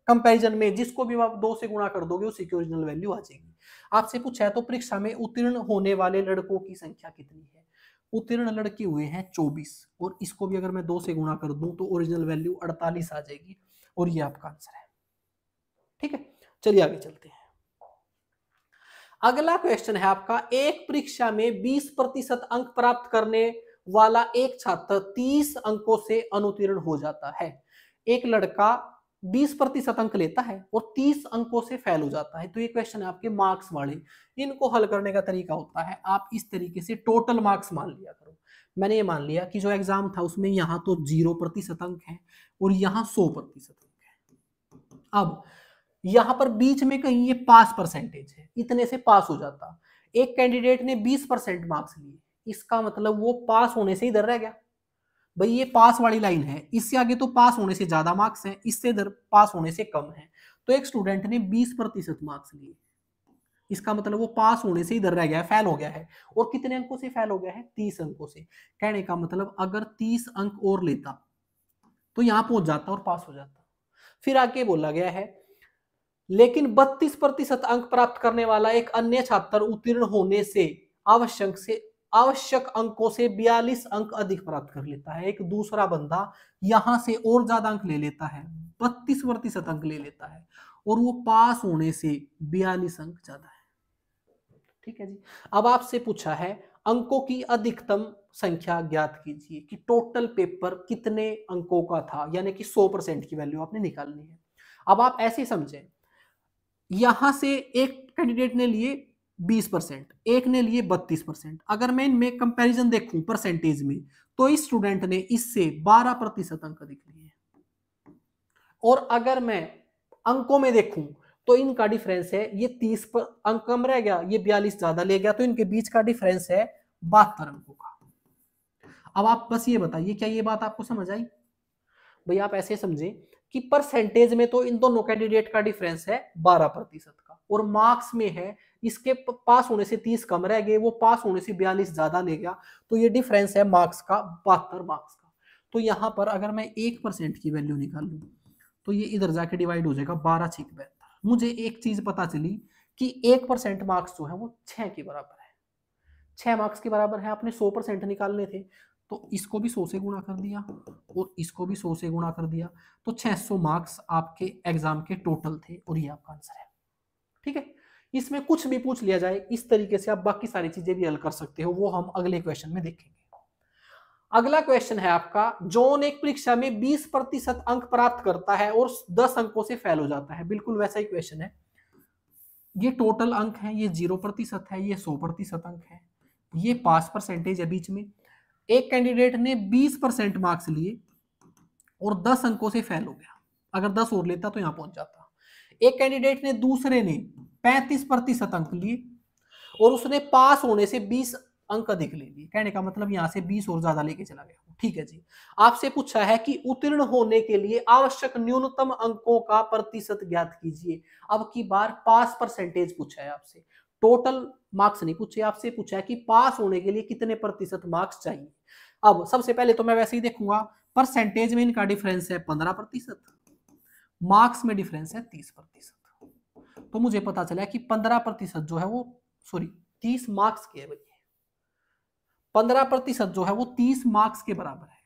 कंपैरिजन में जिसको भी आप 2 से गुणा कर दोगे उसी की ओरिजिनल वैल्यू आ जाएगी। आपसे पूछा है तो परीक्षा में उत्तीर्ण होने वाले लड़कों की संख्या कितनी है? उत्तीर्ण लड़के हुए हैं 24, और इसको भी अगर मैं 2 से गुणा कर दूं तो ओरिजिनल वैल्यू 48 आ जाएगी, और ये आपका आंसर है। ठीक है, चलिए आगे चलते हैं। अगला क्वेश्चन है आपका, एक परीक्षा में 20% अंक प्राप्त करने वाला एक छात्र 30 अंकों से अनुत्तीर्ण हो जाता है। एक लड़का 20% अंक लेता है और 30 अंकों से फेल हो जाता है। तो ये क्वेश्चन है आपके मार्क्स वाले। इनको हल करने का तरीका होता है, आप इस तरीके से टोटल मार्क्स मान लिया करो। मैंने ये मान लिया कि जो एग्जाम था उसमें यहाँ तो 0% अंक है और यहाँ 100% अंक है। अब यहां पर बीच में कहीं ये पास परसेंटेज है, इतने से पास हो जाता। एक कैंडिडेट ने 20% मार्क्स लिए, इसका मतलब वो पास होने से इधर रह गया। भाई ये पास वाली लाइन है, इससे आगे तो पास होने से ज्यादा मार्क्स है, इससे इधर पास होने से कम है। तो एक स्टूडेंट ने 20% मार्क्स लिए, इसका मतलब वो पास होने से इधर रह गया है, फेल हो गया है। और कितने अंकों से फेल हो गया है? 30 अंकों से। कहने का मतलब अगर 30 अंक और लेता तो यहां पहुंच जाता और पास हो जाता। फिर आगे बोला गया है, लेकिन 32% अंक प्राप्त करने वाला एक अन्य छात्र उत्तीर्ण होने से आवश्यक अंकों से 42 अंक अधिक प्राप्त कर लेता है। एक दूसरा बंदा यहां से और ज्यादा अंक ले लेता है, 32% अंक ले लेता है, और वो पास होने से 42 अंक ज्यादा है। ठीक है जी। अब आपसे पूछा है अंकों की अधिकतम संख्या ज्ञात कीजिए, कि टोटल पेपर कितने अंकों का था, यानी कि 100% की वैल्यू आपने निकालनी है। अब आप ऐसे समझें, यहां से एक कैंडिडेट ने लिए 20%, एक ने लिए 32%। अगर मैं इनमें कंपैरिजन देखूं परसेंटेज में, तो इस स्टूडेंट ने इससे 12% अंक अधिक लिए। और अगर मैं अंकों में देखूं तो इनका डिफरेंस है, ये 30 पर अंक कम रह गया, ये 42 ज्यादा ले गया, तो इनके बीच का डिफरेंस है 72 अंकों का। अब आप बस ये बताइए, क्या ये बात आपको समझ आई? भाई आप ऐसे समझे कि परसेंटेज में तो इन दोनों कैंडिडेट का डिफरेंस है 12% का, और मार्क्स में है इसके पास होने से 30 कम रह गए, वो पास होने से 42 ज्यादा ले गया, तो ये डिफरेंस है मार्क्स का 72 मार्क्स का। तो यहां पर अगर मैं 1% की वैल्यू निकाल लूं तो ये इधर जाके डिवाइड हो जाएगा 12×6 = 72। मुझे एक चीज पता चली कि 1% मार्क्स जो है वो 6 के बराबर है। 6 मार्क्स के बराबर है, आपने 100% निकालने थे, तो इसको भी 100 से गुणा कर दिया और इसको भी 100 से गुणा कर दिया, तो 600 मार्क्स आपके एग्जाम के टोटल थे, और ये आपका आंसर है। ठीक है, इसमें कुछ भी पूछ लिया जाए इस तरीके से आप बाकी सारी चीजें भी हल कर सकते हो, वो हम अगले क्वेश्चन में देखेंगे। अगला क्वेश्चन है आपका, जॉन एक परीक्षा में 20% अंक प्राप्त करता है और 10 अंकों से फेल हो जाता है। बिल्कुल वैसा ही क्वेश्चन है, ये टोटल अंक है, ये 0% है, ये 100% अंक है, ये पास परसेंटेज है बीच में। एक कैंडिडेट ने 20% मार्क्स लिए और 10 अंकों से फेल हो गया, अगर 10 और लेता तो यहां पहुंच जाता। एक कैंडिडेट ने, दूसरे ने 35% अंक लिए और उसने पास होने से 20 अंक अधिक ले लिए। कहने का मतलब यहां से 20 और ज्यादा लेके चला गया। ठीक है जी। आपसे पूछा है कि उत्तीर्ण होने के लिए आवश्यक न्यूनतम अंकों का प्रतिशत ज्ञात कीजिए। अब की बार पास परसेंटेज पूछा है आपसे, टोटल मार्क्स नहीं पूछे, आपसे पूछा है कि पास होने के लिए कितने प्रतिशत मार्क्स चाहिए। अब सबसे पहले तो मैं वैसे ही देखूंगा, परसेंटेज में इनका डिफरेंस है 15%, मार्क्स में डिफरेंस है 30%। तो मुझे पता चला कि 15% जो है वो, सॉरी 30 मार्क्स के है भाई, 15% जो है वो 30 मार्क्स के बराबर है।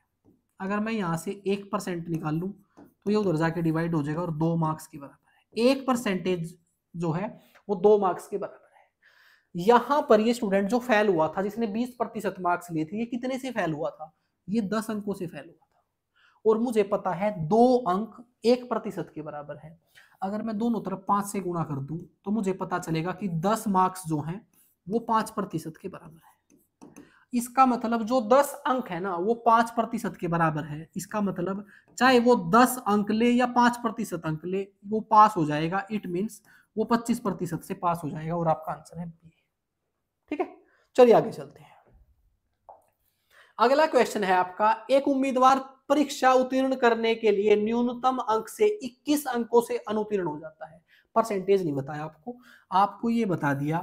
अगर मैं यहां से 1% निकाल लूं तो ये उधर जाके डिवाइड हो जाएगा और 2 मार्क्स के बराबर है। 1% जो है वो 2 मार्क्स के बराबर है। यहां पर ये स्टूडेंट जो फेल हुआ था, जिसने 20% मार्क्स लिए थे, ये कितने से फेल हुआ था? ये 10 अंकों से फेल हुआ था, और मुझे पता है 2 अंक 1% के बराबर है। अगर मैं दोनों तरफ 5 से गुणा कर दूं तो मुझे पता चलेगा कि 10 मार्क्स जो हैं वो 5% के बराबर है। इसका मतलब जो 10 अंक है ना वो 5% के बराबर है। इसका मतलब चाहे वो 10 अंक ले या 5% अंक ले, वो पास हो जाएगा। इट मीन्स वो 25% से पास हो जाएगा, और आपका आंसर है बी। ठीक है, चलिए आगे चलते हैं। अगला क्वेश्चन है आपका, एक उम्मीदवार परीक्षा उत्तीर्ण करने के लिए न्यूनतम अंक से 21 अंकों से अनुत्तीर्ण हो जाता है। परसेंटेज नहीं बताया आपको, आपको ये बता दिया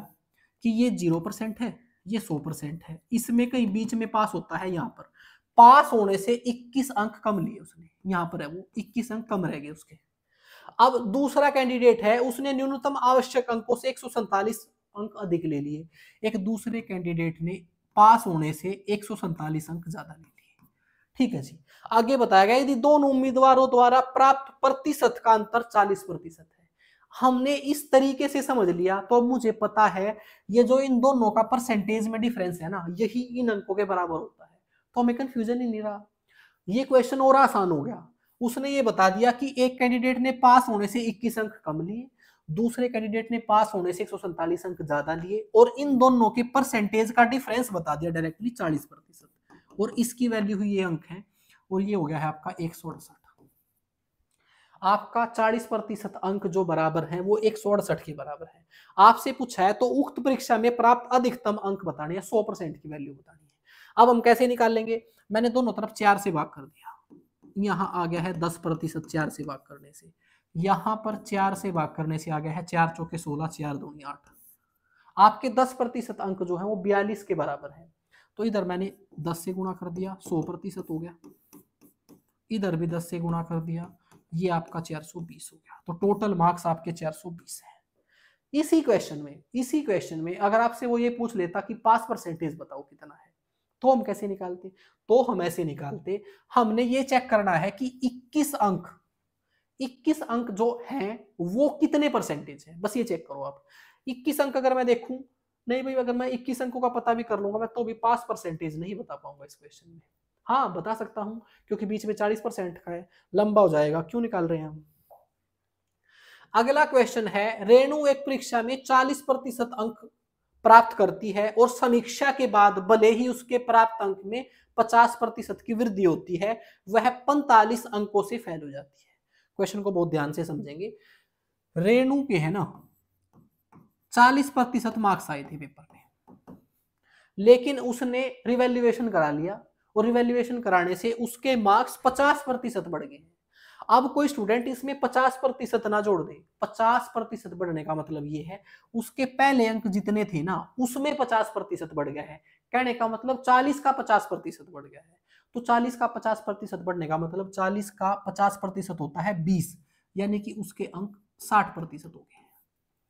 कि ये 0% है, ये 100% है, इसमें कहीं बीच में पास होता है। यहाँ पर पास होने से 21 अंक कम लिए उसने, यहाँ पर है वो 21 अंक कम रह गए उसके। अब दूसरा कैंडिडेट है, उसने न्यूनतम आवश्यक अंकों से 147 अंक अधिक ले लिए। एक दूसरे कैंडिडेट ने पास होने से 147 अंक ज्यादा ले लिए। ठीक है जी। आगे बताया गया यदि दोनों उम्मीदवारों द्वारा प्राप्त प्रतिशत का अंतर 40% है। हमने इस तरीके से समझ लिया तो मुझे पता है ये जो इन दोनों का परसेंटेज में डिफरेंस है ना, यही इन अंकों के बराबर होता है। तो हमें कंफ्यूजन ही नहीं रहा, ये क्वेश्चन और आसान हो गया। उसने ये बता दिया कि एक कैंडिडेट ने पास होने से 21 अंक कम लिए, दूसरे कैंडिडेट ने पास होने से 147 अंक ज्यादा लिए, और इन दोनों के परसेंटेज का डिफरेंस बता दिया डायरेक्टली 40%, और इसकी वैल्यू हुई ये अंक है, और ये हो गया है आपका 168। आपका 40% अंक जो बराबर है वो 168 के बराबर है। आपसे पूछा है तो उक्त परीक्षा में प्राप्त अधिकतम अंक बताने हैं, 100% की वैल्यू बतानी है। अब हम कैसे निकाल लेंगे, मैंने दोनों तरफ 4 से भाग कर दिया, यहाँ आ गया है 10% 4 से भाग करने से, यहाँ पर 4 से भाग करने से आ गया है 4 चौके 16, 4 दूनी 8। आपके 10% अंक जो है वो 42 के बराबर है, तो इधर मैंने 10 से गुणा कर दिया, 100% हो गया, इधर भी 10 से गुणा कर दिया, ये आपका 420 हो गया। तो टोटल मार्क्स आपके 420 है। इसी क्वेश्चन में अगर आपसे वो ये पूछ लेता कि पास परसेंटेज बताओ कितना है, तो हम कैसे निकालते, तो हम ऐसे निकालते, हमने ये चेक करना है कि 21 अंक जो हैं वो कितने परसेंटेज है, बस ये चेक करो आप। 21 अंक अगर मैं देखूं, नहीं भाई अगर मैं 21 अंकों का पता भी कर लूंगा मैं तो भी पास परसेंटेज नहीं बता पाऊंगा इस क्वेश्चन में। हाँ बता सकता हूं, क्योंकि बीच में 40% का है, लंबा हो जाएगा, क्यों निकाल रहे हैं हम। अगला क्वेश्चन है, रेणु एक परीक्षा में 40% अंक प्राप्त करती है और समीक्षा के बाद भले ही उसके प्राप्त अंक में 50% की वृद्धि होती है, वह 45 अंकों से फेल हो जाती है। क्वेश्चन को बहुत ध्यान से समझेंगे। रेणु के है ना 40% मार्क्स आए थे पेपर में, लेकिन उसने रिवैल्यूएशन करा लिया, और रिवैल्यूएशन कराने से उसके मार्क्स 50% बढ़ गए। अब कोई स्टूडेंट इसमें 50% ना जोड़ दे, 50% बढ़ने का मतलब ये है उसके पहले अंक जितने थे ना उसमें 50% बढ़ गया है। कहने का मतलब 40 का 50% बढ़ गया है। तो 40 का 50% बढ़ने का मतलब 40 का 50% होता है 20, यानी कि उसके अंक 60% हो गए हैं।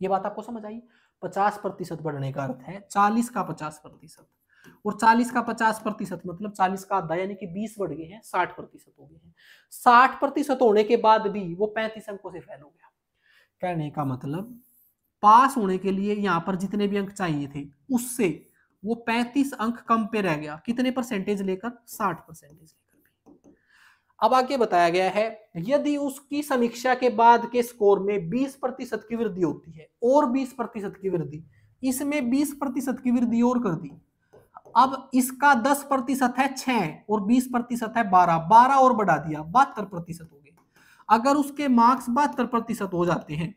ये बात आपको समझ आई। 50% बढ़ने का अर्थ है 40 का 50%, और 40 का 50% मतलब 40 का आधा, यानी कि 20 बढ़ गए हैं, 60% हो गए हैं। 60% होने के बाद भी वो 35 अंकों से फेल हो गया। कहने का मतलब पास होने के लिए यहाँ पर जितने भी अंक चाहिए थे उससे वो 35 अंक कम पे रह गया, कितने परसेंटेज लेकर, 60% लेकर। अब आगे बताया गया है यदि उसकी समीक्षा के बाद के स्कोर में 20% की वृद्धि होती है, और 20% की वृद्धि, इसमें 20% की वृद्धि और कर दी। अब इसका 10% है 6 और 20% है 12, 12 और बढ़ा दिया, 72% हो गए। अगर उसके मार्क्स 72% हो जाते हैं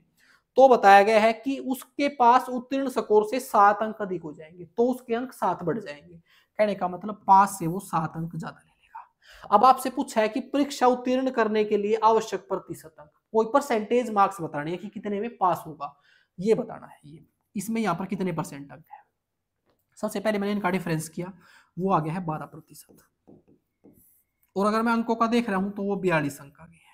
तो बताया गया है कि उसके पास उत्तीर्ण स्कोर से 7 अंक अधिक हो जाएंगे, तो उसके अंक 7 बढ़ जाएंगे। कहने का मतलब पास से वो 7 अंक ज्यादा ले लेगा। अब आपसे पूछा है कि परीक्षा उत्तीर्ण करने के लिए आवश्यक प्रतिशत अंक, कोई परसेंटेज मार्क्स बताने हैं कि कितने में पास होगा, ये बताना है। ये इसमें यहाँ पर कितने परसेंट अंक है, सबसे पहले मैंने इनका डिफरेंस किया, वो आ गया है 12%, और अगर मैं अंकों का देख रहा हूं तो वो 42 अंक आ गए हैं।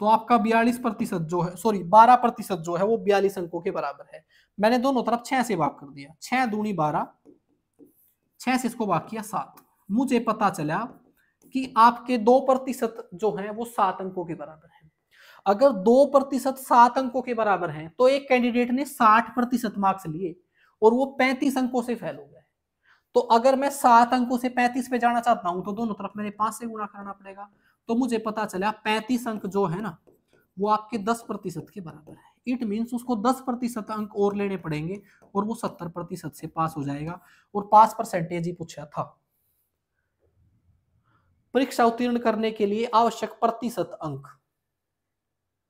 तो आपका 42% जो है, सॉरी 12% जो है वो 42 अंकों के बराबर है। मैंने दोनों तरफ 6 से भाग कर दिया, 6 दूनी 12, 6 से इसको भाग किया 7। मुझे पता चला कि आपके 2% जो है वो 7 अंकों के बराबर है। अगर 2% 7 अंकों के बराबर हैं तो एक कैंडिडेट ने 60% मार्क्स लिए और वो 35 अंकों से फेल हो गया है। तो अगर मैं 7 अंकों से 35 पे जाना चाहता हूं तो दोनों तरफ मैंने 5 से गुणा करना पड़ेगा। तो मुझे पता चला 35 अंक जो है ना वो आपके 10% के बराबर है। इट मीन्स उसको 10% अंक और लेने पड़ेंगे और वो 70% से पास हो जाएगा, और पास परसेंटेज ही पूछा था। परीक्षा उत्तीर्ण करने के लिए आवश्यक प्रतिशत अंक,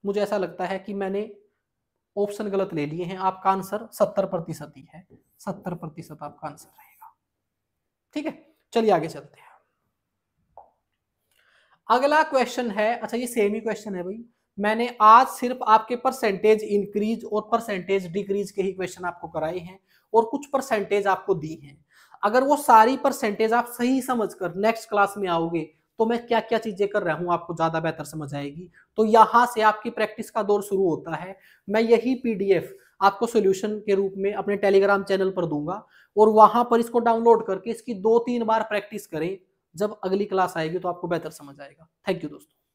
मुझे ऐसा लगता है कि मैंने ऑप्शन गलत ले लिए हैं। आपका आंसर 70% ही है, 70% आपका आंसर रहेगा। ठीक है, चलिए आगे चलते हैं। अगला क्वेश्चन है, अच्छा ये सेम ही क्वेश्चन है भाई, मैंने आज सिर्फ आपके परसेंटेज इंक्रीज और परसेंटेज डिक्रीज के ही क्वेश्चन आपको कराए हैं और कुछ परसेंटेज आपको दी हैं। अगर वो सारी परसेंटेज आप सही समझकर नेक्स्ट क्लास में आओगे तो मैं क्या क्या चीजें कर रहा हूं आपको ज्यादा बेहतर समझ आएगी। तो यहां से आपकी प्रैक्टिस का दौर शुरू होता है। मैं यही पीडीएफ आपको सोल्यूशन के रूप में अपने टेलीग्राम चैनल पर दूंगा और वहां पर इसको डाउनलोड करके इसकी 2-3 बार प्रैक्टिस करें। जब अगली क्लास आएगी तो आपको बेहतर समझ आएगा। थैंक यू दोस्तों।